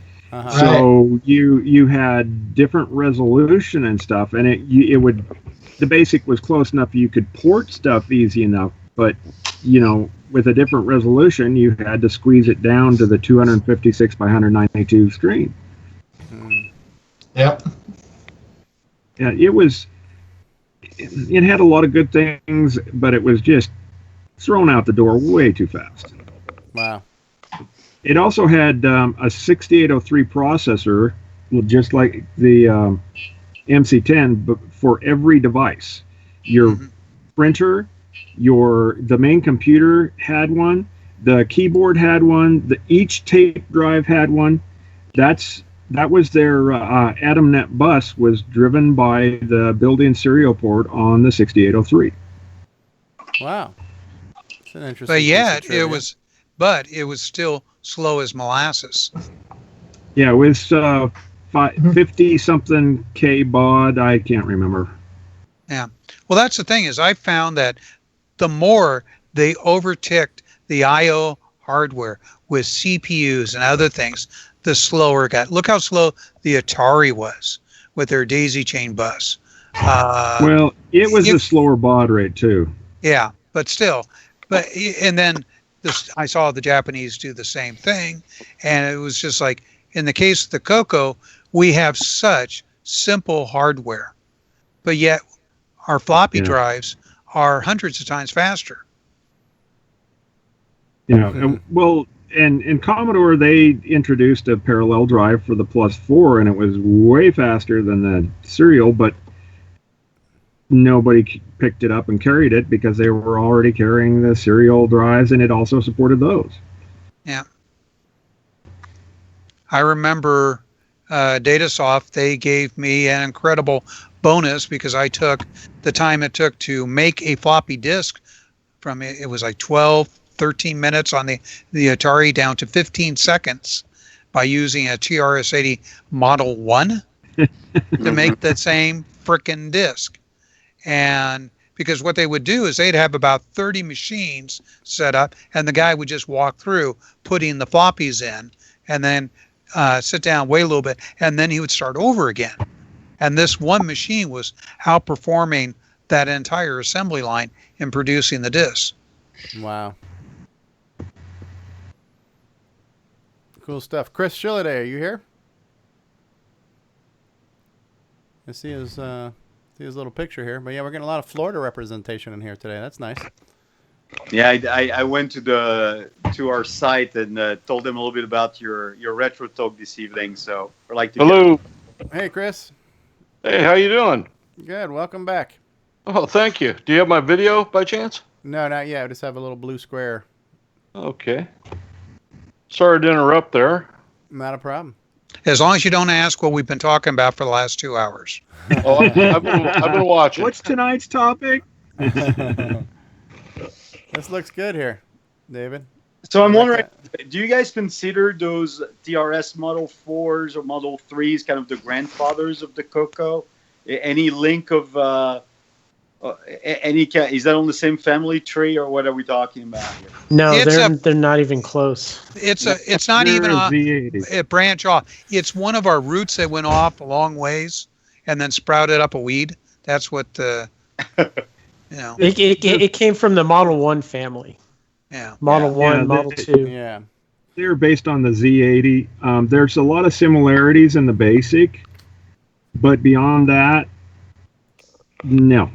S14: So you had different resolution and stuff, and the basic was close enough you could port stuff easy enough, but with a different resolution you had to squeeze it down to the 256 by 192 screen.
S2: Yep.
S14: Yeah, it had a lot of good things, but it was just thrown out the door way too fast.
S1: Wow.
S14: It also had a 6803 processor, just like the MC10, but for every device. Your printer, the main computer had one, the keyboard had one, each tape drive had one. That was their AtomNet bus was driven by the built-in serial port on the 6803.
S1: Wow. That's an interesting.
S4: but
S1: piece
S4: yet
S1: of trivia.
S4: it was still slow as molasses.
S14: Yeah, it was 50-something K baud. I can't remember.
S4: Yeah. Well, that's the thing is I found that the more they overticked the I/O hardware with CPUs and other things, the slower it got. Look how slow the Atari was with their daisy chain bus.
S14: Well, it was a slower baud rate too.
S4: Yeah, but still. And then I saw the Japanese do the same thing, and it was just like, in the case of the CoCo, we have such simple hardware, but yet our floppy drives are hundreds of times faster.
S14: Well, and in Commodore, they introduced a parallel drive for the Plus 4, and it was way faster than the serial, but nobody picked it up and carried it because they were already carrying the serial drives, and it also supported those.
S4: Yeah. I remember Datasoft, they gave me an incredible bonus because I took the time it took to make a floppy disk from it was like 12, 13 minutes on the Atari down to 15 seconds by using a TRS-80 Model 1 to make that same frickin' disk. And because what they would do is they'd have about 30 machines set up, and the guy would just walk through putting the floppies in and then sit down, wait a little bit, and then he would start over again. And this one machine was outperforming that entire assembly line in producing the discs.
S1: Wow. Cool stuff. Chris Shilliday, are you here? I see his little picture here. But yeah, we're getting a lot of Florida representation in here today. That's nice.
S11: Yeah, I went to our site and told them a little bit about your retro talk this evening. So I'd like to.
S10: Hello.
S1: Hey, Chris.
S10: Hey, how you doing?
S1: Good. Welcome back.
S10: Oh, thank you. Do you have my video by chance?
S1: No, not yet. I just have a little blue square.
S10: Okay. Sorry to interrupt there.
S1: Not a problem.
S4: As long as you don't ask what we've been talking about for the last 2 hours.
S10: Oh, I've been watching.
S14: What's tonight's topic?
S1: This looks good here, David.
S11: So I'm wondering, do you guys consider those TRS Model 4s or Model 3s kind of the grandfathers of the CoCo? Any link of is that on the same family tree, or what are we talking about here?
S9: No, they're not even close.
S4: It's not even a branch off. It's one of our roots that went off a long ways and then sprouted up a weed. That's what
S9: It came from the Model 1 family.
S4: Yeah.
S9: Model 1, Model 2.
S1: Yeah.
S14: They're based on the Z80. There's a lot of similarities in the basic, but beyond that, no.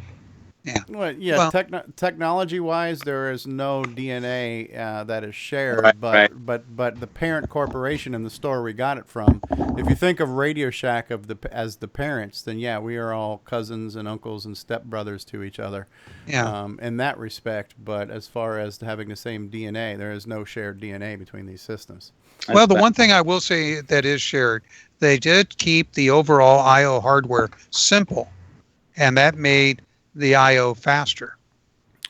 S4: Yeah.
S1: Well, yeah.
S4: Well-
S1: Technology-wise, there is no DNA that is shared,
S12: Right,
S1: but
S12: right.
S1: but the parent corporation in the store we got it from. If you think of Radio Shack as the parents, then yeah, we are all cousins and uncles and stepbrothers to each other.
S4: Yeah.
S1: In that respect, but as far as having the same DNA, there is no shared DNA between these systems.
S4: Well, the one thing I will say that is shared, they did keep the overall I/O hardware simple, and that made the I/O faster.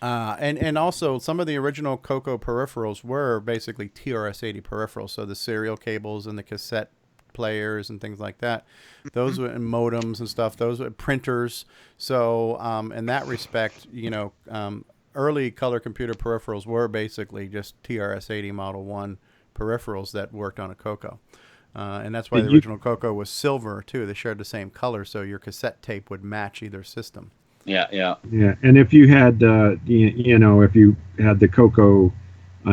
S1: And also some of the original CoCo peripherals were basically TRS-80 peripherals, so the serial cables and the cassette players and things like that. Those were and modems and stuff. Those were printers. So in that respect, early color computer peripherals were basically just TRS-80 Model 1 peripherals that worked on a CoCo. And that's why the original CoCo was silver too. They shared the same color, so your cassette tape would match either system.
S11: Yeah.
S14: And if you had, if you had the CoCo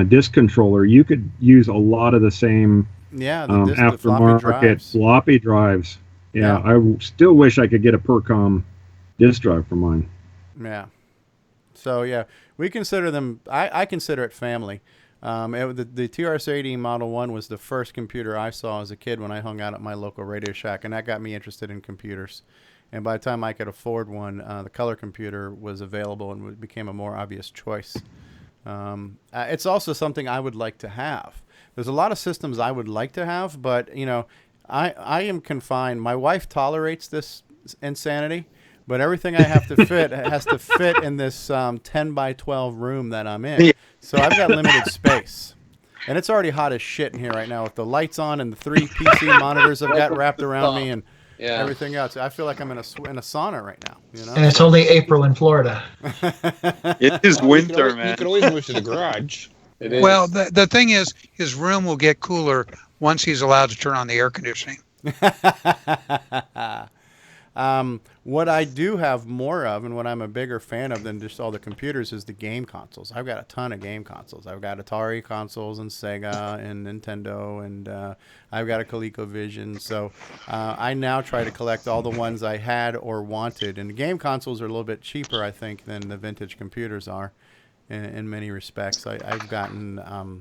S14: disk controller, you could use a lot of the same
S1: the
S14: aftermarket floppy drives. Yeah, I still wish I could get a Percom disk drive for mine.
S1: Yeah. So yeah, we consider them. I consider it family. The TRS-80 Model 1 was the first computer I saw as a kid when I hung out at my local Radio Shack, and that got me interested in computers. And by the time I could afford one, the color computer was available and became a more obvious choice. It's also something I would like to have. There's a lot of systems I would like to have, but I am confined. My wife tolerates this insanity, but everything I have to fit has to fit in this 10 by 12 room that I'm in. So I've got limited space. And it's already hot as shit in here right now with the lights on and the 3 PC monitors I've got wrapped around me and everything else. I feel like I'm in a sauna right now.
S2: And it's only April in Florida.
S5: It is winter, man.
S3: You can always move to the garage.
S12: It is.
S4: Well, the thing is, his room will get cooler once he's allowed to turn on the air conditioning.
S1: What I do have more of, and what I'm a bigger fan of than just all the computers, is the game consoles. I've got a ton of game consoles. I've got Atari consoles and Sega and Nintendo, and I've got a ColecoVision. So I now try to collect all the ones I had or wanted. And the game consoles are a little bit cheaper, I think, than the vintage computers are in many respects. I've gotten, I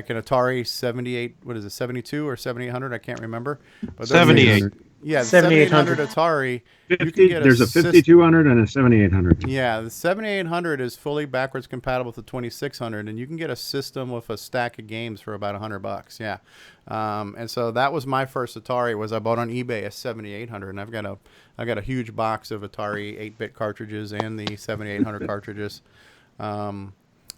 S1: can Atari 78, 72 or 7800? I can't remember. But
S5: 78.
S1: Yeah, the 7800 Atari.
S14: 50, there's a 5200 and a 7800.
S1: Yeah, the 7800 is fully backwards compatible with the 2600, and you can get a system with a stack of games for about $100. Yeah, and so that was my first Atari. Was I bought on eBay a 7800, and I've got a huge box of Atari 8-bit cartridges and the 7800 cartridges. And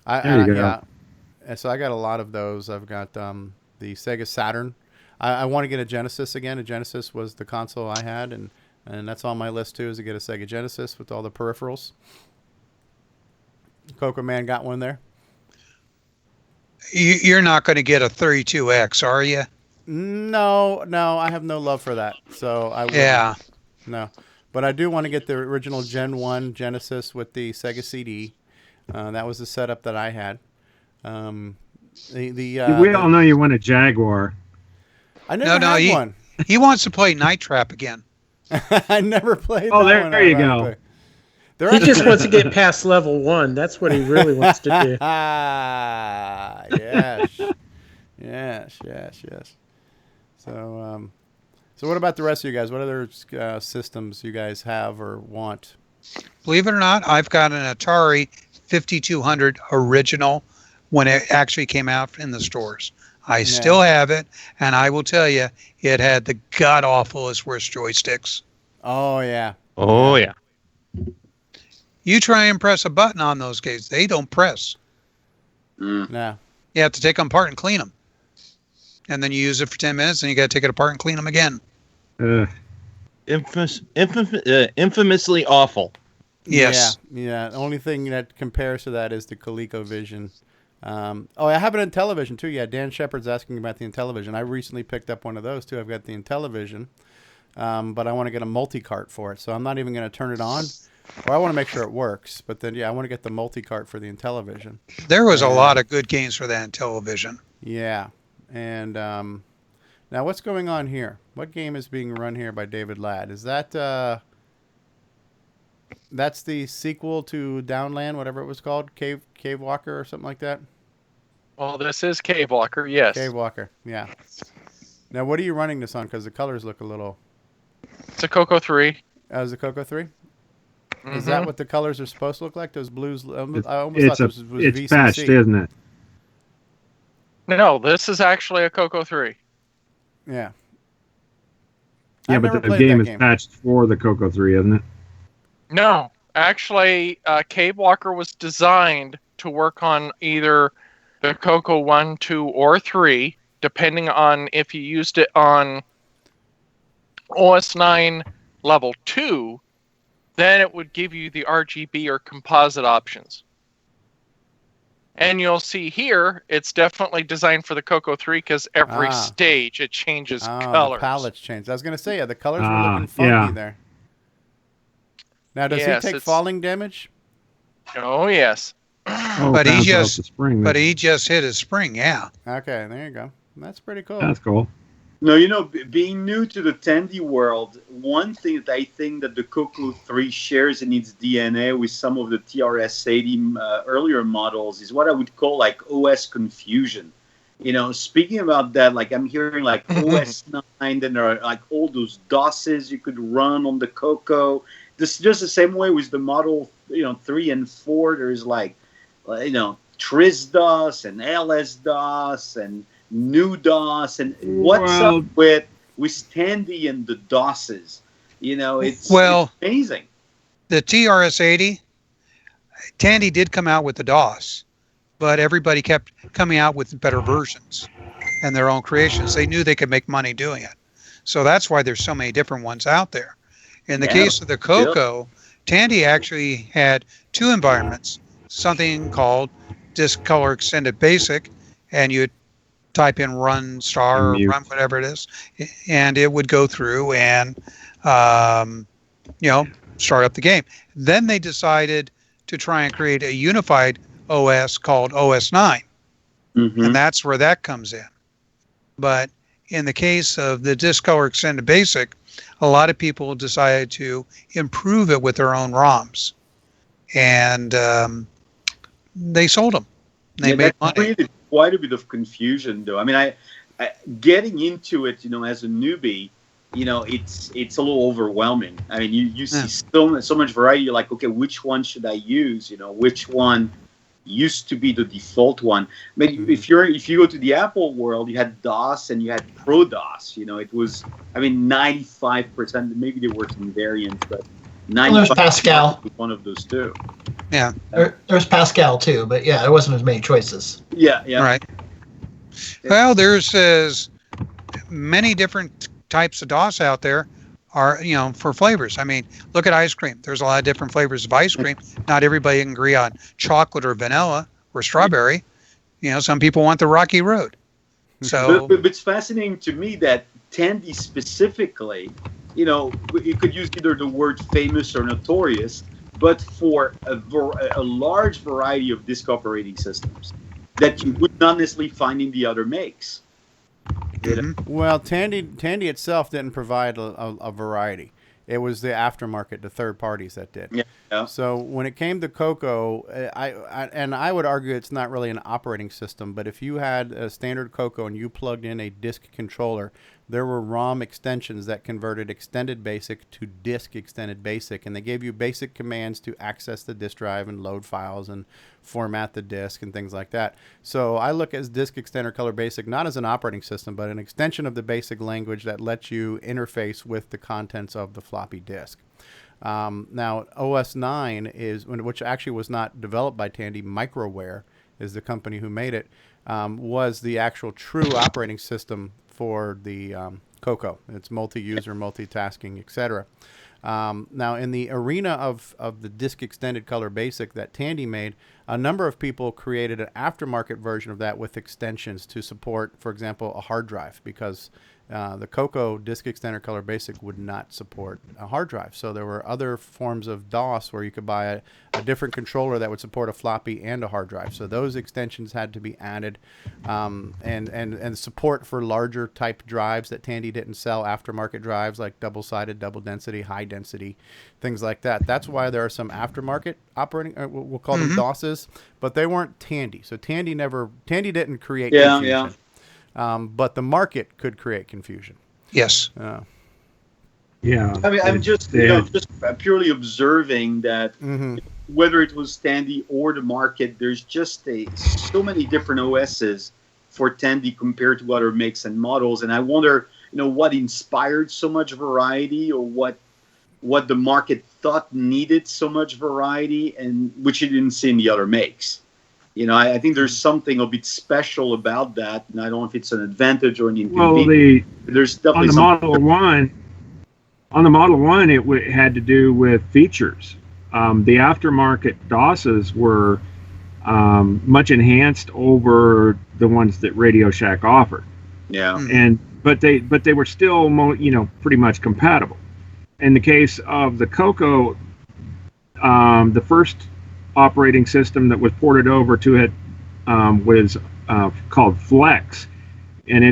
S1: so I got a lot of those. I've got the Sega Saturn. I want to get a Genesis again. A Genesis was the console I had, and that's on my list too, is to get a Sega Genesis with all the peripherals. CoCo Man got one there.
S4: You're not going to get a 32X, are you?
S1: No, I have no love for that. So I wouldn't.
S4: Yeah.
S1: No, but I do want to get the original Gen 1 Genesis with the Sega CD. That was the setup that I had.
S14: We all know you want a Jaguar.
S1: I never had one.
S4: He wants to play Night Trap again.
S1: I never played.
S14: Oh,
S1: that
S14: there you go.
S9: He just wants to get past level 1. That's what he really wants to do.
S1: Yes. So what about the rest of you guys? What other systems you guys have or want?
S4: Believe it or not, I've got an Atari 5200 original when it actually came out in the stores. I still have it, and I will tell you, it had the god-awfulest worst joysticks.
S1: Oh, yeah.
S5: Oh, yeah.
S4: You try and press a button on those games, they don't press.
S1: No.
S4: You have to take them apart and clean them. And then you use it for 10 minutes, and you got to take it apart and clean them again.
S5: Infamously awful.
S4: Yes.
S1: Yeah. The only thing that compares to that is the ColecoVision. I have it in television too. Yeah, Dan Shepard's asking about the Intellivision. I recently picked up one of those too. I've got the Intellivision, but I want to get a multi-cart for it. So I'm not even going to turn it on, or I want to make sure it works. But then, I want to get the multi-cart for the Intellivision.
S4: There was a lot of good games for that Intellivision.
S1: Yeah. And now what's going on here? What game is being run here by David Ladd? Is that that's the sequel to Downland, whatever it was called, Cave Walker or something like that?
S8: Well, this is Cave Walker, yes.
S1: Cave Walker, yeah. Now, what are you running this on? Because the colors look a little...
S8: It's a CoCo 3.
S1: Is it CoCo 3?
S8: Mm-hmm.
S1: Is that what the colors are supposed to look like? Those blues? I almost
S14: It's
S1: thought this was
S14: it's
S1: VCC.
S14: patched, isn't it?
S8: No, this is actually a CoCo 3.
S1: Yeah.
S14: Yeah,
S1: I've
S14: but
S1: never
S14: the
S1: played
S14: game
S1: that
S14: is patched for the CoCo 3, isn't it?
S8: No, actually, Cave Walker was designed to work on either the CoCo 1, 2, or 3, depending on if you used it on OS 9 level 2, then it would give you the RGB or composite options. And you'll see here, it's definitely designed for the CoCo 3 because every stage it changes colors.
S1: The palettes changed. I was going to say, yeah, the colors were looking funky there. Now, does he take falling damage?
S8: Oh, yes.
S4: But he just hit his spring, yeah.
S1: Okay, there you go. That's pretty cool.
S14: That's cool.
S11: No, you know, being new to the Tandy world, one thing that I think that the CoCo 3 shares in its DNA with some of the TRS-80 earlier models is what I would call like OS confusion. You know, speaking about that, like I'm hearing like OS 9, then there are like all those DOSes you could run on the CoCo. This just the same way with the model, 3 and 4. There's like, Tris DOS and LS DOS and new DOS, and what's up with Tandy and the DOSes? It's amazing.
S4: The TRS-80, Tandy did come out with the DOS, but everybody kept coming out with better versions and their own creations. They knew they could make money doing it. So that's why there's so many different ones out there. In the case of the CoCo, Tandy actually had two environments, something called Disk Color Extended Basic, and you type in run star or run whatever it is, and it would go through and start up the game. Then they decided to try and create a unified OS called OS 9, and that's where that comes in. But in the case of the Disk Color Extended Basic, a lot of people decided to improve it with their own ROMs, and they sold them. They made money.
S11: Created quite a bit of confusion, though. I mean, I getting into it, as a newbie, it's a little overwhelming. I mean, you see so much variety. You're like, okay, which one should I use? Which one used to be the default one? I mean, if you go to the Apple world, you had DOS and you had Pro DOS. It was, 95%. Maybe there were some variants, but 95%
S2: there's Pascal.
S11: was one of those two.
S4: Yeah.
S2: There's Pascal too, but yeah, there wasn't as many choices.
S11: Yeah.
S4: Right. Well, there's many different types of DOS out there are, for flavors. I mean, look at ice cream. There's a lot of different flavors of ice cream. Not everybody can agree on chocolate or vanilla or strawberry. Some people want the Rocky Road. So
S11: but it's fascinating to me that Tandy specifically, you could use either the word famous or notorious, but for a large variety of disk operating systems that you would not necessarily find in the other makes.
S1: Well, Tandy itself didn't provide a variety. It was the aftermarket, the third parties that did.
S11: Yeah.
S1: So when it came to CoCo, I would argue it's not really an operating system, but if you had a standard CoCo and you plugged in a disk controller, there were ROM extensions that converted Extended Basic to Disk Extended Basic, and they gave you basic commands to access the disk drive and load files and format the disk and things like that. So I look at Disk Extender Color Basic not as an operating system, but an extension of the basic language that lets you interface with the contents of the floppy disk. Now, OS 9 which actually was not developed by Tandy. Microware is the company who made it. Was the actual true operating system for the CoCo. It's multi-user, multitasking, etc. Now, in the arena of the Disk Extended Color Basic that Tandy made, a number of people created an aftermarket version of that with extensions to support, for example, a hard drive, because The CoCo Disk Extender Color Basic would not support a hard drive. So there were other forms of DOS where you could buy a different controller that would support a floppy and a hard drive. So those extensions had to be added, and support for larger type drives that Tandy didn't sell, aftermarket drives like double-sided, double density, high density, things like that. That's why there are some aftermarket operating, we'll call them DOSes, but they weren't Tandy. So Tandy didn't create confusion. But the market could create confusion.
S4: Yes.
S14: Yeah.
S11: I mean, I'm just purely observing that whether it was Tandy or the market, there's just so many different OSs for Tandy compared to other makes and models, and I wonder, what inspired so much variety, or what the market thought needed so much variety, and which you didn't see in the other makes. I think there's something a bit special about that, and I don't know if it's an advantage or an inconvenience. Well, there's definitely
S14: on the Model 1, it had to do with features. The aftermarket DOSes were much enhanced over the ones that Radio Shack offered.
S11: Yeah.
S14: But they were still pretty much compatible. In the case of the CoCo, the first operating system that was ported over to it was called Flex, and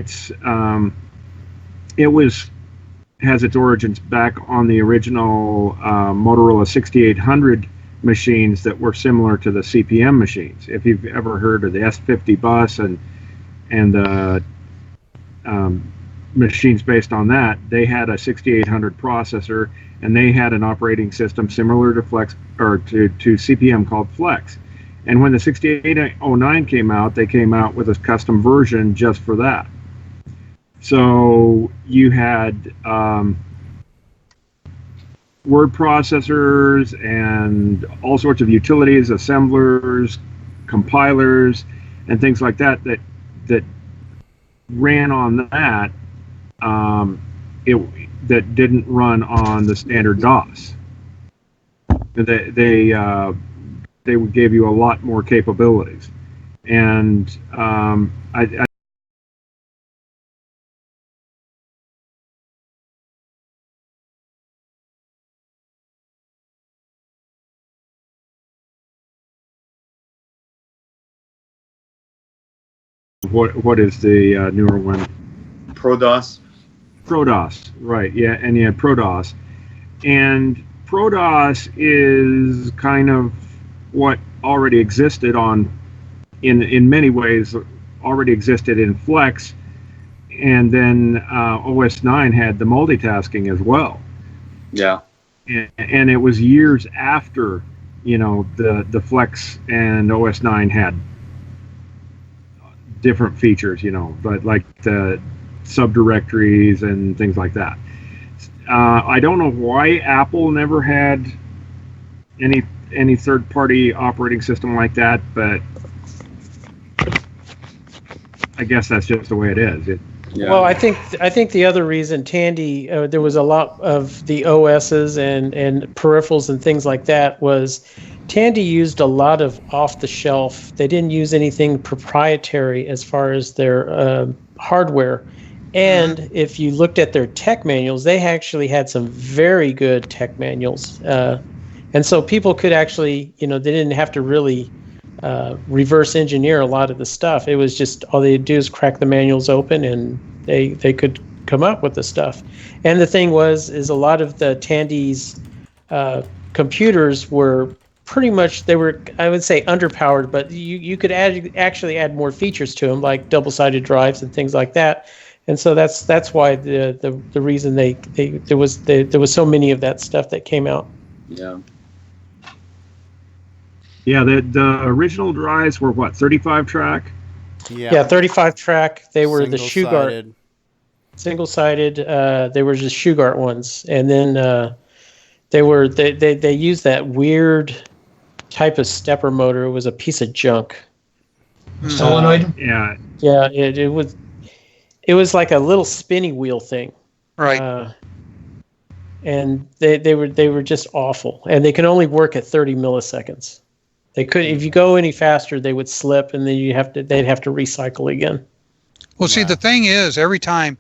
S14: has its origins back on the original Motorola 6800 machines that were similar to the CPM machines. If you've ever heard of the S50 bus and the machines based on that, they had a 6800 processor, and they had an operating system similar to Flex, or to CPM, called Flex. And when the 6809 came out, they came out with a custom version just for that. So you had word processors and all sorts of utilities, assemblers, compilers, and things like that ran on that. That didn't run on the standard DOS. They would give you a lot more capabilities, and I what is the newer one?
S11: ProDOS.
S14: ProDOS, right? Yeah, and you had ProDOS, and ProDOS is kind of what already existed in many ways already existed in Flex, and then OS 9 had the multitasking as well.
S11: Yeah,
S14: and it was years after the Flex and OS 9 had different features, but like the subdirectories and things like that. I don't know why Apple never had any third-party operating system like that, but I guess that's just the way it is.
S9: Well, I think the other reason Tandy, there was a lot of the OSs and peripherals and things like that, was Tandy used a lot of off-the-shelf. They didn't use anything proprietary as far as their hardware. And if you looked at their tech manuals, they actually had some very good tech manuals. And so people could actually, they didn't have to really reverse engineer a lot of the stuff. It was just all they'd do is crack the manuals open, and they could come up with the stuff. And the thing is a lot of the Tandy's computers were pretty much, I would say, underpowered, but you could actually add more features to them, like double-sided drives and things like that. And so that's why the reason there was so many of that stuff that came out.
S11: Yeah.
S14: Yeah, the original drives were what, 35 track?
S9: Yeah, 35 track. They were the Shugart. Single-sided. They were just Shugart ones, and then they used that weird type of stepper motor. It was a piece of junk.
S2: Solenoid.
S14: Yeah.
S9: Yeah, it was like a little spinny wheel thing.
S4: Right.
S9: And they were just awful, and they can only work at 30 milliseconds. They could, if you go any faster, they would slip, and then they'd have to recycle again.
S4: Well, see, the thing is, every time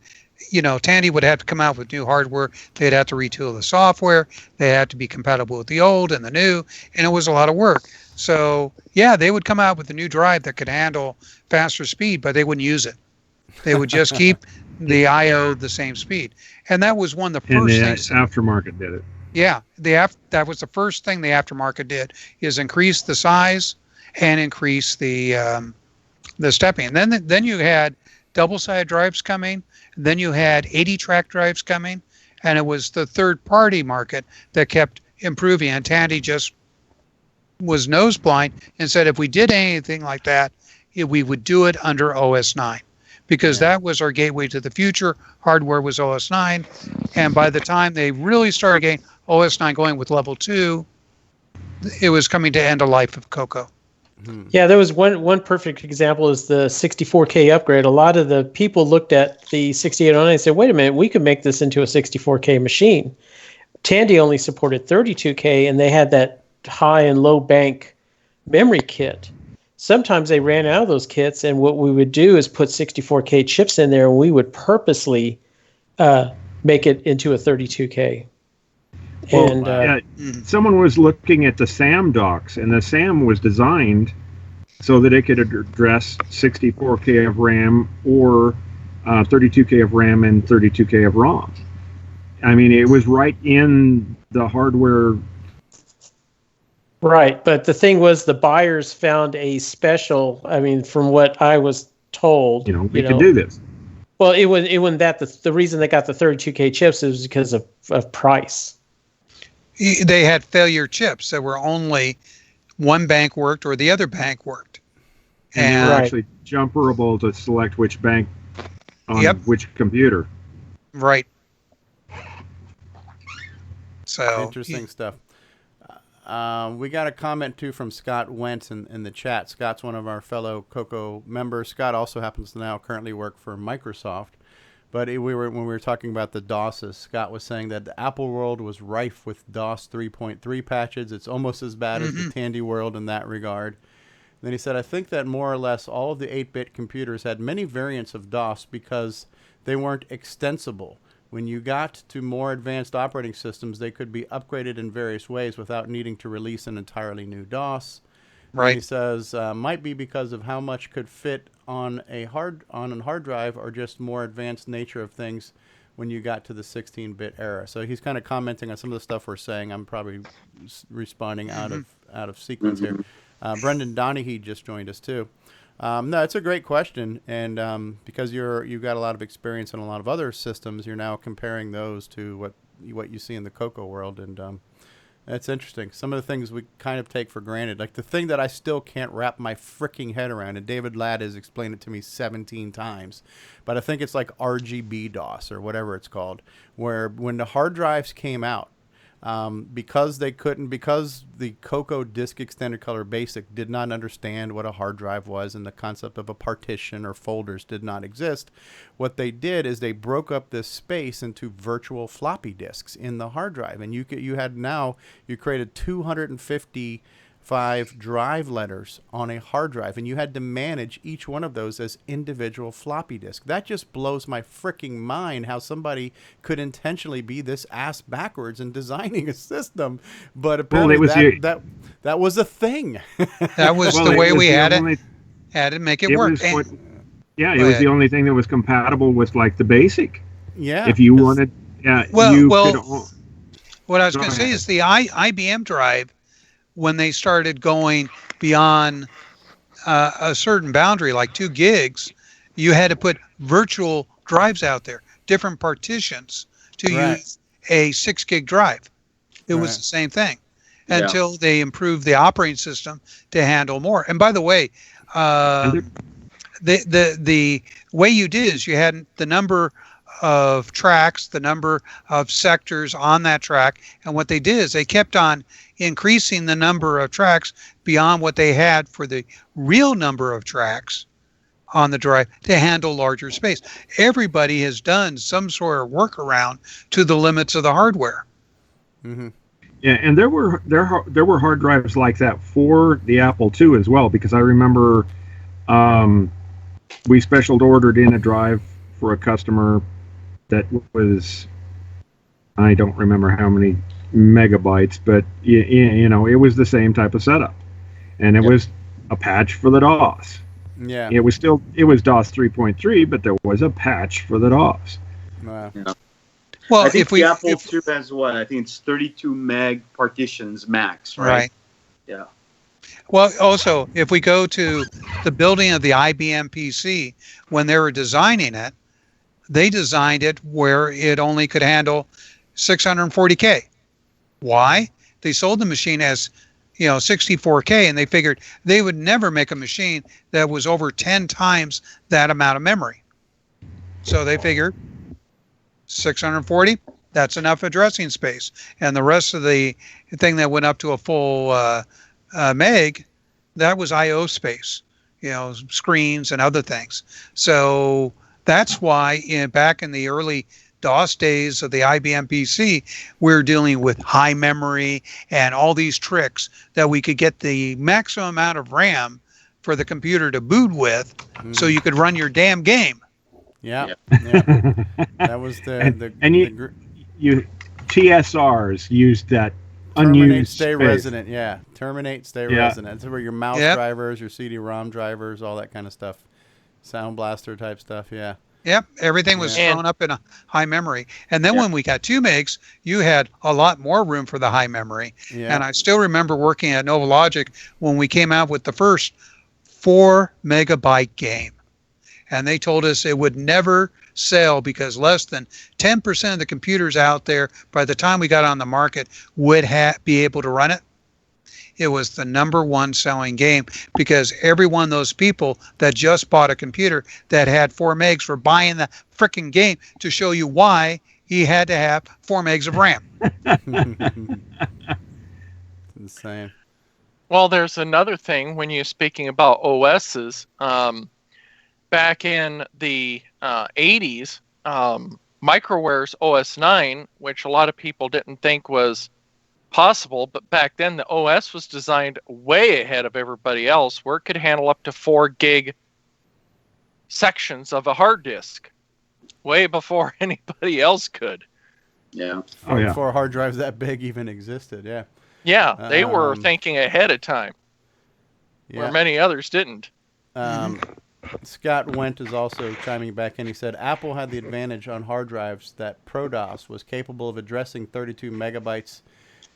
S4: Tandy would have to come out with new hardware. They'd have to retool the software. They had to be compatible with the old and the new, and it was a lot of work. So yeah, they would come out with a new drive that could handle faster speed, but they wouldn't use it. They would just keep the I/O the same speed, and that was one of the
S14: And
S4: first
S14: the
S4: things.
S14: aftermarket did it.
S4: Yeah, that was the first thing the aftermarket did, is increase the size and increase the stepping. And then you had double-sided drives coming. Then you had 80-track drives coming, and it was the third-party market that kept improving. And Tandy just was nose blind and said if we did anything like that, we would do it under OS 9, because that was our gateway to the future. Hardware was OS 9, and by the time they really started getting OS 9 going with level 2, it was coming to end of life of CoCo.
S9: Yeah, there was one perfect example is the 64K upgrade. A lot of the people looked at the 6809 and said, wait a minute, we could make this into a 64K machine. Tandy only supported 32K, and they had that high and low bank memory kit. Sometimes they ran out of those kits, and what we would do is put 64K chips in there, and we would purposely make it into a 32K.
S14: Well, someone was looking at the SAM docks, and the SAM was designed so that it could address 64K of RAM or 32K of RAM and 32K of ROM. I mean, it was right in the hardware.
S9: Right, but the thing was, the buyers found a special. I mean, from what I was told,
S14: we could do this.
S9: Well, it wasn't that the reason they got the 32K chips is because of price.
S4: They had failure chips that were only one bank worked or the other bank worked.
S14: And they were actually jumperable to select which bank on which computer.
S4: Right. So
S1: interesting stuff. We got a comment too from Scott Wentz in the chat. Scott's one of our fellow CoCo members. Scott also happens to now currently work for Microsoft. But when we were talking about the DOSes, Scott was saying that the Apple world was rife with DOS 3.3 patches. It's almost as bad as the Tandy world in that regard. And then he said, I think that more or less all of the 8-bit computers had many variants of DOS because they weren't extensible. When you got to more advanced operating systems, they could be upgraded in various ways without needing to release an entirely new DOS. Right. And he says, might be because of how much could fit on a hard drive or just more advanced nature of things when you got to the 16-bit era. So he's kind of commenting on some of the stuff we're saying. I'm probably responding out of sequence here. Brendan Donahue just joined us too. No, it's a great question, and because you've got a lot of experience in a lot of other systems, you're now comparing those to what you see in the CoCo world, and that's interesting. Some of the things we kind of take for granted, like the thing that I still can't wrap my freaking head around, and David Ladd has explained it to me 17 times, but I think it's like RGB DOS or whatever it's called, where when the hard drives came out, because the CoCo Disk Extended Color Basic did not understand what a hard drive was, and the concept of a partition or folders did not exist. What they did is they broke up this space into virtual floppy disks in the hard drive, and you created 255 drive letters on a hard drive, and you had to manage each one of those as individual floppy disk. That just blows my freaking mind how somebody could intentionally be this ass backwards in designing a system, but apparently that was a thing.
S4: That was the way we had to make it work.
S14: It was the only thing that was compatible with like the BASIC.
S1: Yeah.
S14: If you wanted,
S4: what I was going to say is the IBM drive, when they started going beyond a certain boundary, like 2 gigs, you had to put virtual drives out there, different partitions to use a 6 gig drive. It was the same thing until they improved the operating system to handle more. And by the way, the way you did is you had the number of tracks, the number of sectors on that track, and what they did is they kept on increasing the number of tracks beyond what they had for the real number of tracks on the drive to handle larger space. Everybody has done some sort of workaround to the limits of the hardware.
S14: Mm-hmm. Yeah, and there were hard drives like that for the Apple II as well, because I remember we special ordered in a drive for a customer that was, I don't remember how many megabytes, but you know, it was the same type of setup, and it was a patch for the DOS.
S1: Yeah.
S14: It was DOS 3.3, but there was a patch for the DOS.
S1: Wow.
S11: Yeah.
S4: Well,
S11: I think
S4: if we
S11: the Apple II has what? I think it's 32 meg partitions max, right?
S4: Right.
S11: Yeah.
S4: Well, also, if we go to the building of the IBM PC, when they were designing it, they designed it where it only could handle 640K. Why? They sold the machine as, 64K, and they figured they would never make a machine that was over 10 times that amount of memory. So they figured 640, that's enough addressing space. And the rest of the thing that went up to a full meg, that was I/O space, screens and other things. So that's why back in the early DOS days of the IBM PC, we're dealing with high memory and all these tricks that we could get the maximum amount of RAM for the computer to boot with, so you could run your damn game.
S1: Yeah. That was
S14: you TSRs used that
S1: Terminate,
S14: unused
S1: stay
S14: space.
S1: resident. Yeah. Terminate, stay resident. That's where your mouse drivers, your CD-ROM drivers, all that kind of stuff. Sound blaster type stuff. Yeah.
S4: Yep, everything was thrown up in a high memory. And then when we got 2 megs, you had a lot more room for the high memory.
S1: Yeah.
S4: And I still remember working at NovaLogic when we came out with the first 4 megabyte game. And they told us it would never sell because less than 10% of the computers out there, by the time we got on the market, would be able to run it. It was the #1 selling game because every one of those people that just bought a computer that had 4 megs were buying the frickin' game to show you why he had to have 4 megs of RAM.
S1: Insane.
S8: Well, there's another thing when you're speaking about OSs. Back in the 80s, Microware's OS 9, which a lot of people didn't think was possible, but back then the OS was designed way ahead of everybody else, where it could handle up to 4 gig sections of a hard disk, way before anybody else could.
S11: Yeah.
S1: Before hard drives that big even existed. Yeah.
S8: Yeah, they were thinking ahead of time, where many others didn't.
S1: Scott Wendt is also chiming back in. He said Apple had the advantage on hard drives that ProDOS was capable of addressing 32 megabytes.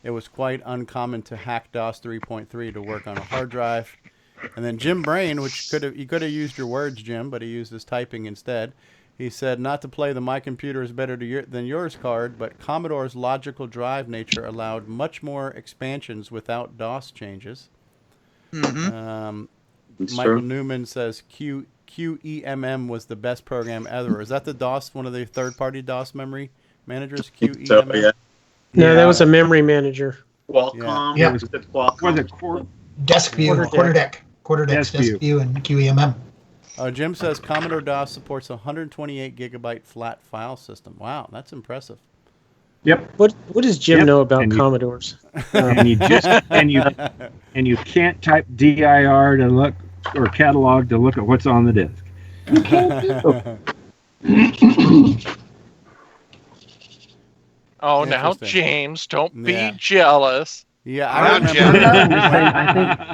S1: It was quite uncommon to hack DOS 3.3 to work on a hard drive. And then Jim Brain, which you could have used your words, Jim, but he used his typing instead. He said, not to play the my computer is better than yours card, but Commodore's logical drive nature allowed much more expansions without DOS changes. Michael Newman says QEMM was the best program ever. Is that the DOS, one of the third-party DOS memory managers? QEMM?
S9: So, No, that was a memory manager.
S11: Qualcomm.
S2: Yeah.
S11: Was it Qualcomm?
S14: Was it
S2: DeskView, Quarterdeck, DeskView, and QEMM.
S1: Jim says Commodore DOS supports a 128 gigabyte flat file system. Wow, that's impressive.
S14: Yep.
S9: What does Jim know about Commodores?
S14: And you can't type dir to look or catalog to look at what's on the disk.
S9: You can't
S8: Oh, now James, don't be jealous.
S1: Yeah,
S12: I'm not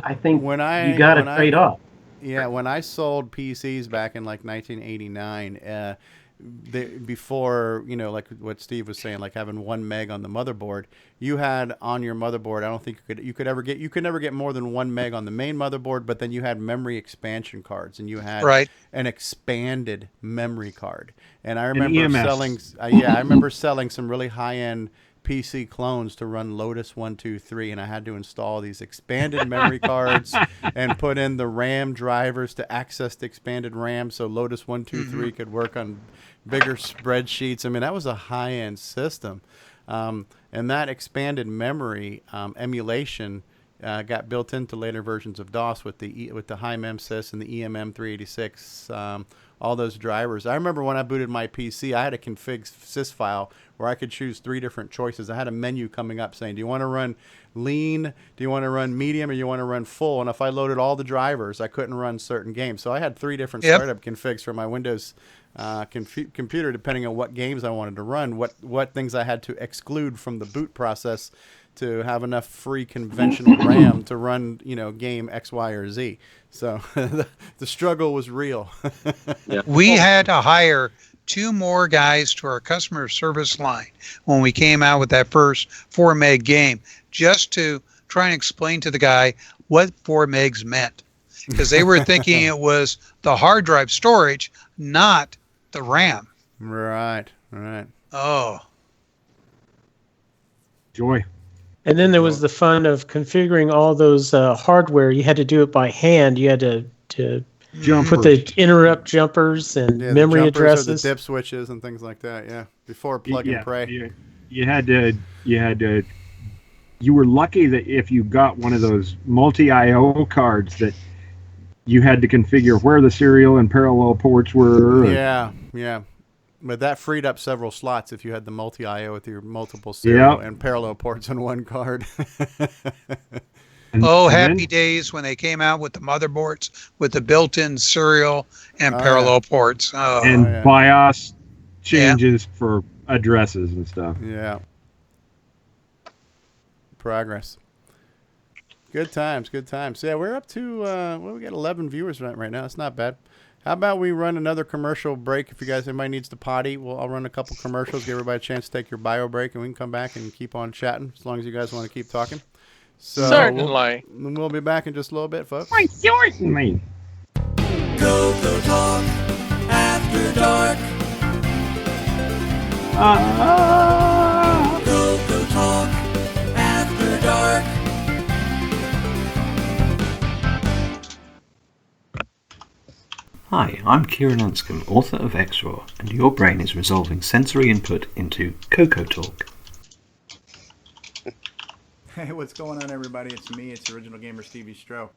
S6: I think you got it trade off.
S1: Yeah, when I sold PCs back in like 1989, before, like what Steve was saying, like having 1 meg on the motherboard, you had on your motherboard, I don't think you could never get more than 1 meg on the main motherboard, but then you had memory expansion cards, and you had an expanded memory card. And I remember selling some really high-end PC clones to run Lotus 123, and I had to install these expanded memory cards and put in the RAM drivers to access the expanded RAM so Lotus 123 could work on bigger spreadsheets. I mean, that was a high-end system. And that expanded memory emulation got built into later versions of DOS with the high memsys and the EMM 386, all those drivers. I remember when I booted my PC, I had a config sys file where I could choose 3 different choices. I had a menu coming up saying, do you want to run lean, do you want to run medium, or you want to run full? And if I loaded all the drivers, I couldn't run certain games. So I had 3 different startup configs for my Windows computer, depending on what games I wanted to run, what things I had to exclude from the boot process to have enough free conventional RAM to run, game X, Y, or Z. So the struggle was real.
S4: We had to hire 2 more guys to our customer service line when we came out with that first 4 meg game, just to try and explain to the guy what 4 megs meant, because they were thinking it was the hard drive storage, not the RAM.
S1: Right.
S4: Oh.
S14: Joy.
S9: And then there was the fun of configuring all those hardware. You had to do it by hand. You had to put the interrupt jumpers and memory addresses,
S1: or the dip switches and things like that. Yeah, before plug and pray.
S14: You had to. You were lucky that if you got one of those multi-IO cards that you had to configure where the serial and parallel ports were.
S1: Yeah. But that freed up several slots if you had the multi-IO with your multiple serial and parallel ports on one card.
S4: Happy days when they came out with the motherboards with the built-in serial and parallel ports.
S14: BIOS changes for addresses and stuff.
S1: Yeah. Progress. Good times. So yeah, we're up to we got 11 viewers right now. It's not bad. How about we run another commercial break? If anybody needs to potty, I'll run a couple commercials, give everybody a chance to take your bio break, and we can come back and keep on chatting as long as you guys want to keep talking. So
S8: Certainly.
S1: We'll be back in just a little bit, folks.
S14: Certainly.
S15: CoCoTALK After Dark. CoCoTALK After Dark.
S20: Hi, I'm Kieran Anscombe, author of XRAW, and your brain is resolving sensory input into CoCoTALK.
S1: Hey, what's going on, everybody? It's me. It's Original Gamer Stevie Stroh.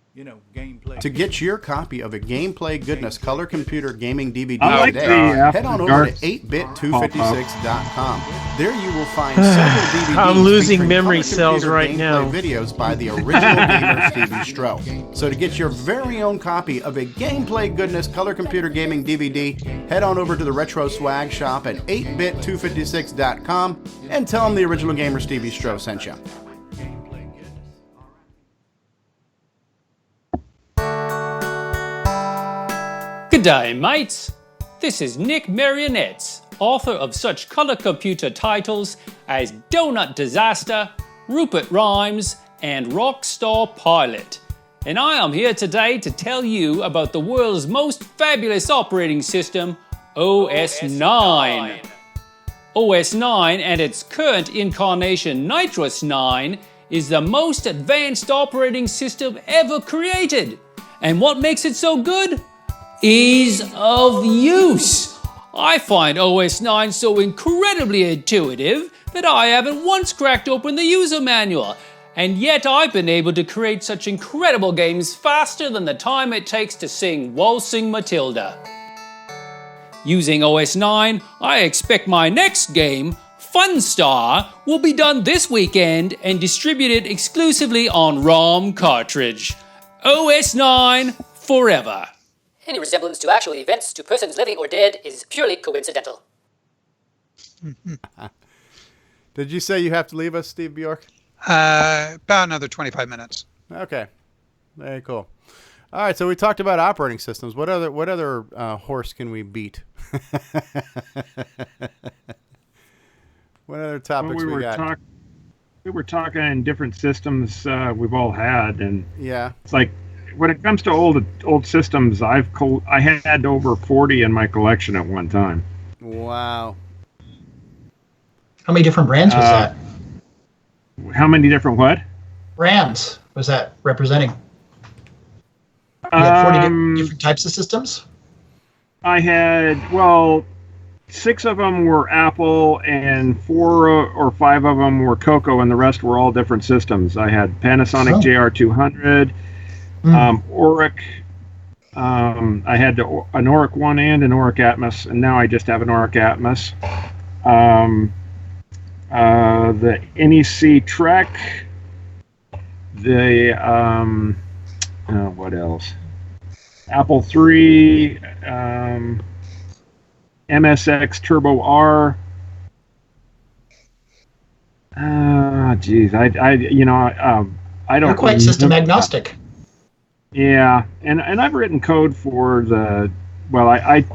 S1: Gameplay. To get your copy of a Gameplay Goodness Color Computer Gaming DVD today, head on over to 8bit256.com. There you will find several DVDs.
S9: I'm losing
S1: featuring
S9: memory
S1: color
S9: cells
S1: computer
S9: right
S1: gameplay
S9: now.
S1: videos by the Original Gamer Stevie Stroh. So to get your very own copy of a Gameplay Goodness Color Computer Gaming DVD, head on over to the Retro Swag Shop at 8bit256.com and tell them the Original Gamer Stevie Stroh sent you.
S21: G'day, mates. This is Nick Marionettes, author of such color computer titles as Donut Disaster, Rupert Rhymes, and Rockstar Pilot. And I am here today to tell you about the world's most fabulous operating system, OS 9. OS 9 and its current incarnation, Nitrous 9, is the most advanced operating system ever created. And what makes it so good? Ease of use. I find OS 9 so incredibly intuitive that I haven't once cracked open the user manual, and yet I've been able to create such incredible games faster than the time it takes to sing Waltzing Matilda. Using OS 9, I expect my next game, Funstar, will be done this weekend and distributed exclusively on ROM cartridge. OS 9 forever.
S22: Any resemblance to actual events to persons living or dead is purely coincidental.
S1: Did you say you have to leave us, Steve Bjork?
S4: About another 25 minutes.
S1: Okay. Very cool. All right, so we talked about operating systems. What other horse can we beat? What other topics we got?
S14: We were talking in different systems we've all had, and
S1: yeah,
S14: it's like when it comes to old systems, I had over 40 in my collection at one time.
S1: Wow.
S2: How many different brands was that?
S14: How many different what?
S2: Brands was that representing? You had 40 different types of systems?
S14: I had, 6 of them were Apple, and 4 or 5 of them were CoCo, and the rest were all different systems. I had Panasonic JR200, Auric. I had an Auric One and an Auric Atmos, and now I just have an Auric Atmos. The NEC Trek. The what else? Apple III. MSX Turbo R. Geez, I don't.
S2: You're quite system
S14: remember.
S2: agnostic.
S14: Yeah, and I've written code for the. Well, I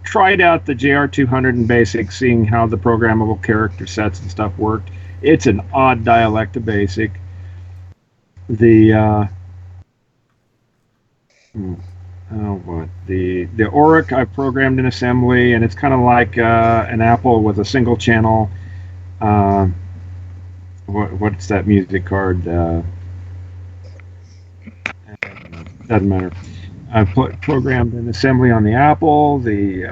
S14: tried out the JR200 in BASIC, seeing how the programmable character sets and stuff worked. It's an odd dialect of BASIC. The the Oric I programmed in assembly, and it's kind of like an Apple with a single channel. What's that music card? Doesn't matter. I programmed an assembly on the Apple, the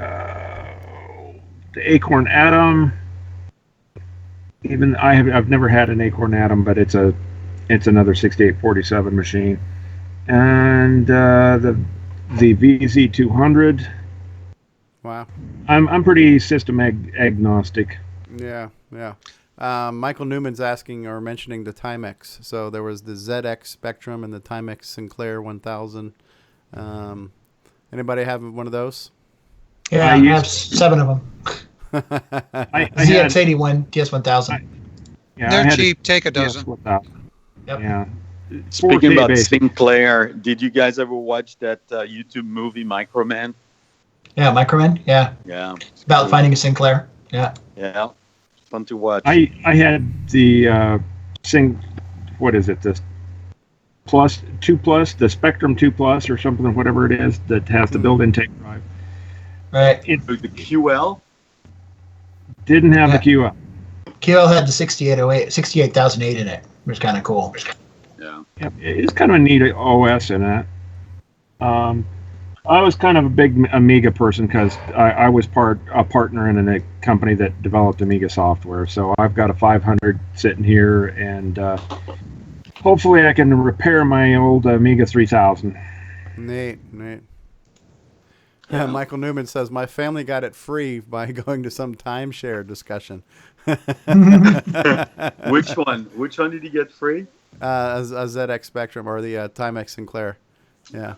S14: Acorn Atom. Even I've never had an Acorn Atom, but it's another 6847 machine, and the VZ200.
S1: Wow.
S14: I'm pretty system agnostic.
S1: Yeah. Michael Newman's asking or mentioning the Timex. So there was the ZX Spectrum and the Timex Sinclair 1000. Anybody have one of those?
S2: Yeah, I have 7 of them. ZX81, TS1000.
S4: They're cheap. Take a dozen.
S2: Yep.
S14: Yeah.
S7: Speaking
S14: 4K
S7: about
S14: basic.
S7: Sinclair, did you guys ever watch that YouTube movie Microman?
S2: Yeah, Microman. Yeah.
S7: Yeah.
S2: It's about finding a Sinclair. Yeah.
S7: Yeah. Fun to watch.
S14: I had the what is it? The Plus 2 Plus, the Spectrum 2 Plus or something, whatever it is that has the built-in tape drive.
S2: Right.
S7: The QL
S14: Didn't have the QL.
S2: QL had the 68008 in it. It was kind of cool.
S7: Yeah.
S14: Yep, it's kind of a neat OS in that. I was kind of a big Amiga person because I was a partner in a company that developed Amiga software. So I've got a 500 sitting here, and hopefully I can repair my old Amiga 3000.
S1: Neat. Yeah. Michael Newman says, my family got it free by going to some timeshare discussion.
S7: Which one? Which one did you get free?
S1: A ZX Spectrum or the Timex Sinclair. Yeah.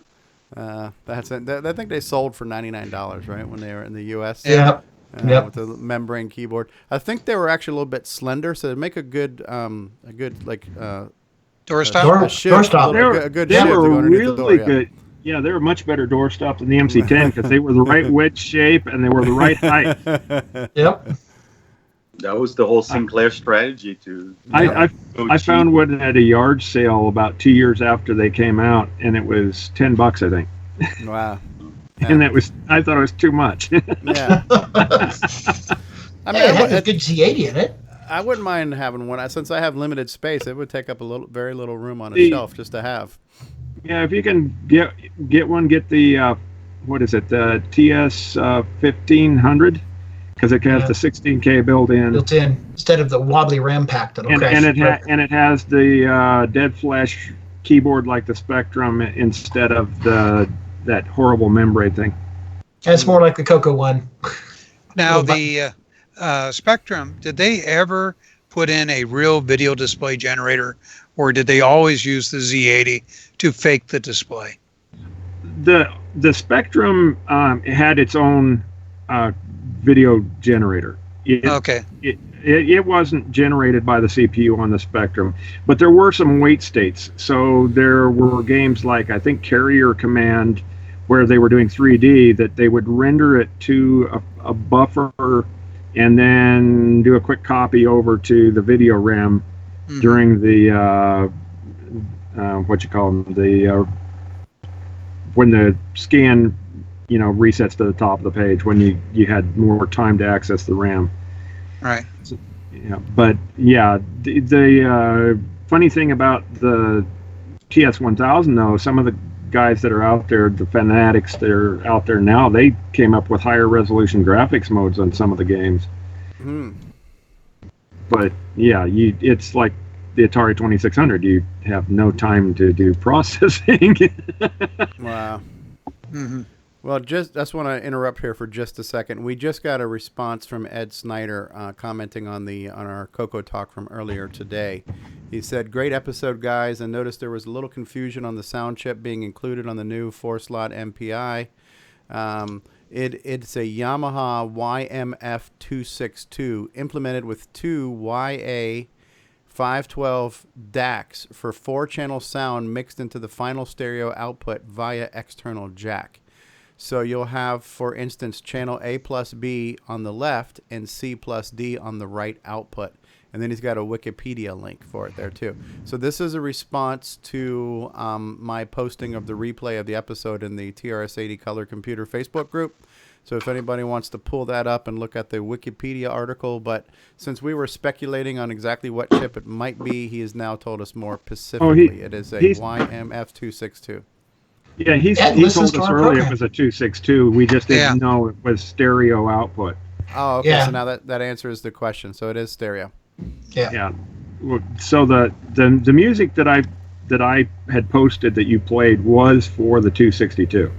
S1: That's it. I think they sold for $99, right, when they were in the U.S.
S2: Yep.
S1: With the membrane keyboard. I think they were actually a little bit slender, so they make a good
S4: doorstop.
S1: A good
S14: They
S1: shift to
S14: were
S1: go underneath the
S14: really
S1: door,
S14: good. Yeah, they were much better doorstop than the MC10 because they were the right wedge shape and they were the right height.
S2: Yep.
S7: That was the whole Sinclair strategy to.
S14: I found one at a yard sale about 2 years after they came out, and it was $10, I think.
S1: Wow.
S14: And I thought it was too much.
S1: Yeah. I mean,
S2: it had a good Z80 in it.
S1: I wouldn't mind having one. Since I have limited space, it would take up very little room on a shelf just to have.
S14: Yeah, if you can get one, get the what is it, the TS 1500, because it has the 16K built in
S2: instead of the wobbly RAM pack that'll crash.
S14: And it has the dead flash keyboard like the Spectrum instead of that horrible membrane thing.
S2: And it's more like the CoCo one.
S4: Now the Spectrum, did they ever put in a real video display generator, or did they always use the Z80 to fake the display?
S14: The Spectrum had its own video generator. It wasn't generated by the CPU on the Spectrum, but there were some wait states. So there were games like, I think, Carrier Command, where they were doing 3D, that they would render it to a buffer and then do a quick copy over to the video RAM during the when the scan resets to the top of the page, when you had more time to access the RAM.
S4: Right.
S14: So, but the funny thing about the TS1000 though, some of the guys that are out there, the fanatics that are out there now, they came up with higher resolution graphics modes on some of the games. But it's like the Atari 2600. You have no time to do processing.
S1: Wow. Well, just want to interrupt here for just a second. We just got a response from Ed Snyder commenting on our CoCoTALK from earlier today. He said, "Great episode, guys. I noticed there was a little confusion on the sound chip being included on the new 4-slot MPI. It's a Yamaha YMF262 implemented with two YA 512 DACs for 4-channel sound mixed into the final stereo output via external jack. So you'll have, for instance, channel A plus B on the left and C plus D on the right output. And then he's got a Wikipedia link for it there too. So this is a response to my posting of the replay of the episode in the TRS-80 Color Computer Facebook group. So if anybody wants to pull that up and look at the Wikipedia article, but since we were speculating on exactly what chip it might be, he has now told us more specifically. It is a YMF262.
S14: Yeah, he told us earlier it was a 262. We just didn't know it was stereo output.
S1: Oh, okay. Yeah. So now that answers the question. So it is stereo.
S14: Yeah. So the music that I had posted that you played was for the 262.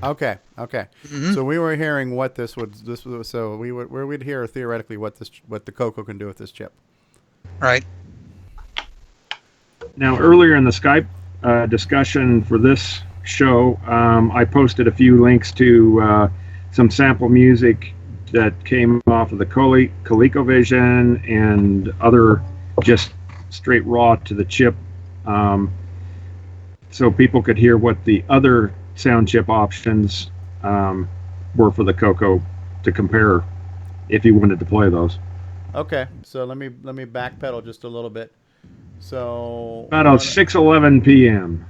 S1: Okay. Mm-hmm. So we were hearing what this was. So we'd hear theoretically what the CoCo can do with this chip.
S4: Right.
S14: Now earlier in the Skype discussion for this show, I posted a few links to some sample music that came off of the ColecoVision and other just straight raw to the chip, so people could hear what the other sound chip options were for the CoCo to compare if you wanted to play those.
S1: Okay, so let me backpedal just a little bit. So
S14: about 6:11 p.m.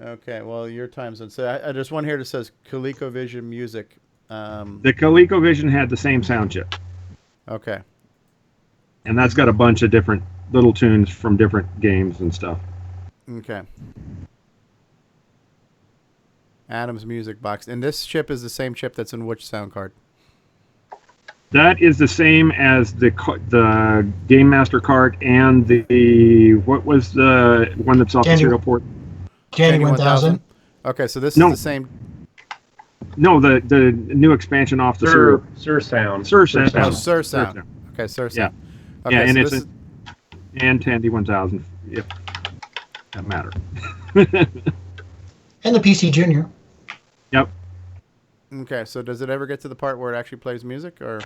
S1: Okay, well, your time's on. So I just one here that says ColecoVision Music.
S14: The ColecoVision had the same sound chip.
S1: Okay.
S14: And that's got a bunch of different little tunes from different games and stuff.
S1: Okay. Adam's Music Box. And this chip is the same chip that's in which sound card?
S14: That is the same as the Game Master card and the what was the one that's off the serial port?
S2: Candy 1000.
S1: Okay, so this is the same.
S14: No, the new expansion off the
S6: Sursound.
S14: Sursound.
S1: Oh, Sursound. Okay, Sursound.
S14: Yeah.
S1: Okay,
S14: yeah, and
S1: so
S14: it's and Tandy 1000, if that matter.
S2: And the PC Junior.
S14: Yep.
S1: Okay, so does it ever get to the part where it actually plays music, or?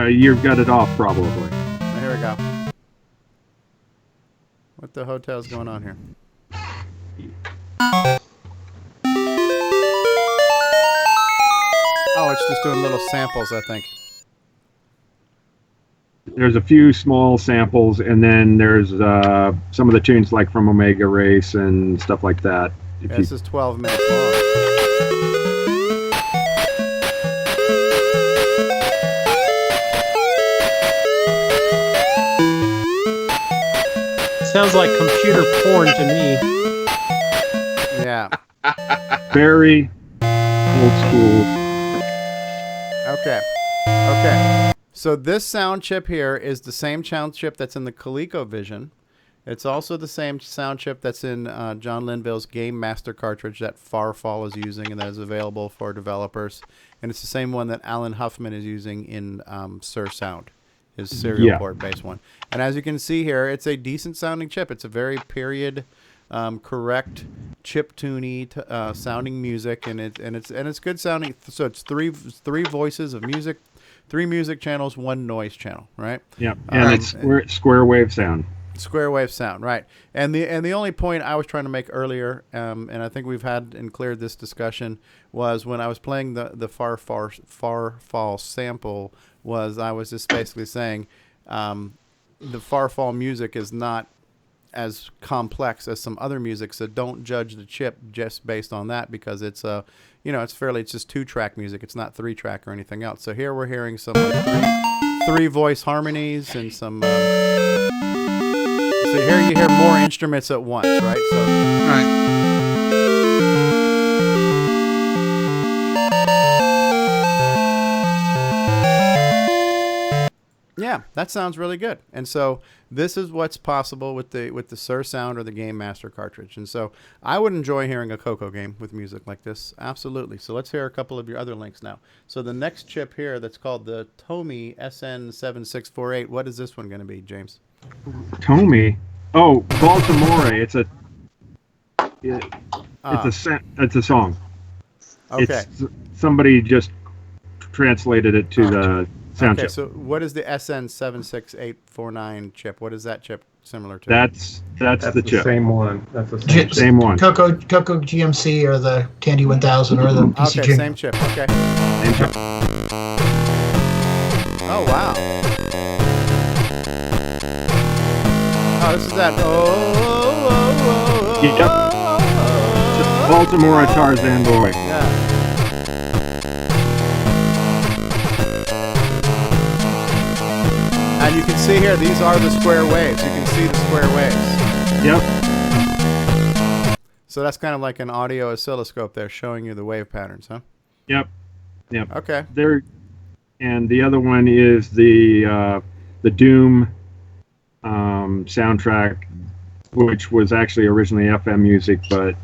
S14: You've got it off, probably.
S1: Oh, here we go. What the hotel's going on here? Oh, it's just doing little samples, I think.
S14: There's a few small samples, and then there's some of the tunes like from Omega Race and stuff like that.
S1: Yeah, this is 12 minutes long.
S9: Sounds like computer porn to me.
S1: Yeah.
S14: Very old school.
S1: Okay. So this sound chip here is the same sound chip that's in the ColecoVision. It's also the same sound chip that's in John Linville's Game Master cartridge that Farfall is using and that is available for developers. And it's the same one that Alan Huffman is using in Sursound, his serial port based one. And as you can see here, it's a decent sounding chip. It's a very period correct chip-tuney sounding music, and it's good sounding. So it's three voices of music, 3 music channels, 1 noise channel, right?
S14: Yeah, and it's square wave sound.
S1: Square wave sound, right? And the only point I was trying to make earlier, and I think we've had and cleared this discussion, was when I was playing the Farfall sample. I was just basically saying the Farfall music is not as complex as some other music, so don't judge the chip just based on that, because it's it's just 2-track music. It's not 3-track or anything else. So here we're hearing some like 3 voice harmonies and some. So here you hear more instruments at once, right? So
S4: right.
S1: Yeah, that sounds really good. And so this is what's possible with the Sursound or the Game Master cartridge. And so I would enjoy hearing a CoCo game with music like this. Absolutely. So let's hear a couple of your other links now. So the next chip here that's called the Tomy SN7648. What is this one going to be, James?
S14: Tomy? Oh, Baltimore. It's a song.
S1: Okay.
S14: It's somebody just translated it to the sound
S1: Okay,
S14: chip.
S1: so what is the SN76849 chip? What is that chip similar to?
S14: That's the chip.
S6: Same one. That's the same.
S14: Same one.
S2: CoCo GMC or the Tandy 1000 or the PC
S1: Okay,
S2: Junior.
S1: same chip. Okay.
S14: Same chip.
S1: Oh, wow. Oh, this is that.
S14: Yep. Baltimore Tarzan boy.
S1: Yeah. And you can see here, these are the square waves. You can see the square waves.
S14: Yep.
S1: So that's kind of like an audio oscilloscope there, showing you the wave patterns, huh?
S14: Yep.
S1: Okay.
S14: There, and the other one is the Doom soundtrack, which was actually originally FM music, but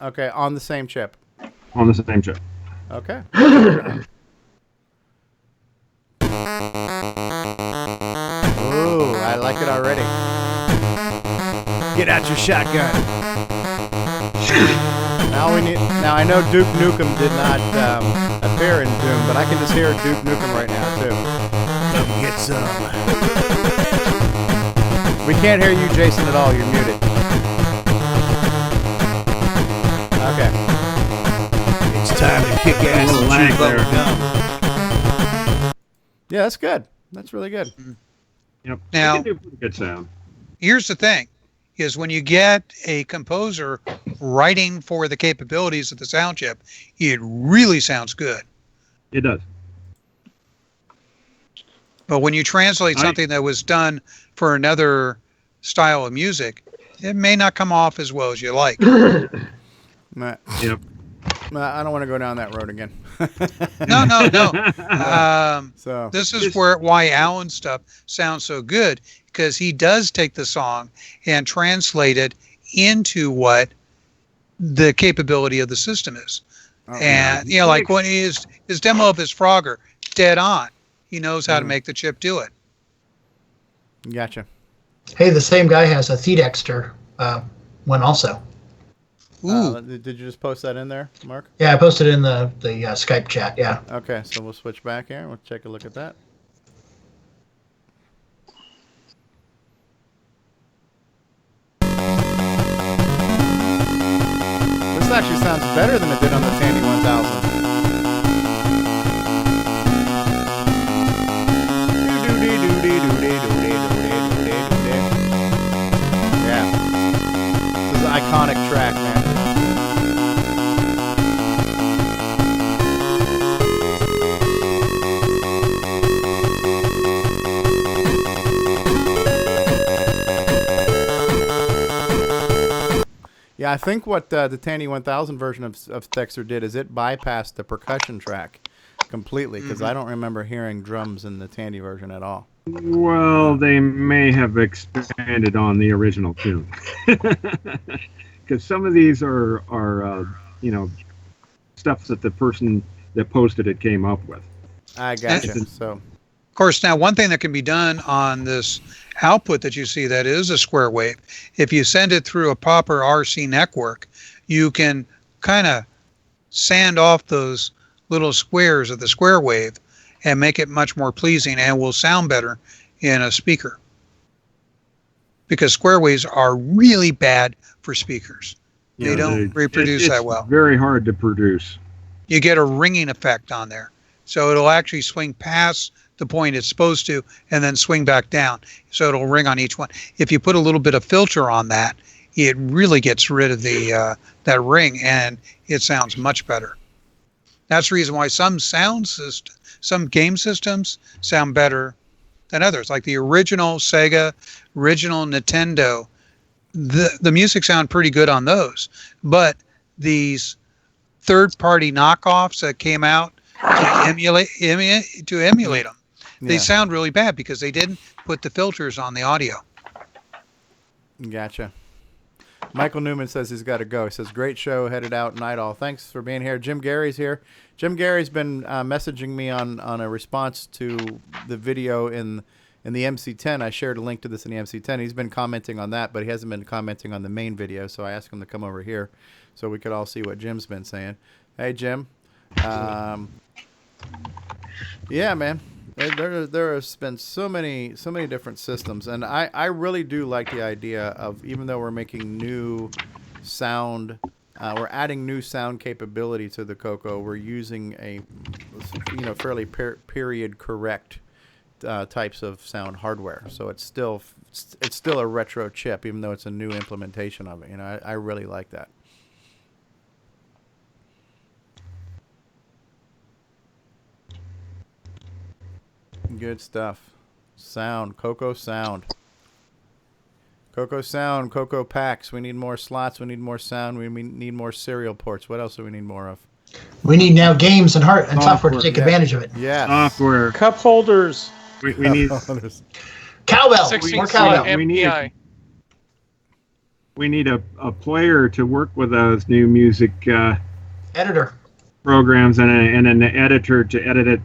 S1: Okay, on the same chip.
S14: on the same chip.
S1: Okay. Ooh, I like it already. Get out your shotgun. Now I know Duke Nukem did not appear in Doom, but I can just hear Duke Nukem right now too. Come get some. We can't hear you, Jason, at all. You're muted. Okay. It's time to kick ass and chew bubble gum. Yeah, that's good. That's really good.
S14: Yep.
S4: Now-
S14: They can do pretty good sound.
S4: Here's the thing, is when you get a composer writing for the capabilities of the sound chip, it really sounds good.
S14: It does.
S4: But when you translate something that was done for another style of music, it may not come off as well as you like.
S1: Nah.
S14: Yep.
S1: Nah, I don't want to go down that road again.
S4: No.
S1: So
S4: This is why Alan's stuff sounds so good, because he does take the song and translate it into what the capability of the system is. And you know, like when his demo of his Frogger, dead on. He knows how to make the chip do it.
S1: Gotcha.
S2: Hey, the same guy has a Thedexter one also.
S1: Did you just post that in there, Mark?
S2: Yeah, I posted it in the Skype chat. Yeah.
S1: Okay, so we'll switch back here. We'll take a look at that. This actually sounds better than it did on the Tandy 1000. Yeah. This is an iconic track, man. Yeah, I think what the Tandy 1000 version of Thexter did is it bypassed the percussion track completely, because I don't remember hearing drums in the Tandy version at all.
S14: Well, they may have expanded on the original tune, because some of these are stuff that the person that posted it came up with.
S1: I gotcha. So,
S4: Of course, now one thing that can be done on this output that you see that is a square wave, if you send it through a proper RC network, you can kind of sand off those little squares of the square wave and make it much more pleasing and will sound better in a speaker. Because square waves are really bad for speakers. They don't reproduce that well.
S14: It's very hard to produce.
S4: You get a ringing effect on there. So it'll actually swing past the point it's supposed to and then swing back down. So it'll ring on each one. If you put a little bit of filter on that, it really gets rid of the that ring and it sounds much better. That's the reason why some game systems sound better than others. Like the original Sega, original Nintendo, the music sound pretty good on those. But these third-party knockoffs that came out to emulate them, they sound really bad because they didn't put the filters on the audio.
S1: Gotcha. Michael Newman says he's got to go. He says, great show, headed out, night all. Thanks for being here. Jim Gary's here. Jim Gary's been messaging me on a response to the video in the MC10. I shared a link to this in the MC10. He's been commenting on that, but he hasn't been commenting on the main video, so I asked him to come over here so we could all see what Jim's been saying. Hey, Jim. Yeah, man. There has been so many different systems, and I really do like the idea of, even though we're making new sound, we're adding new sound capability to the CoCo. We're using a fairly period correct types of sound hardware, so it's still a retro chip, even though it's a new implementation of it. I really like that. Good stuff. Sound, CoCo sound. CoCo sound, CoCo packs. We need more slots. We need more sound. We need more serial ports. What else do we need more of?
S2: We need now games and software to take advantage of it.
S1: Yeah.
S14: Software.
S9: Cup holders.
S14: We need
S2: cowbell.
S8: 16
S2: More cowbell.
S8: MPI.
S14: We need a player to work with those new music
S2: Editor.
S14: programs and an editor to edit it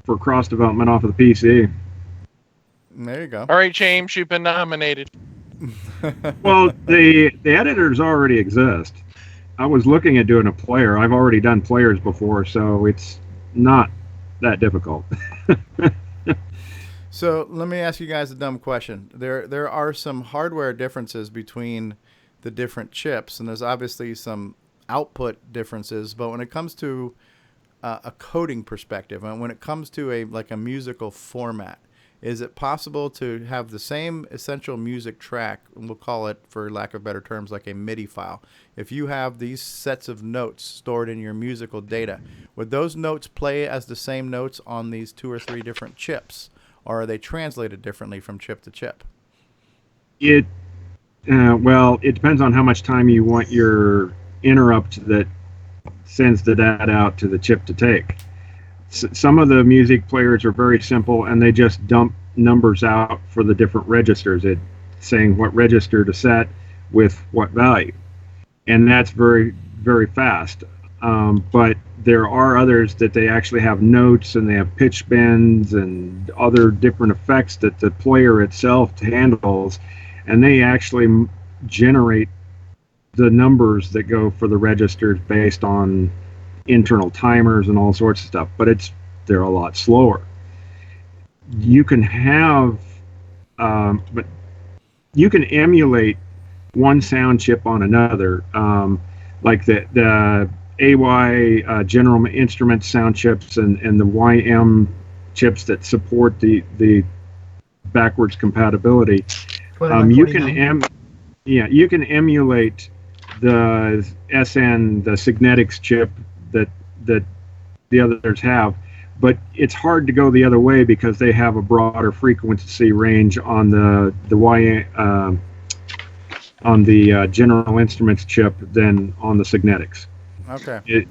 S14: for cross development off of the PC.
S1: There you go.
S8: All right, James, you've been nominated.
S14: Well, the editors already exist. I was looking at doing a player. I've already done players before, so it's not that difficult.
S1: So let me ask you guys a dumb question. There are some hardware differences between the different chips, and there's obviously some output differences. But when it comes to a coding perspective, and when it comes to a musical format, is it possible to have the same essential music track, and we'll call it, for lack of better terms, like a MIDI file? If you have these sets of notes stored in your musical data, would those notes play as the same notes on these 2 or 3 different chips, or are they translated differently from chip to chip?
S14: It depends on how much time you want your interrupt that sends the data out to the chip to take. Some of the music players are very simple, and they just dump numbers out for the different registers, saying what register to set with what value, and that's very, very fast. But there are others that they actually have notes, and they have pitch bends and other different effects that the player itself handles, and they actually generate the numbers that go for the registers based on internal timers and all sorts of stuff, but they're a lot slower. You can have, but you can emulate one sound chip on another, like the AY General Instruments sound chips and the YM chips that support the backwards compatibility. You can emulate the SN, the Signetics chip that the others have, but it's hard to go the other way because they have a broader frequency range on the General Instruments chip than on the Signetics.
S1: Okay.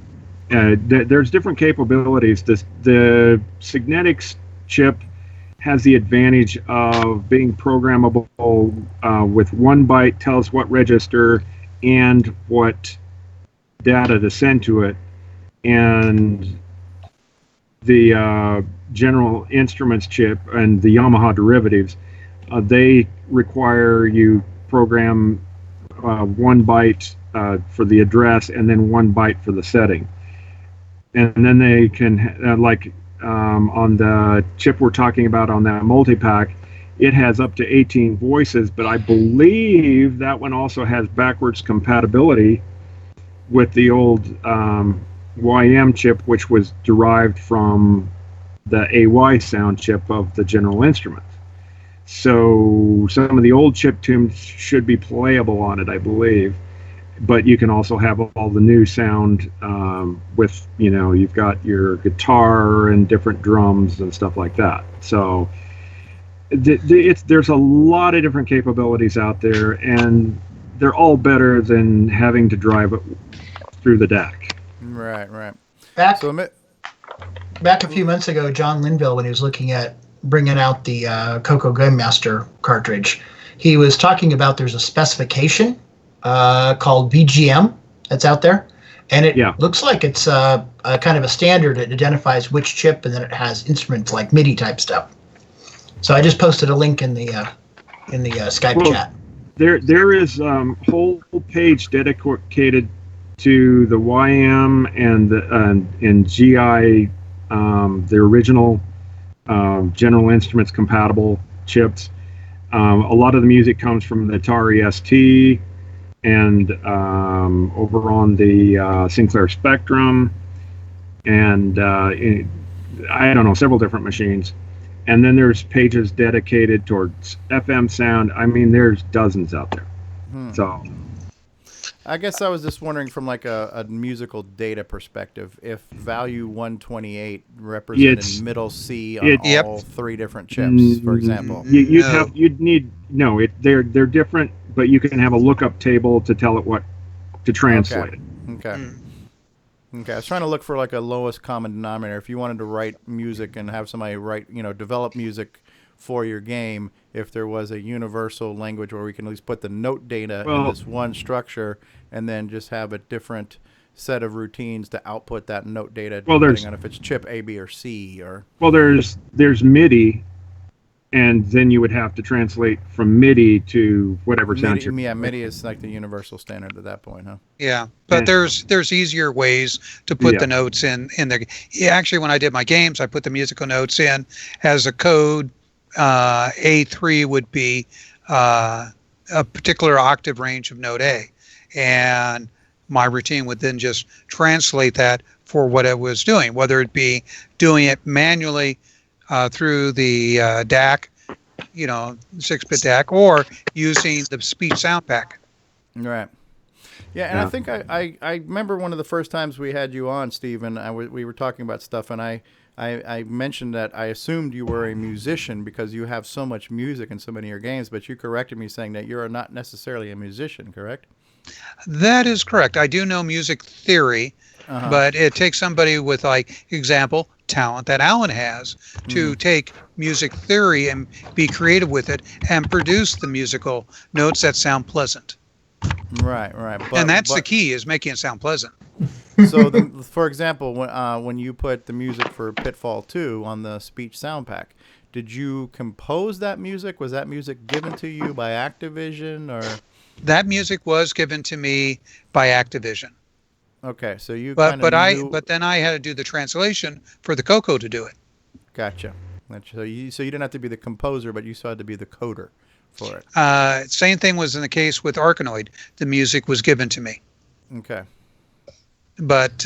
S14: There's different capabilities. The Signetics chip has the advantage of being programmable with 1 byte tells what register and what data to send to it, and the General Instruments chip and the Yamaha derivatives, they require you program 1 byte for the address and then 1 byte for the setting, and then they can on the chip we're talking about on that multi-pack, it has up to 18 voices, but I believe that one also has backwards compatibility with the old YM chip, which was derived from the AY sound chip of the General Instruments. So some of the old chip tunes should be playable on it, I believe. But you can also have all the new sound with, you've got your guitar and different drums and stuff like that. So there's a lot of different capabilities out there, and they're all better than having to drive it through the DAC.
S1: Right.
S2: Back a few months ago, John Linville, when he was looking at bringing out the CoCo Game Master cartridge, he was talking about there's a specification called VGM that's out there, and it looks like it's a kind of a standard. It identifies which chip, and then it has instruments like MIDI type stuff. So I just posted a link in the Skype chat.
S14: There is whole page dedicated to the YM and GI the original General Instruments compatible chips. A lot of the music comes from the Atari ST and over on the Sinclair Spectrum, and I don't know, several different machines. And then there's pages dedicated towards FM sound. I mean, there's dozens out there. So
S1: I guess I was just wondering from like a musical data perspective, if value 128 represented middle C on all three different chips, for example.
S14: They're different, but you can have a lookup table to tell it what to translate.
S1: Okay. Okay, I was trying to look for like a lowest common denominator. If you wanted to write music and have somebody develop music for your game, if there was a universal language where we can at least put the note data in this one structure and then just have a different set of routines to output that note data depending on if it's chip A, B, or C. Or
S14: there's MIDI, and then you would have to translate from MIDI to whatever sound chip.
S1: Yeah, MIDI is like the universal standard at that point, huh?
S4: Yeah, but there's easier ways to put the notes in the. Actually, when I did my games, I put the musical notes in as a code. A3 would be a particular octave range of note A, and my routine would then just translate that for what it was doing, whether it be doing it manually through the DAC, 6-bit DAC, or using the speech sound pack.
S1: Right. Yeah, and I think I remember one of the first times we had you on, Steve, and we were talking about stuff, and I mentioned that I assumed you were a musician because you have so much music in so many of your games, but you corrected me saying that you're not necessarily a musician, correct?
S4: That is correct. I do know music theory, but it takes somebody with, like, example, talent that Alan has to take music theory and be creative with it and produce the musical notes that sound pleasant.
S1: Right.
S4: And that's the key, is making it sound pleasant.
S1: So, for example, when you put the music for Pitfall 2 on the speech sound pack, did you compose that music? Was that music given to you by Activision, or?
S4: That music was given to me by Activision.
S1: Okay, so you.
S4: But then I had to do the translation for the CoCo to do it.
S1: Gotcha. So you didn't have to be the composer, but you still had to be the coder for it.
S4: Same thing was in the case with Arkanoid. The music was given to me.
S1: Okay.
S4: But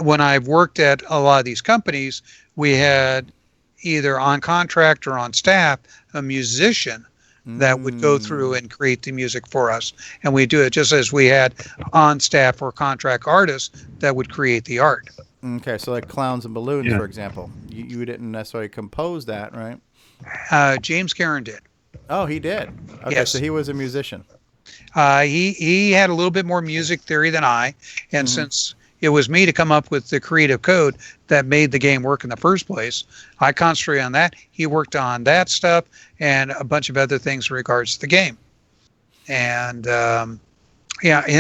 S4: when I've worked at a lot of these companies, we had either on contract or on staff a musician that would go through and create the music for us. And we do it just as we had on staff or contract artists that would create the art.
S1: Okay, so like Clowns and Balloons, for example. You didn't necessarily compose that, right?
S4: James Caron did.
S1: Oh, he did? Okay,
S4: yes.
S1: So he was a musician.
S4: He had a little bit more music theory than I, and since it was me to come up with the creative code that made the game work in the first place, I concentrated on that. He worked on that stuff and a bunch of other things in regards to the game. And him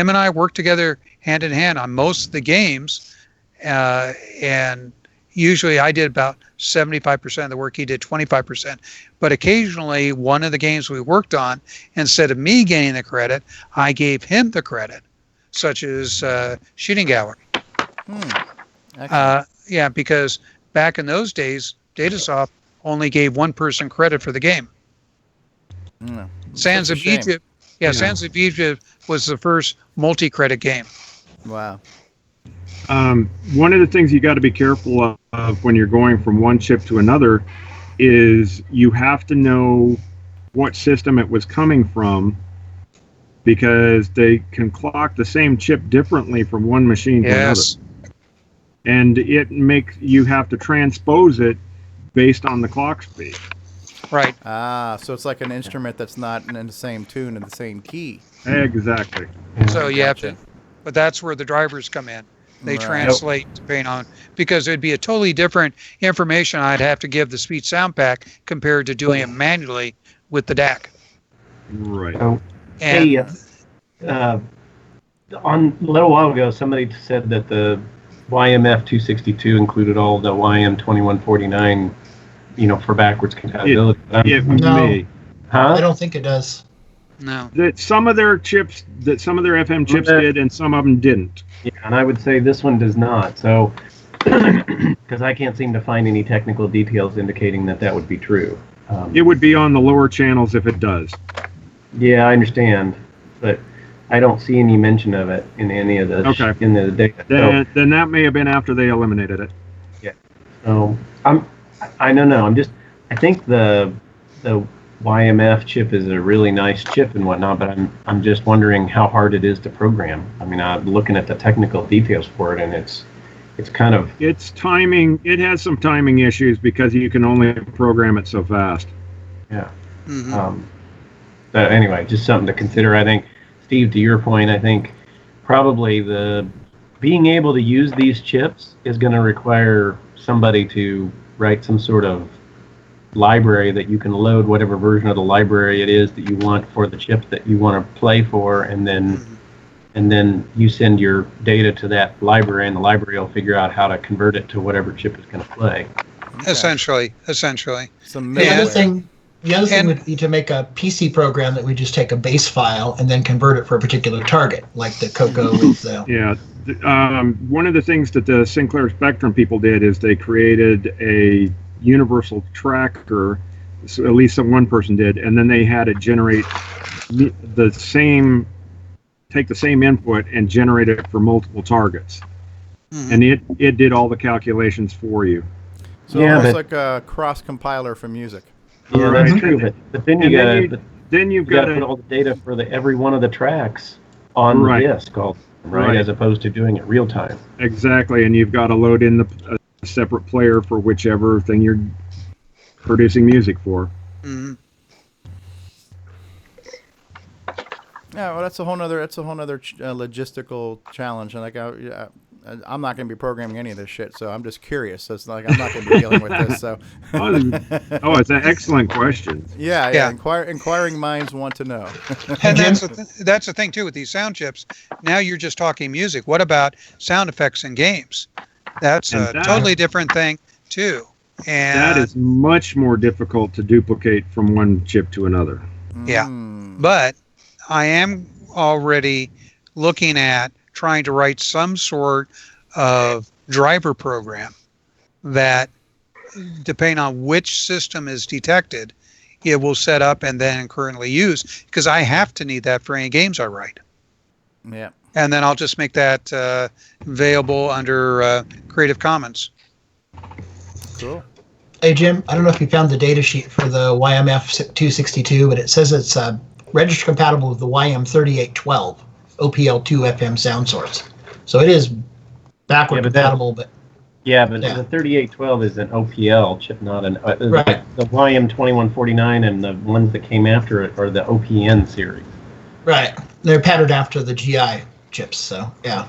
S4: and I worked together hand in hand on most of the games, and usually I did about 75% of the work, he did 25%. But occasionally, one of the games we worked on, instead of me getting the credit, I gave him the credit, such as Shooting Gallery. Because back in those days, Datasoft only gave one person credit for the game. Sands of Egypt. Sands of Egypt was the first multi-credit game.
S1: Wow.
S14: One of the things you got to be careful of when you're going from one chip to another is you have to know what system it was coming from, because they can clock the same chip differently from one machine to another. And you have to transpose it based on the clock speed.
S4: Right.
S1: So it's like an instrument that's not in the same tune and the same key.
S14: Exactly.
S4: So you have to, but that's where the drivers come in. They translate depending on, because it'd be a totally different information I'd have to give the speech sound pack compared to doing it manually with the DAC.
S14: Right.
S6: On a little while ago, somebody said that the YMF 262 included all the YM 2149, for backwards compatibility.
S2: No, I don't think it does.
S4: No.
S14: That some of their FM chips did, and some of them didn't.
S6: Yeah, and I would say this one does not. So because I can't seem to find any technical details indicating that would be true.
S14: It would be on the lower channels if it does.
S6: Yeah, I understand, but I don't see any mention of it in any of the in the data.
S14: Then that may have been after they eliminated it.
S6: Yeah. So I don't know. I think the YMF chip is a really nice chip and whatnot, but I'm just wondering how hard it is to program. I mean, I'm looking at the technical details for it, and it's kind of...
S14: It's timing. It has some timing issues because you can only program it so fast.
S6: Yeah. But anyway, just something to consider. I think, Steve, to your point, I think probably being able to use these chips is going to require somebody to write some sort of library that you can load whatever version of the library it is that you want for the chip that you want to play for, and then you send your data to that library, and the library will figure out how to convert it to whatever chip is going to play.
S4: Essentially.
S2: The other thing would be to make a PC program that would just take a base file and then convert it for a particular target, like the CoCo with the...
S14: Yeah. One of the things that the Sinclair Spectrum people did is they created a universal tracker, so at least one person did, and then they had it generate take the same input and generate it for multiple targets. And it did all the calculations for you.
S1: So almost like a cross compiler for music.
S6: Yeah, that's true. But then you've got to
S14: to
S6: put all the data for every one of the tracks on the disk, right? As opposed to doing it real time.
S14: Exactly, and you've got to load in a separate player for whichever thing you're producing music for.
S1: Yeah, well, that's a whole nother logistical challenge, and like I'm not going to be programming any of this shit, so I'm just curious. So it's like I'm not going to be dealing with this. So.
S14: It's an excellent question.
S1: Yeah. Inquiring minds want to know.
S4: And that's the thing too with these sound chips. Now you're just talking music. What about sound effects in games? That's a totally different thing too. And
S14: that is much more difficult to duplicate from one chip to another.
S4: Yeah, but I am already looking at trying to write some sort of driver program that, depending on which system is detected, it will set up and then currently use, because I have to need that for any games I write.
S1: Yeah.
S4: And then I'll just make that available under Creative Commons.
S1: Cool.
S2: Hey, Jim, I don't know if you found the data sheet for the YMF 262, but it says it's register compatible with the YM3812 OPL2 FM sound source. So it is backward compatible, but
S6: the 3812 is an OPL chip, not an right. The YM2149 and the ones that came after it are the OPN series.
S2: Right. They're patterned after the GI chips, so yeah.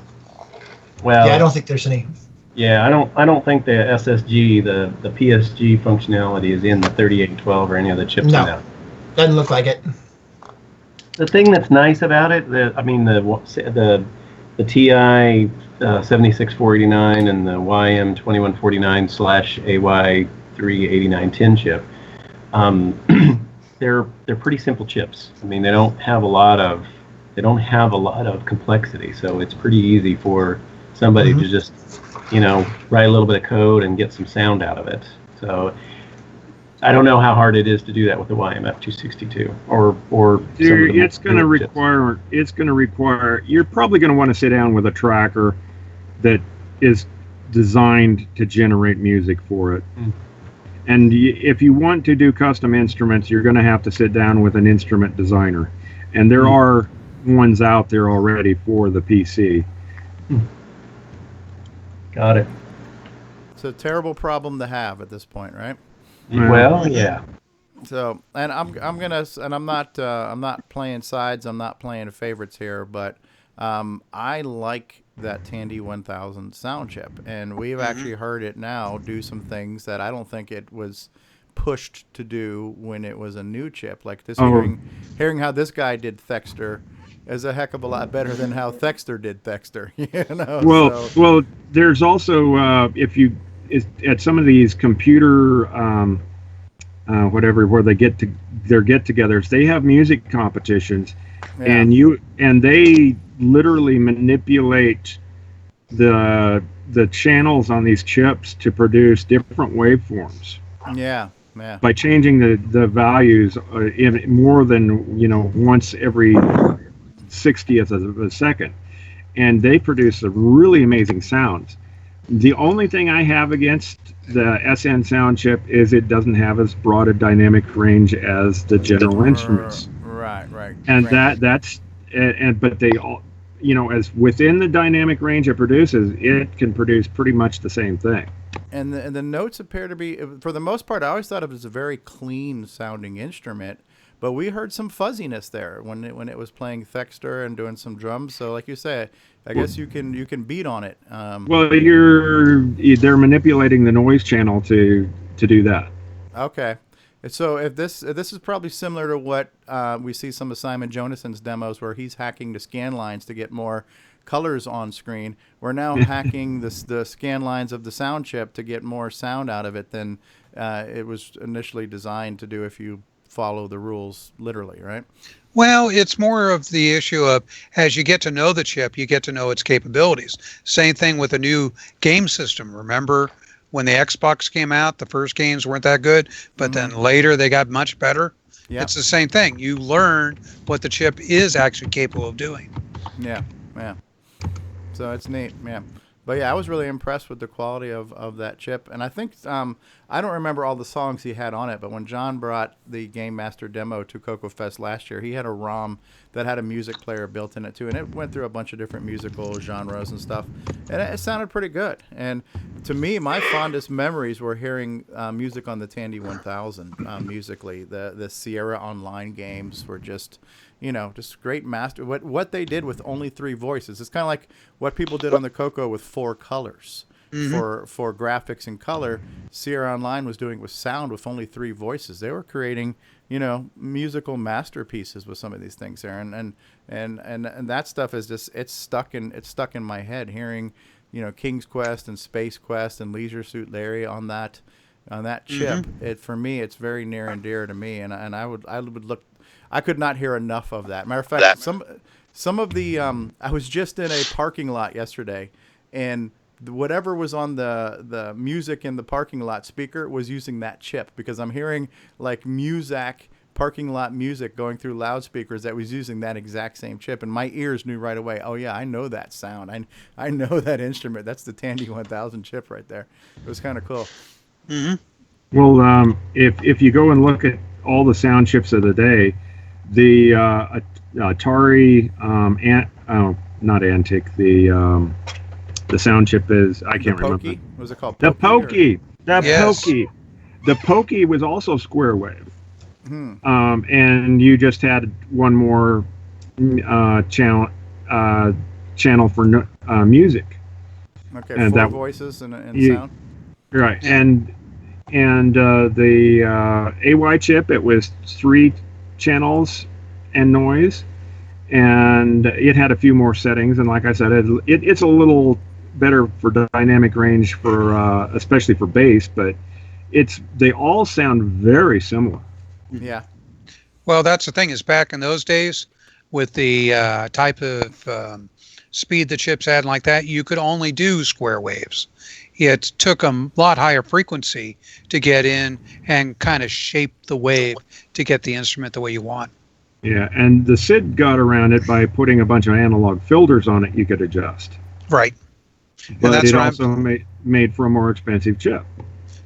S6: Well,
S2: yeah, I don't think there's any.
S6: Yeah, I don't think the SSG, the PSG functionality is in the 3812 or any of the chips in that.
S2: Doesn't look like it.
S6: The thing that's nice about it, the TI 76489 and the YM 2149/AY38910 chip, they're pretty simple chips. I mean, they don't have a lot of complexity, so it's pretty easy for somebody to just write a little bit of code and get some sound out of it. So I don't know how hard it is to do that with the YMF 262 or
S14: it's going to require you're probably going to want to sit down with a tracker that is designed to generate music for it. And if you want to do custom instruments, you're going to have to sit down with an instrument designer, and there are ones out there already for the PC.
S6: Got it.
S1: It's a terrible problem to have at this point, right?
S6: Well, yeah.
S1: So, and I'm not playing sides. I'm not playing favorites here, but I like that Tandy 1000 sound chip, and we've actually heard it now do some things that I don't think it was pushed to do when it was a new chip. Like this, hearing how this guy did Thexter is a heck of a lot better than how Thexter did Thexter.
S14: Well, there's also at some of these computer where they their get-togethers, they have music competitions, and they literally manipulate the channels on these chips to produce different waveforms.
S1: Yeah.
S14: By changing the values in more than once every 60th of a second, and they produce a really amazing sounds. The only thing I have against the SN sound chip is it doesn't have as broad a dynamic range as the General Instruments.
S1: Right.
S14: And but they all, as within the dynamic range it produces, it can produce pretty much the same thing.
S1: And the notes appear to be, for the most part, I always thought it was a very clean sounding instrument, but we heard some fuzziness there when it was playing Thexter and doing some drums. So, like you say, I guess you can beat on it.
S14: Well, they're manipulating the noise channel to do that.
S1: Okay, so if this is probably similar to what we see some of Simon Jonason's demos, where he's hacking the scan lines to get more colors on screen. We're now hacking the scan lines of the sound chip to get more sound out of it than it was initially designed to do if you follow the rules literally, right?
S4: Well, it's more of the issue of, as you get to know the chip, you get to know its capabilities. Same thing with a new game system. Remember when the Xbox came out, the first games weren't that good, but then later they got much better. Yep. It's the same thing. You learn what the chip is actually capable of doing.
S1: Yeah. So it's neat, yeah. But yeah, I was really impressed with the quality of that chip. And I think, I don't remember all the songs he had on it, but when John brought the Game Master demo to CoCo Fest last year, he had a ROM that had a music player built in it too. And it went through a bunch of different musical genres and stuff. And it sounded pretty good. And to me, my fondest memories were hearing music on the Tandy 1000 musically. The Sierra Online games were just great master. What they did with only 3 voices. It's kind of like what people did on the CoCo with 4 colors. For graphics and color. Sierra Online was doing with sound with only 3 voices. They were creating, musical masterpieces with some of these things there. And that stuff is just it's stuck in my head. Hearing, King's Quest and Space Quest and Leisure Suit Larry on that chip. For me, it's very near and dear to me. And I would look. I could not hear enough of that. Matter of fact, some of the I was just in a parking lot yesterday, and whatever was on the music in the parking lot speaker was using that chip, because I'm hearing like Muzak parking lot music going through loudspeakers that was using that exact same chip, and my ears knew right away. Oh yeah, I know that sound. I know that instrument. That's the Tandy 1000 chip right there. It was kind of cool.
S14: Well, if you go and look at all the sound chips of the day, the Atari not Antic, the sound chip is, I can't remember.
S1: Was it called
S14: the
S1: Pokey?
S14: Pokey. The Pokey was also square wave. And you just had one more channel for music.
S1: Okay,
S14: and
S1: 4 voices and sound.
S14: Right, and the AY chip, it was 3 channels and noise, and it had a few more settings. And like I said, it's a little better for dynamic range for especially for bass, but they all sound very similar.
S1: Yeah.
S4: Well, that's the thing, is back in those days with the type of speed the chips had like that, you could only do square waves. It took a lot higher frequency to get in and kind of shape the wave to get the instrument the way you want.
S14: Yeah, and the SID got around it by putting a bunch of analog filters on it you could adjust.
S4: Right.
S14: But it also made for a more expensive chip.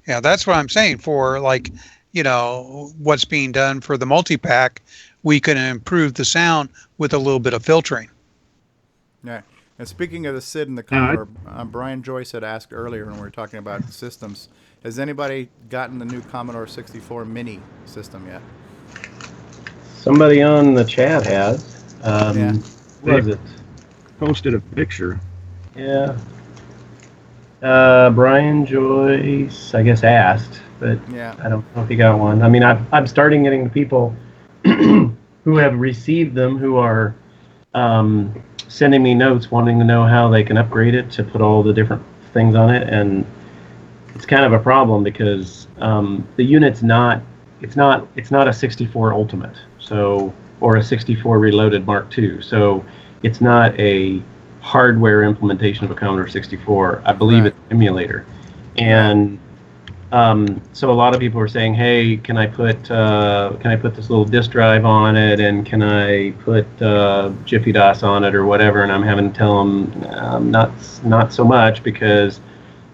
S4: Yeah, that's what I'm saying. For like, what's being done for the multi-pack, we can improve the sound with a little bit of filtering.
S1: Yeah. And speaking of the SID and the Commodore, Brian Joyce had asked earlier when we were talking about systems, has anybody gotten the new Commodore 64 Mini system yet?
S6: Somebody on the chat has. What was it?
S14: Posted a picture.
S6: Yeah. Brian Joyce, I guess, asked, but I don't know if he got one. I mean, I'm starting getting the people who have received them, who are sending me notes wanting to know how they can upgrade it to put all the different things on it, and it's kind of a problem because the unit's not a 64 Ultimate, or a 64 Reloaded Mark II, so it's not a hardware implementation of a Commodore 64. I believe
S1: Right.
S6: it's an emulator, and so a lot of people are saying, "Hey, can I put this little disk drive on it, and can I put Jiffy DOS on it or whatever?" And I'm having to tell them not so much, because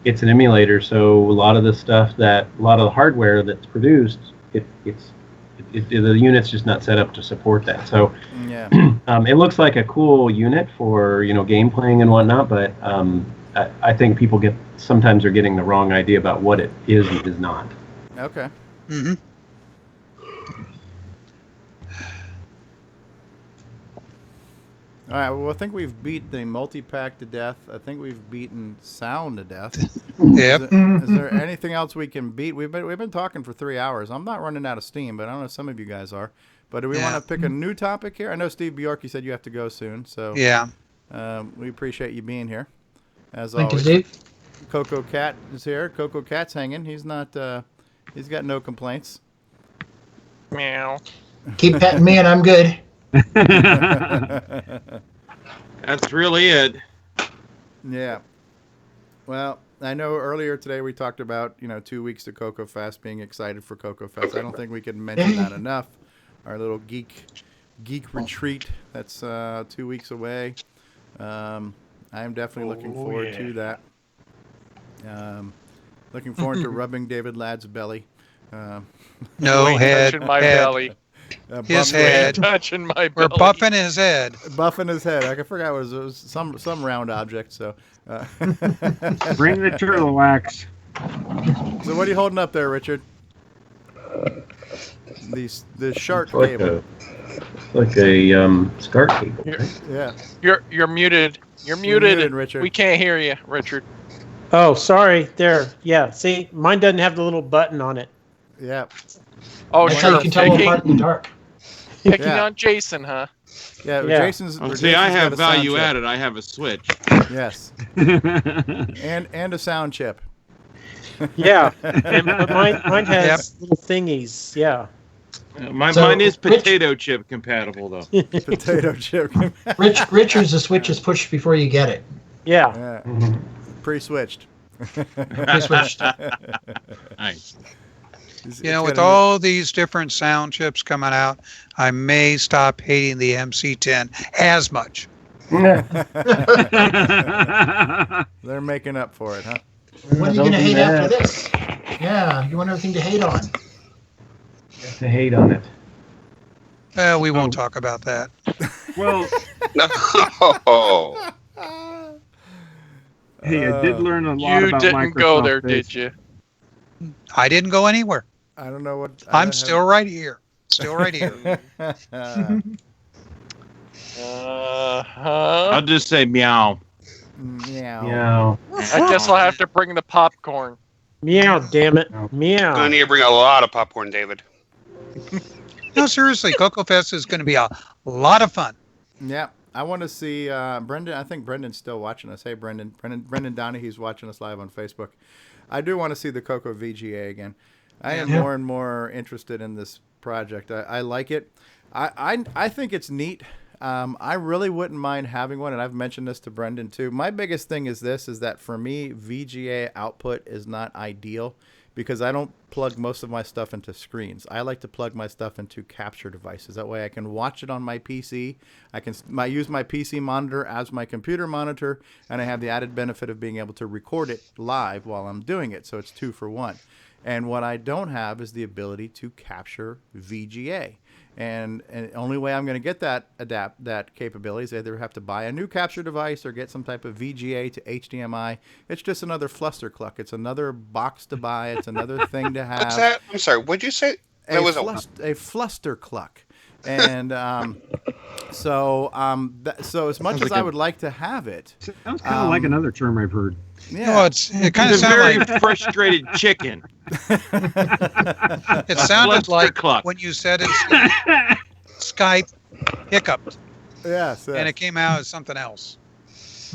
S6: it's an emulator. So a lot of the hardware that's produced, the unit's just not set up to support that. So
S1: Yeah.
S6: it looks like a cool unit for game playing and whatnot, but I think people sometimes are getting the wrong idea about what it is and is not.
S1: Okay.
S4: Mm-hmm.
S1: All right. Well, I think we've beat the multi-pack to death. I think we've beaten sound to death.
S4: Yep.
S1: Is there anything else we can beat? We've been talking for 3 hours. I'm not running out of steam, but I don't know if some of you guys are. But do we want to pick a new topic here? I know Steve Bjork, you said you have to go soon, so
S4: Yeah.
S1: We appreciate you being here, as
S2: Thank you,
S1: always.
S2: Steve.
S1: CoCoCat is here. CoCoCat's hanging. He's not. He's got no complaints.
S8: Meow.
S2: Keep petting me and I'm good.
S5: That's really it.
S1: Yeah. Well, I know earlier today we talked about 2 weeks to Coco Fest, being excited for Coco Fest. I don't think we can mention that enough. Our little geek retreat that's 2 weeks away. I am definitely looking forward to that. Looking forward to rubbing David Ladd's belly.
S4: No, head.
S8: Touching my
S4: head.
S8: belly.
S4: His head.
S8: Touching my
S4: We're
S8: belly.
S4: buffing his head.
S1: Buffing his head. I forgot it was some round object. So.
S14: Bring the turtle wax.
S1: So what are you holding up there, Richard? The shark
S6: It's
S1: cable.
S6: like a SCART cable. Right?
S1: Yeah.
S8: You're muted. You're muted,
S1: Richard.
S8: We can't hear you, Richard.
S9: Oh, sorry. There. Yeah. See, mine doesn't have the little button on it.
S1: Yeah.
S8: Oh,
S2: That's how
S8: sure.
S2: you can tell them apart in the dark.
S8: Picking on Jason, huh?
S1: Yeah.
S9: Yeah.
S1: Jason's.
S5: See,
S1: Jason's
S5: I
S1: got
S5: have
S1: a sound
S5: value
S1: chip.
S5: added. I have a switch.
S1: Yes. and a sound chip.
S9: Yeah. But mine has little thingies. Yeah.
S5: Mine is potato chip compatible, though.
S1: Potato chip.
S2: Richard's the switch is pushed before you get it.
S9: Yeah.
S1: Pre-switched.
S2: Pre-switched.
S5: Nice.
S4: With all these different sound chips coming out, I may stop hating the MC10 as much.
S1: They're making up for it, huh?
S2: What are you going to hate after this? Yeah, you want everything to hate on.
S6: To hate on it.
S4: We won't talk about that.
S14: Well,
S3: No.
S14: hey, I did learn a lot
S8: You
S14: about
S8: didn't
S14: Microsoft.
S8: go there, did you?
S4: I didn't go anywhere.
S1: I don't know what.
S4: I'm still right here. Still right here.
S5: I'll just say meow.
S1: Meow.
S6: Meow.
S8: I guess I'll have to bring the popcorn.
S9: Meow, damn it.
S3: I'm
S9: Meow.
S3: gonna need to bring a lot of popcorn, David.
S4: No, seriously, Coco Fest is going to be a lot of fun.
S1: Yeah, I want to see Brendan. I think Brendan's still watching us. Hey, Brendan Donahue's watching us live on Facebook. I do want to see the CoCo VGA again. I am more and more interested in this project. I like it. I think it's neat. I really wouldn't mind having one, and I've mentioned this to Brendan too. My biggest thing is that for me, VGA output is not ideal because I don't plug most of my stuff into screens. I like to plug my stuff into capture devices. That way I can watch it on my PC. I can use my PC monitor as my computer monitor, and I have the added benefit of being able to record it live while I'm doing it. So it's 2 for 1. And what I don't have is the ability to capture VGA. And the only way I'm going to get that capability is either have to buy a new capture device or get some type of VGA to HDMI. It's just another flustercluck. It's another box to buy. It's another thing to have.
S3: What's that? I'm sorry. What'd you say? That was
S1: a flustercluck. And so as much as I would like to have it,
S14: Sounds kind of like another term I've heard.
S1: Yeah,
S4: No, it kind of
S5: It's a
S4: sounded
S5: very
S4: like
S5: frustrated chicken.
S4: it sounded like
S5: Cluck.
S4: when you said it, Skype hiccuped,
S1: yes,
S4: and it came out as something else.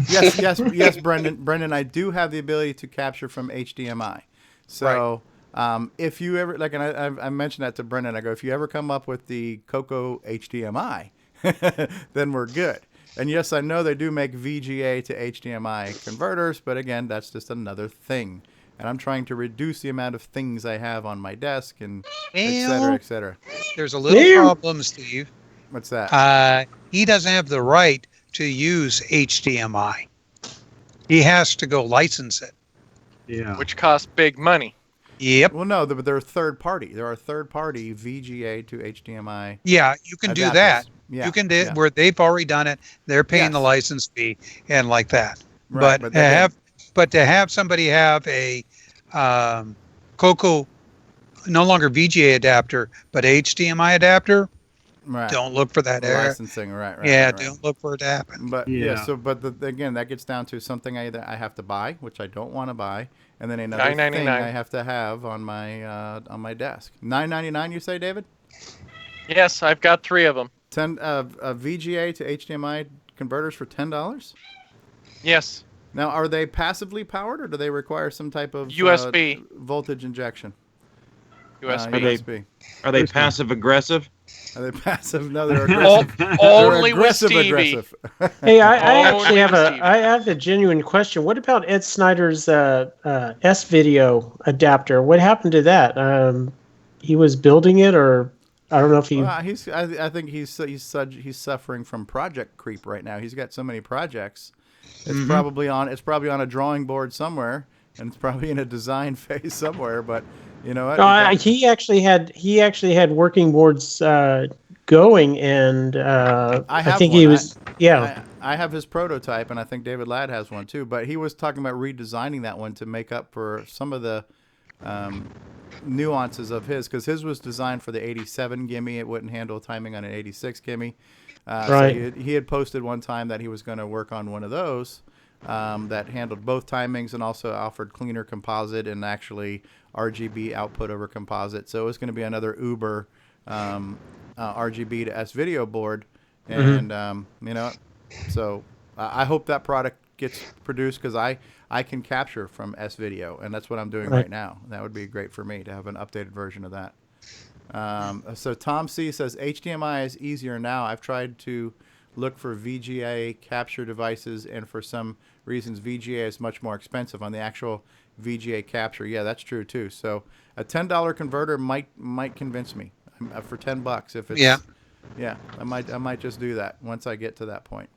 S1: yes, Brendan. I do have the ability to capture from HDMI. So if you ever and I mentioned that to Brendan, I go, if you ever come up with the CoCo HDMI, then we're good. And yes, I know they do make VGA to HDMI converters, but again, that's just another thing. And I'm trying to reduce the amount of things I have on my desk and et cetera, et cetera.
S4: There's a little problem, Steve.
S1: What's that?
S4: He doesn't have the right to use HDMI. He has to go license it.
S14: Yeah.
S8: Which costs big money.
S4: Yep.
S1: Well, no, but they're third party. There are third party VGA to HDMI.
S4: Yeah, you can do
S1: adapters.
S4: that.
S1: Yeah,
S4: you can do where they've already done it. They're paying the license fee and like that.
S1: Right,
S4: but to have somebody have a CoCo, no longer VGA adapter, but HDMI adapter.
S1: Right.
S4: Don't look for that error.
S1: Licensing, right.
S4: Don't look for it to happen.
S1: But again, that gets down to something I have to buy, which I don't want to buy, and then another thing I have to have on my desk. $9.99, you say, David?
S8: Yes, I've got 3 of them.
S1: VGA to HDMI converters for $10.
S8: Yes.
S1: Now, are they passively powered, or do they require some type of
S8: USB
S1: voltage injection?
S8: USB.
S5: Are they passive aggressive?
S1: Are they passive? No, they're aggressive.
S8: Only with Stevie.
S9: Hey, I actually have a genuine question. What about Ed Snyder's S-Video adapter? What happened to that? He was building it, or I don't know if he.
S1: Well, I think he's suffering from project creep right now. He's got so many projects. It's probably on a drawing board somewhere, and it's probably in a design phase somewhere. But you know what?
S9: He actually had working boards going, and I think he was.
S1: I have his prototype, and I think David Ladd has one too. But he was talking about redesigning that one to make up for some of the nuances of his, because his was designed for the 87 gimme. It wouldn't handle timing on an 86 gimme.
S9: Right.
S1: So he had posted one time that he was going to work on one of those that handled both timings and also offered cleaner composite and actually RGB output over composite. So it was going to be another Uber RGB to S-Video board. And, so I hope that product gets produced, because I can capture from S-Video, and that's what I'm doing right now. That would be great for me to have an updated version of that. So Tom C says HDMI is easier now. I've tried to look for VGA capture devices, and for some reasons VGA is much more expensive on the actual VGA capture. Yeah, that's true too. So a $10 converter might convince me for $10 if it's I might just do that once I get to that point.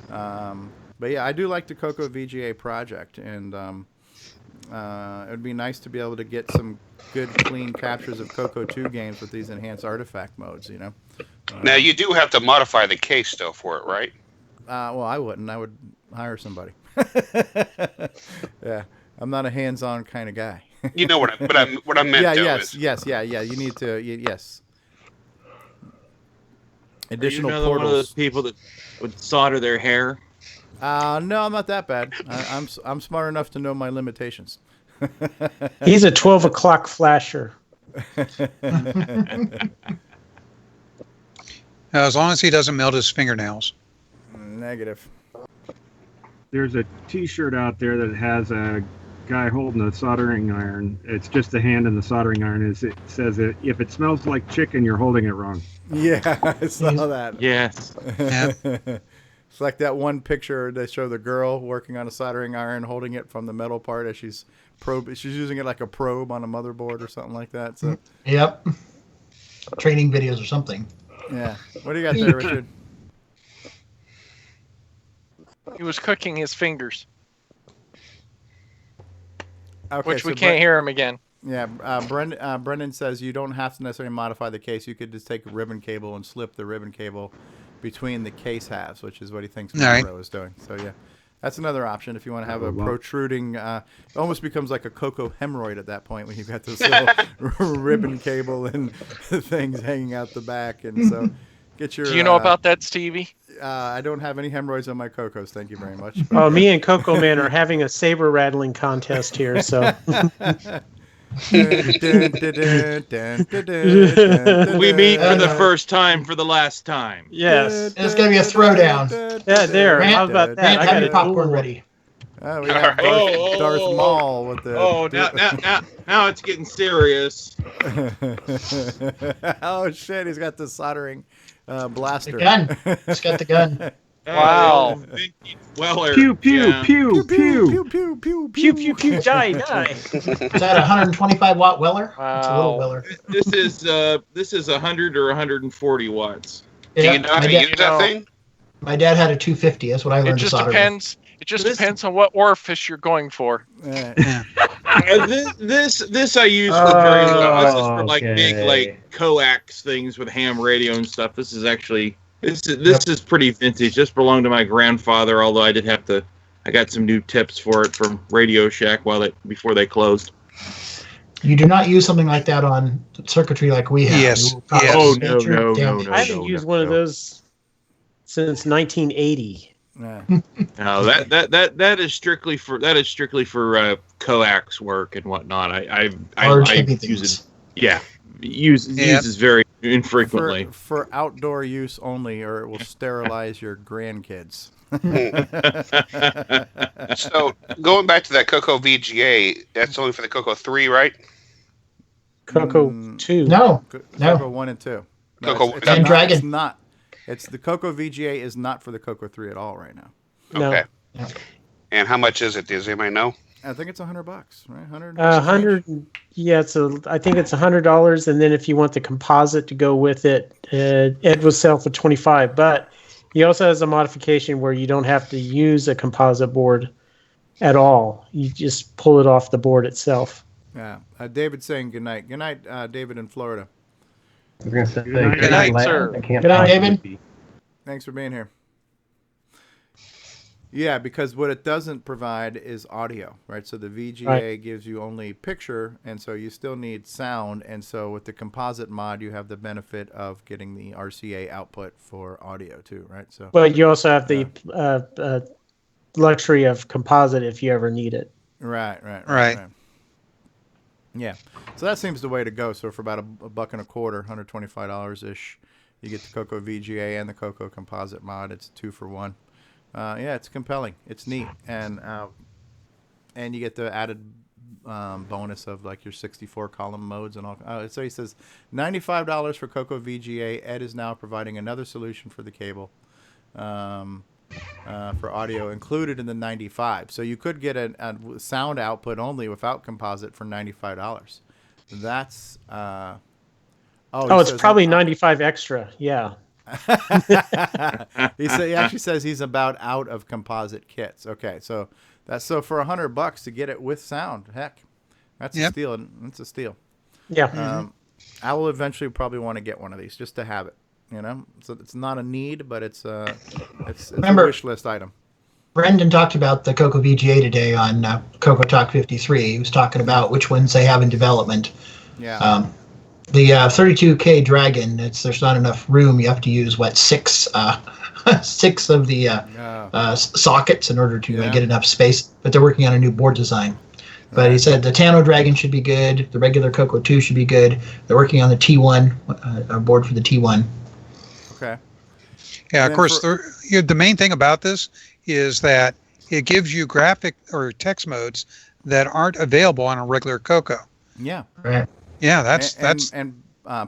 S1: But yeah, I do like the CoCo VGA project, and it would be nice to be able to get some good, clean captures of CoCo 2 games with these enhanced artifact modes,
S3: Now, you do have to modify the case, though, for it, right?
S1: Well, I wouldn't. I would hire somebody. Yeah, I'm not a hands-on kind of guy.
S3: You know what I meant,
S1: yes. You need to, yes. Additional
S5: Are you another
S1: portals.
S5: one of those people that would solder their hair?
S1: No, I'm not that bad. I'm smart enough to know my limitations.
S9: He's a 12 o'clock flasher.
S4: As long as he doesn't melt his fingernails.
S1: Negative.
S14: There's a T-shirt out there that has a guy holding a soldering iron. It's just the hand and the soldering iron. It says that if it smells like chicken, you're holding it wrong.
S1: Yeah, I saw that.
S5: Yes.
S1: It's like that one picture they show the girl working on a soldering iron, holding it from the metal part as she's using it like a probe on a motherboard or something like that. So.
S2: Yep. Training videos or something.
S1: Yeah. What do you got there, Richard?
S8: He was cooking his fingers.
S1: Okay,
S8: which we
S1: so
S8: can't hear him again.
S1: Yeah, Brendan says you don't have to necessarily modify the case. You could just take a ribbon cable and slip the ribbon cable between the case halves, which is what he thinks Monroe is doing. So yeah, that's another option if you want to have a protruding. It almost becomes like a CoCo hemorrhoid at that point when you've got this little ribbon cable and things hanging out the back, and so get your.
S8: Do you know about that, Stevie?
S1: I don't have any hemorrhoids on my CoCos. Thank you very much.
S9: Oh, me and CoCo Man are having a saber rattling contest here, so.
S5: We meet for the first time for the last time.
S9: Yes.
S2: It's going to be a throwdown.
S9: Yeah, there. How about that?
S2: I got your popcorn ready.
S1: Oh, we have Darth Maul with the.
S5: Now it's getting serious.
S1: Oh shit! He's got the soldering blaster.
S2: The gun. He's got the gun.
S8: Wow.
S5: Vintage Weller.
S14: Pew pew
S5: Yeah.
S14: pew pew.
S1: pew pew
S9: Pew pew pew die die.
S2: Is that a 125 watt Weller? It's a little
S8: Wow.
S2: Weller.
S5: This is 100 or 140 watts.
S3: Do
S2: Yeah,
S3: you know how
S2: my
S3: to
S2: dad-
S3: use that thing?
S2: My dad had a 250. That's what I
S8: It
S2: learned to
S8: just
S2: solder.
S8: depends. It just depends on what orifice you're going for.
S5: This I use for very low. This is for like big
S6: Okay.
S5: like coax things with ham radio and stuff. This is actually this is pretty vintage. This belonged to my grandfather, although I got some new tips for it from Radio Shack before they closed.
S2: You do not use something like that on circuitry like we have.
S4: Yes,
S2: You will cause
S4: yes.
S5: Oh,
S2: major
S5: no.
S2: damage.
S9: I haven't used one of those since 1980.
S1: Yeah.
S5: No, that is strictly for coax work and whatnot. I
S2: Large, heavy
S5: use
S2: things.
S5: it. Yeah, uses very infrequently.
S1: For outdoor use only, or it will sterilize your grandkids.
S3: So going back to that CoCo VGA, that's only for the CoCo 3, right?
S9: CoCo 2.
S2: No,
S1: CoCo 1 and 2. No,
S3: CoCo
S1: it's
S2: and
S1: not,
S2: Dragon.
S1: It's not. It's the CoCo VGA is not for the CoCo 3 at all right now.
S9: No.
S3: Okay. And how much is it? Does anybody know?
S1: I think it's $100, right? 100.
S9: 100. Yeah, I think it's $100, and then if you want the composite to go with it, Ed will sell for $25. But he also has a modification where you don't have to use a composite board at all. You just pull it off the board itself.
S1: Yeah. David's saying good night. Good night, David in Florida.
S6: I was gonna say
S8: Good night, sir.
S6: I can't
S2: Good night,
S6: possibly
S2: David.
S6: be.
S1: Thanks for being here. Yeah, because what it doesn't provide is audio, right? So the VGA gives you only picture, and so you still need sound. And so with the composite mod, you have the benefit of getting the RCA output for audio too, right? So,
S9: But you also have the luxury of composite if you ever need it.
S1: right. Yeah, so that seems the way to go. So for about $1.25, $125 ish, you get the CoCo VGA and the CoCo composite mod. It's 2 for 1. Yeah, it's compelling. It's neat, and you get the added bonus of like your 64 column modes and all. So he says $95 for CoCo VGA. Ed is now providing another solution for the cable for audio included in the $95. So you could get a sound output only without composite for $95. That's
S9: it's probably $95 extra. Yeah.
S1: He actually says he's about out of composite kits. Okay, so for $100 to get it with sound. Heck, that's a steal. That's a steal.
S9: Yeah.
S1: I will eventually probably want to get one of these just to have it. You know, so it's not a need, but it's a wish list item.
S2: Brendan talked about the CoCo VGA today on CoCoTALK 53. He was talking about which ones they have in development.
S1: Yeah.
S2: The 32K Dragon, there's not enough room. You have to use six of the sockets in order to get enough space. But they're working on a new board design. But he said the Tano Dragon should be good. The regular CoCo 2 should be good. They're working on the T1, a board for the T1.
S1: Okay.
S4: Yeah, of course. The main thing about this is that it gives you graphic or text modes that aren't available on a regular CoCo.
S1: Yeah.
S2: Right.
S4: Yeah, that's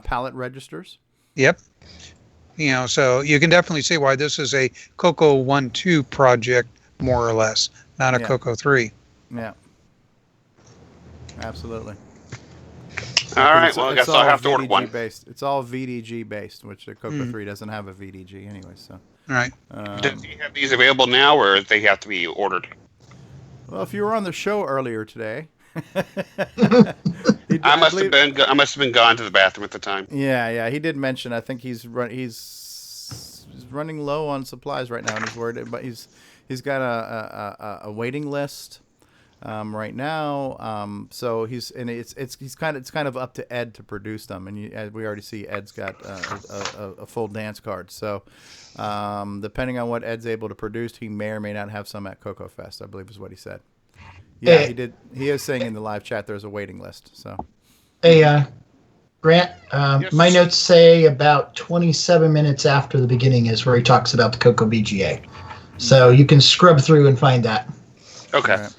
S1: palette registers.
S4: Yep. You know, so you can definitely see why this is a CoCo 1-2 project, more or less, not a CoCo 3.
S1: Yeah. Absolutely.
S3: All right. Well, I guess I'll have to order one.
S1: Based. It's all VDG based, which the CoCo 3 doesn't have a VDG anyway. So.
S4: All right.
S3: Does he have these available now, or they have to be ordered?
S1: Well, if you were on the show earlier today.
S3: I must have been gone to the bathroom at the time.
S1: Yeah, he did mention. I think he's running low on supplies right now, and he's worried. But he's got a waiting list right now. So it's kind of up to Ed to produce them, and we already see Ed's got a full dance card. So depending on what Ed's able to produce, he may or may not have some at CoCo Fest, I believe is what he said. Yeah, he did. He is saying in the live chat there's a waiting list. So,
S2: hey, Grant, my notes say about 27 minutes after the beginning is where he talks about the CoCo VGA. So you can scrub through and find that.
S3: Okay.
S1: Right.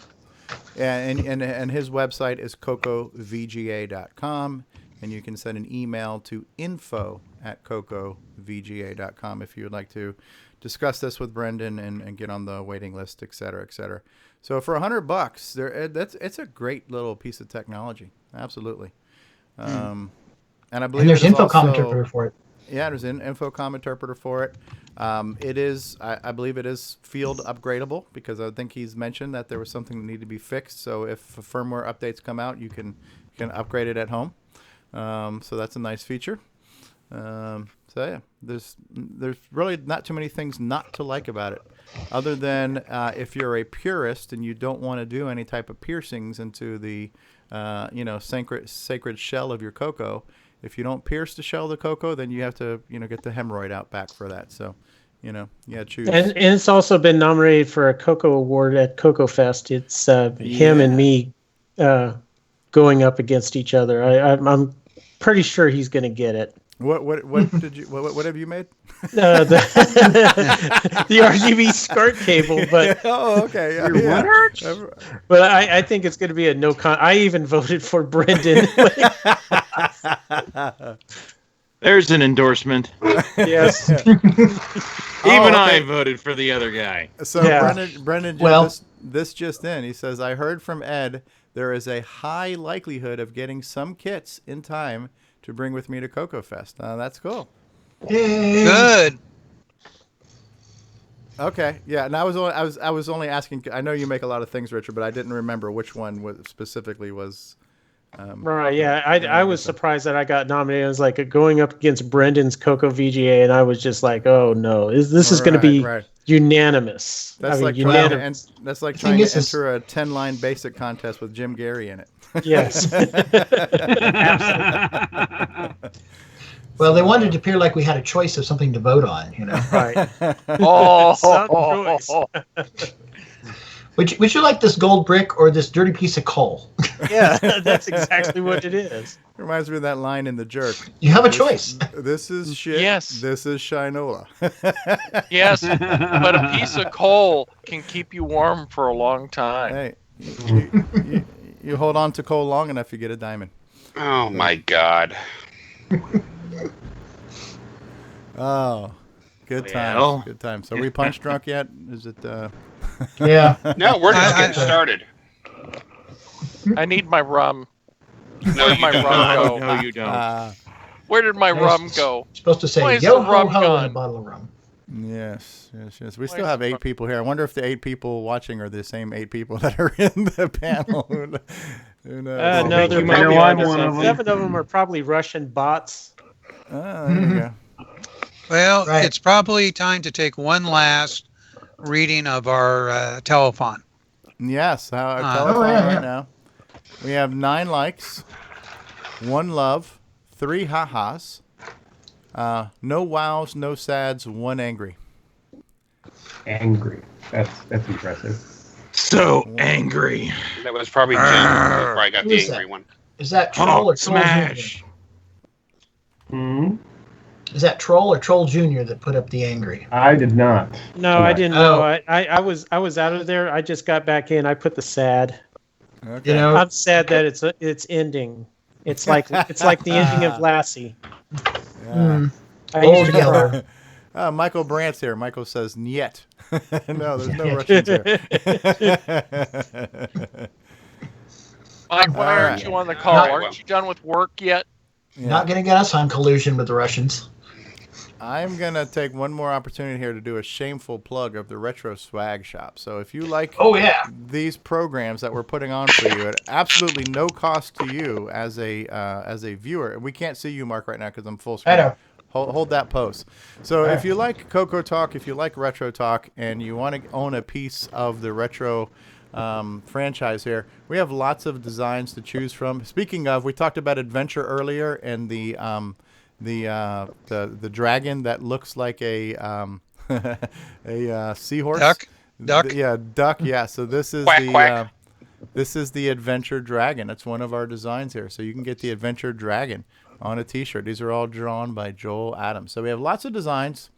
S1: Yeah, and his website is CoCoVGA.com, and you can send an email to info@cocovga.com if you would like to discuss this with Brendan and get on the waiting list, et cetera, et cetera. So for $100, it's a great little piece of technology. Absolutely. And I believe
S2: there's
S1: it is
S2: infocom
S1: also,
S2: interpreter for it.
S1: Yeah, there's an infocom interpreter for it. It is, I believe it is field upgradable, because I think he's mentioned that there was something that needed to be fixed. So if firmware updates come out, you can upgrade it at home. So that's a nice feature. So yeah, there's really not too many things not to like about it, other than if you're a purist and you don't want to do any type of piercings into the sacred shell of your CoCo. If you don't pierce the shell of the CoCo, then you have to get the hemorrhoid out back for that. So choose.
S9: And it's also been nominated for a CoCo award at CoCo Fest. It's him and me going up against each other. I'm pretty sure he's going to get it.
S1: What did you what have you made?
S9: The RGB SCART cable, but
S1: oh, okay,
S9: yeah. But I think it's going to be a no con. I even voted for Brendan.
S5: There's an endorsement.
S9: Yes.
S5: Even I voted for the other guy.
S1: So yeah. Brendan, this just in. He says, I heard from Ed there is a high likelihood of getting some kits in time to bring with me to CoCo Fest. That's cool.
S4: Good.
S1: Okay, yeah. And I was only asking. I know you make a lot of things, Richard, but I didn't remember which one specifically was.
S9: Right. Yeah. I was surprised that I got nominated. I was like going up against Brendan's CoCo VGA, and I was just like, oh no, this is going to be unanimous.
S1: That's like
S9: unanimous.
S1: trying to enter a 10-line basic contest with Jim Gary in it.
S9: Yes.
S2: Well, they wanted it to appear like we had a choice of something to vote on,
S9: Right.
S2: Would you like this gold brick or this dirty piece of coal?
S9: Yeah, that's exactly what it is.
S1: Reminds me of that line in The Jerk.
S2: You have a choice.
S1: This is shit.
S8: Yes.
S1: This is Shinola.
S8: Yes, but a piece of coal can keep you warm for a long time.
S1: Hey, you hold on to coal long enough, you get a diamond.
S3: Oh my God.
S1: Oh, good times. Good times. So, are we punch drunk yet? Is it?
S2: Yeah.
S3: No, we're just getting started.
S8: I need my rum.
S3: No,
S8: Where'd my rum go?
S5: No, you don't.
S8: Where did my rum go?
S2: Supposed to say
S8: Why is
S2: yo
S8: the
S2: ho
S8: rum
S2: ho in a
S8: gone?
S2: bottle of rum.
S1: Yes. We still have 8 people here. I wonder if the 8 people watching are the same 8 people that are in the panel. Who knows?
S9: No, they're probably 7 of them are probably Russian bots.
S1: There you go.
S4: Well, it's probably time to take one last reading of our telephone.
S1: Yes, our telephone right now. We have 9 likes, 1 love, 3 ha-has, no wows, no sads, 1 angry.
S6: Angry. That's impressive.
S5: So angry.
S3: That was probably Jim. That's where I got the angry one.
S2: Is that Troll or Troll
S5: Smash.
S2: Jr.? Is that Troll or Troll Jr. that put up the angry?
S6: I did not.
S9: No, I didn't know. I was out of there. I just got back in. I put the sad.
S1: Okay.
S9: I'm sad that it's ending. It's like the ending of Lassie.
S1: Yeah.
S9: I used to cry.
S1: Michael Brandt's here. Michael says, "Niet." No, there's no Russians here.
S8: Mike, why aren't you on the call? Aren't you done with work yet?
S1: Yeah.
S2: Not going to get us on collusion with the Russians.
S1: I'm going to take one more opportunity here to do a shameful plug of the Retro Swag Shop. So if you like these programs that we're putting on for you at absolutely no cost to you as a viewer, we can't see you, Mark, right now because I'm full screen.
S2: I know.
S1: Hold that pose. So if you like CoCoTALK, if you like Retro Talk, and you want to own a piece of the retro franchise here, we have lots of designs to choose from. Speaking of, we talked about Adventure earlier, and the dragon that looks like a seahorse.
S4: Duck.
S1: Duck. Yeah. So this is this is the Adventure Dragon. It's one of our designs here. So you can get the Adventure Dragon on a T-shirt. These are all drawn by Joel Adams. So we have lots of designs.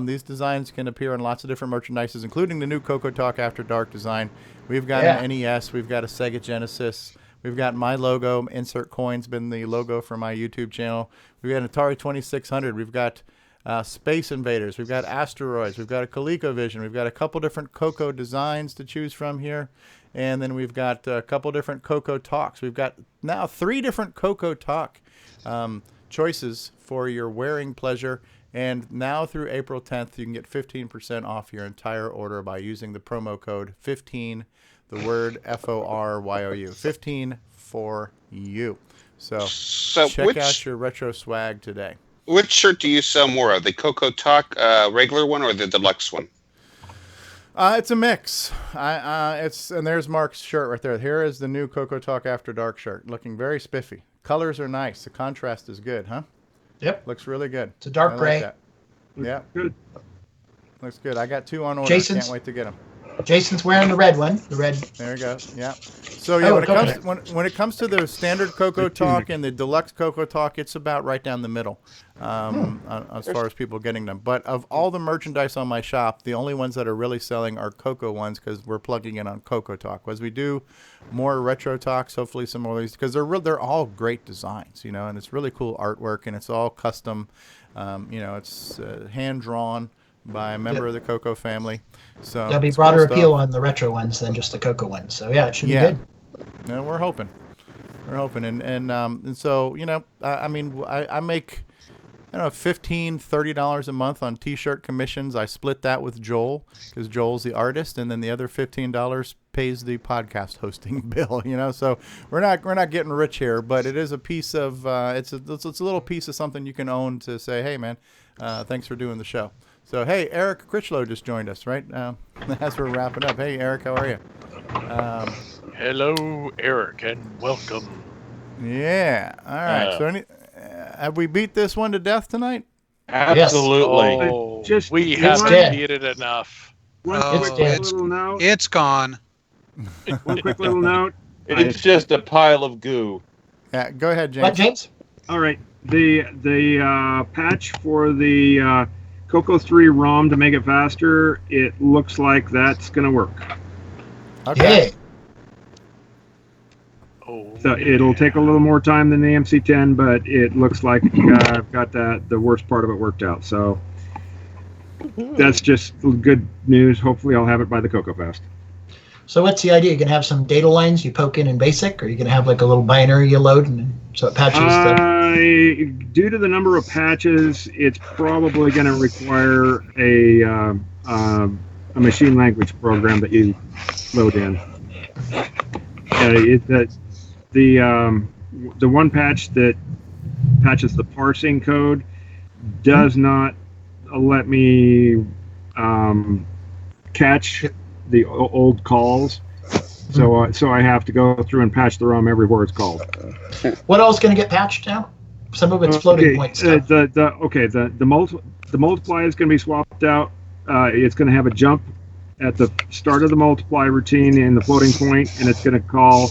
S1: These designs can appear on lots of different merchandises, including the new CoCoTALK After Dark design. We've got an NES. We've got a Sega Genesis. We've got my logo. Insert Coin's been the logo for my YouTube channel. We've got an Atari 2600. We've got Space Invaders. We've got Asteroids. We've got a ColecoVision. We've got a couple different CoCo designs to choose from here. And then we've got a couple different CoCoTALKs. We've got now 3 different CoCoTALK choices for your wearing pleasure. And now through April 10th, you can get 15% off your entire order by using the promo code 15, the word FORYOU, 15 for you. So check out your retro swag today.
S3: Which shirt do you sell more of, the CoCoTALK regular one or the deluxe one?
S1: It's a mix. And there's Mark's shirt right there. Here is the new CoCoTALK After Dark shirt, looking very spiffy. Colors are nice. The contrast is good, huh?
S2: Yep.
S1: Looks really good.
S2: It's a dark gray.
S1: Like yeah.
S14: Good.
S1: Looks good. I got 2 on order.
S2: Jason's-
S1: Can't wait to get them.
S2: Jason's wearing the red one. The red.
S1: There you go. Yeah. So yeah, when it comes to the standard CoCoTALK and the deluxe CoCoTALK, it's about right down the middle, as far as people getting them. But of all the merchandise on my shop, the only ones that are really selling are CoCo ones because we're plugging in on CoCoTALK. As we do more retro talks, hopefully some more of these, because they're all great designs, and it's really cool artwork and it's all custom. It's hand drawn by a member of the CoCo family. So
S2: There'll be broader appeal on the retro ones than just the CoCo ones. So yeah, it should be good.
S1: No, we're hoping. And so I make $15, $30 a month on T-shirt commissions. I split that with Joel because Joel's the artist, and then the other $15 pays the podcast hosting bill. So we're not getting rich here, but it is a piece of it's a little piece of something you can own to say, hey man, thanks for doing the show. So, hey, Eric Critchlow just joined us, right? As we're wrapping up. Hey, Eric, how are you?
S13: Hello, Eric, and welcome.
S1: Yeah. All right. So, have we beat this one to death tonight?
S13: Absolutely. Oh, we haven't beat it enough.
S4: It's gone.
S14: One quick little note.
S5: It's just a pile of goo.
S1: Yeah, go ahead, James.
S2: What, James?
S14: All right. The patch for the CoCo 3 ROM to make it faster, it looks like that's going to work.
S1: Okay.
S14: So it'll take a little more time than the MC10, but it looks like I've got the worst part of it worked out. So that's just good news. Hopefully I'll have it by the CoCo Fest.
S2: So what's the idea? You're going to have some data lines you poke in BASIC, or you're going to have like a little binary you load, and so it patches
S14: due to the number of patches, it's probably going to require a machine language program that you load in. The one patch that patches the parsing code does not let me catch the old calls, so I have to go through and patch the ROM everywhere it's called.
S2: What else going to get patched now? Some of it's floating point stuff.
S14: The multiply is going to be swapped out. It's going to have a jump at the start of the multiply routine in the floating point, and it's going to call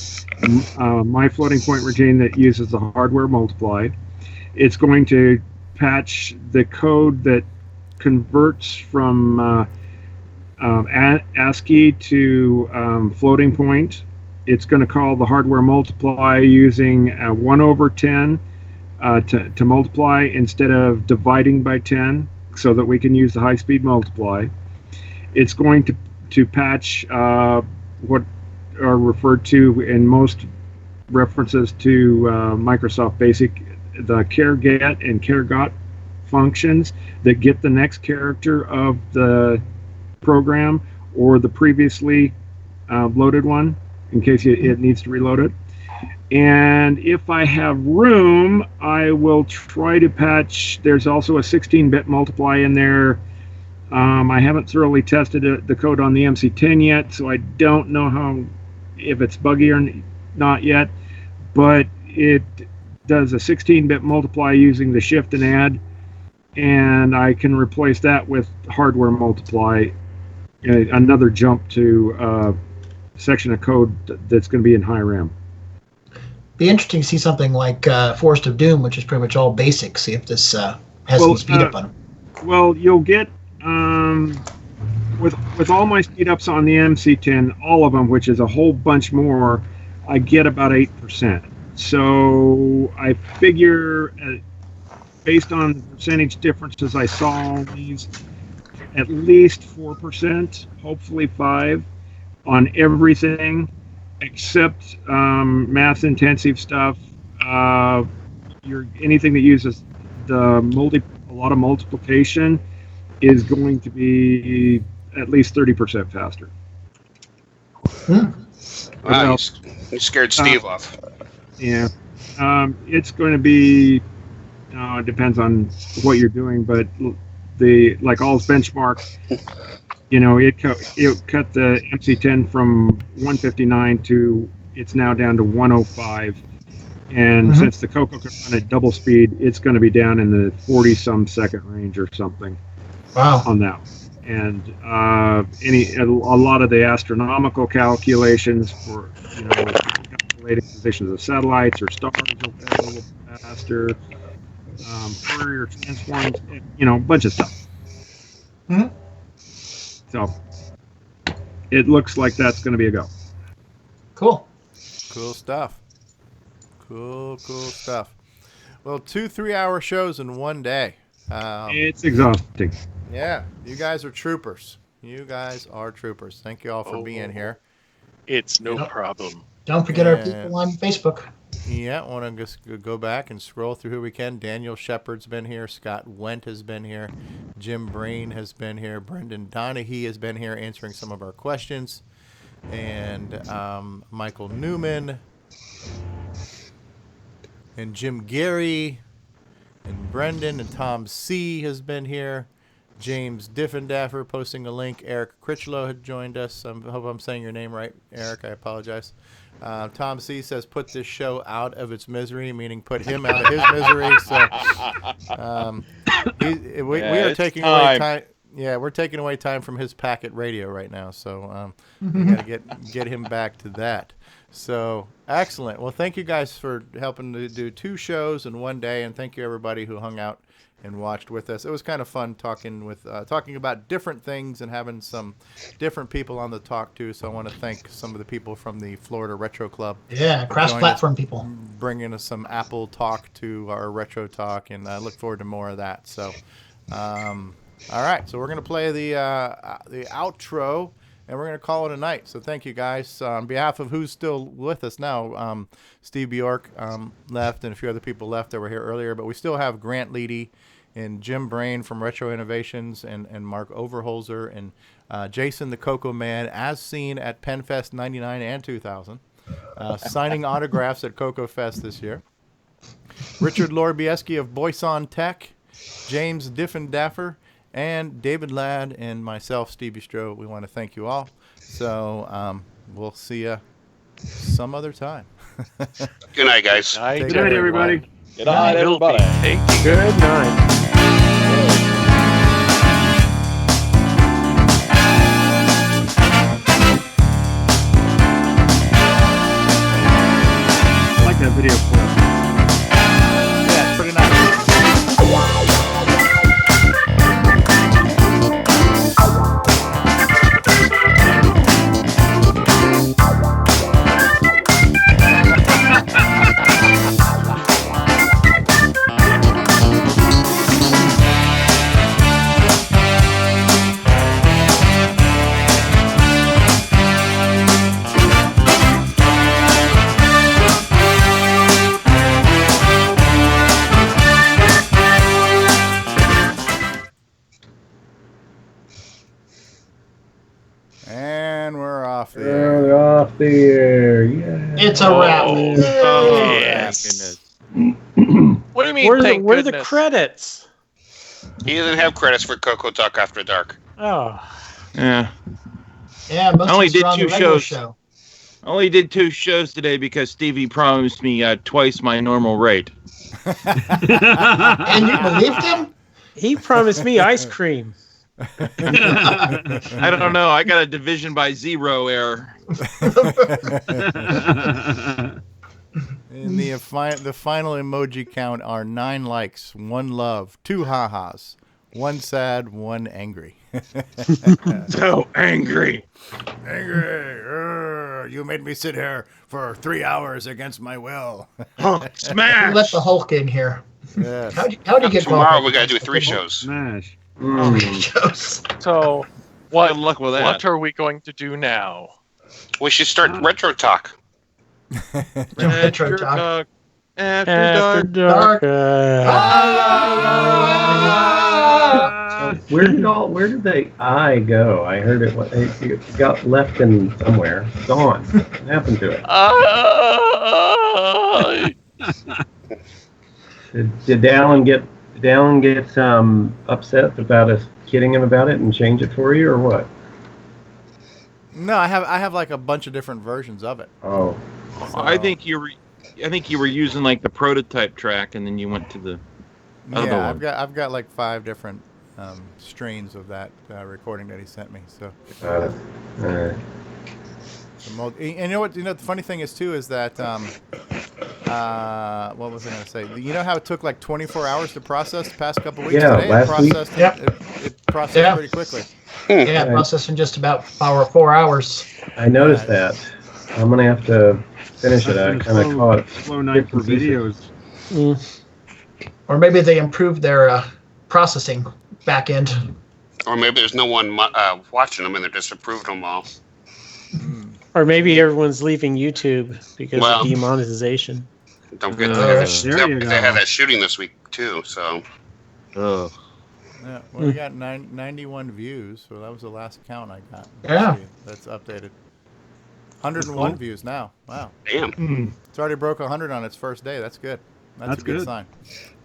S14: my floating point routine that uses the hardware multiply. It's going to patch the code that converts from ASCII to floating point. It's going to call the hardware multiply using 1/10 to multiply instead of dividing by 10, so that we can use the high-speed multiply. It's going to patch what are referred to in most references to Microsoft Basic, the care get and care got functions that get the next character of the program or the previously loaded one in case it needs to reload it. And if I have room, I will try to patch. There's also a 16-bit multiply in there. I haven't thoroughly tested the code on the MC10 yet, so I don't know if it's buggy or not yet, but it does a 16-bit multiply using the shift and add, and I can replace that with hardware multiply, another jump to a section of code that's going to be in high RAM.
S2: Be interesting to see something like Forest of Doom, which is pretty much all basic. See if this has some speed up on them.
S14: Well, you'll get with all my speed ups on the MC10, all of them, which is a whole bunch more. I get about 8%. So I figure, based on the percentage differences I saw on these, at least 4%, hopefully 5%, on everything except math intensive stuff. Anything that uses a lot of multiplication is going to be at least 30% faster.
S3: Wow, you scared Steve off.
S14: Yeah. It's going to be, it depends on what you're doing, but like All's benchmark, it cut the MC10 from 159 to, it's now down to 105. And since the CoCo can run at double speed, it's going to be down in the 40-some second range or something.
S2: Wow.
S14: On that. And a lot of the astronomical calculations for, calculating positions of satellites or stars will go a little faster. Fourier transforms, a bunch of stuff. So it looks like that's going to be a go.
S2: Cool.
S1: Cool stuff. Cool stuff. Well, 2 3-hour shows in one day.
S14: It's exhausting.
S1: Yeah, you guys are troopers. Thank you all for being here.
S13: It's no problem.
S2: Don't forget our people on Facebook.
S1: Yeah, I want to just go back and scroll through who we can. Daniel Shepard's been here. Scott Wendt has been here. Jim Brain has been here. Brendan Donahue has been here answering some of our questions. And Michael Newman. And Jim Gary. And Brendan and Tom C. has been here. James Diffendaffer posting a link. Eric Critchlow had joined us. I hope I'm saying your name right, Eric. I apologize. Tom C. says, put this show out of its misery, meaning put him out of his misery. So we are taking away time. Yeah, we're taking away time from his packet radio right now. So we got to get him back to that. So excellent. Well, thank you guys for helping to do 2 shows in one day, and thank you everybody who hung out and watched with us. It was kind of fun talking about different things and having some different people on the talk too. So I want to thank some of the people from the Florida Retro Club.
S2: Yeah, cross-platform people
S1: bringing us some Apple talk to our Retro Talk, and I look forward to more of that. So, all right, so we're gonna play the outro. And we're going to call it a night. So thank you, guys. On behalf of who's still with us now, Steve Bjork left and a few other people left that were here earlier. But we still have Grant Leedy and Jim Brain from Retro Innovations and Mark Overholzer and Jason the CoCo Man, as seen at PenFest 99 and 2000, signing autographs at CoCo Fest this year. Richard Lorbieski of Boyson Tech, James Diffendaffer, and David Ladd and myself, Stevie Stroh. We want to thank you all. So we'll see you some other time.
S3: Good night, guys.
S14: Good night, everybody.
S16: Good night, everybody.
S9: Good night.
S14: I like that video clip.
S1: Yeah, pretty nice. And we're off the air.
S14: We're off the air. Yeah.
S2: It's a wrap.
S13: Oh, yes. What do you mean,
S9: Where are the credits?
S3: He doesn't have credits for CoCoTALK After Dark.
S9: Oh.
S5: Yeah.
S2: Yeah, most
S5: I only
S2: of us
S5: did
S2: are on the
S5: 2
S2: regular
S5: shows.
S2: show.
S5: I only did 2 shows today because Stevie promised me twice my normal rate.
S2: And you believed him?
S9: He promised me ice cream.
S5: I don't know. I got a division by 0 error.
S1: And the final emoji count are 9 likes, 1 love, 2 ha-has, 1 sad, 1 angry.
S5: So angry.
S1: Angry. You made me sit here for 3 hours against my will.
S2: Smash! Let the Hulk in here.
S1: Yes.
S2: How do you get
S3: Tomorrow we got to do 3 shows.
S14: Smash.
S8: So, what
S5: luck with that.
S8: What are we going to do now?
S3: We should start Retro Talk.
S2: Retro Talk.
S5: After
S9: dark.
S6: Where did the eye go? I heard it got left in somewhere. Gone. What happened to it? Did Dallin get upset about us kidding him about it and change it for you, or what?
S1: No, I have like a bunch of different versions of it.
S6: Oh,
S1: so.
S5: I think you were using like the prototype track, and then you went to the other one.
S1: I've got like 5 different strains of that recording that he sent me. So.
S6: All right.
S1: And you know what? The funny thing is too is that what was I going to say? You know how it took like 24 hours to process the past couple weeks?
S6: Yeah,
S1: Today
S6: last week.
S1: It processed pretty quickly.
S2: Yeah, processed in just about 4 hours.
S6: I noticed that. I'm gonna have to finish it. I kind of caught
S14: slow night for videos.
S2: Or maybe they improved their processing back end.
S3: Or maybe there's no one watching them and they just approved them all.
S9: Or maybe everyone's leaving YouTube because of demonetization.
S3: Don't get they had that shooting this week too. So.
S1: Yeah, well, we got 91 views, so that was the last count I got.
S2: Yeah.
S1: That's updated. 101 views now. Wow.
S3: Damn.
S1: It's already broke 100 on its first day. That's good. That's a good
S14: good.
S1: sign.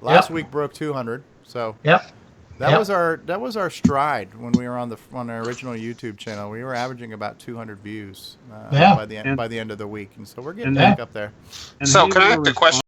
S1: Last week broke 200, so
S2: that
S1: was our stride when we were on our original YouTube channel. We were averaging about 200 views by the end of the week, and so we're getting back up there.
S3: So, can I ask a question?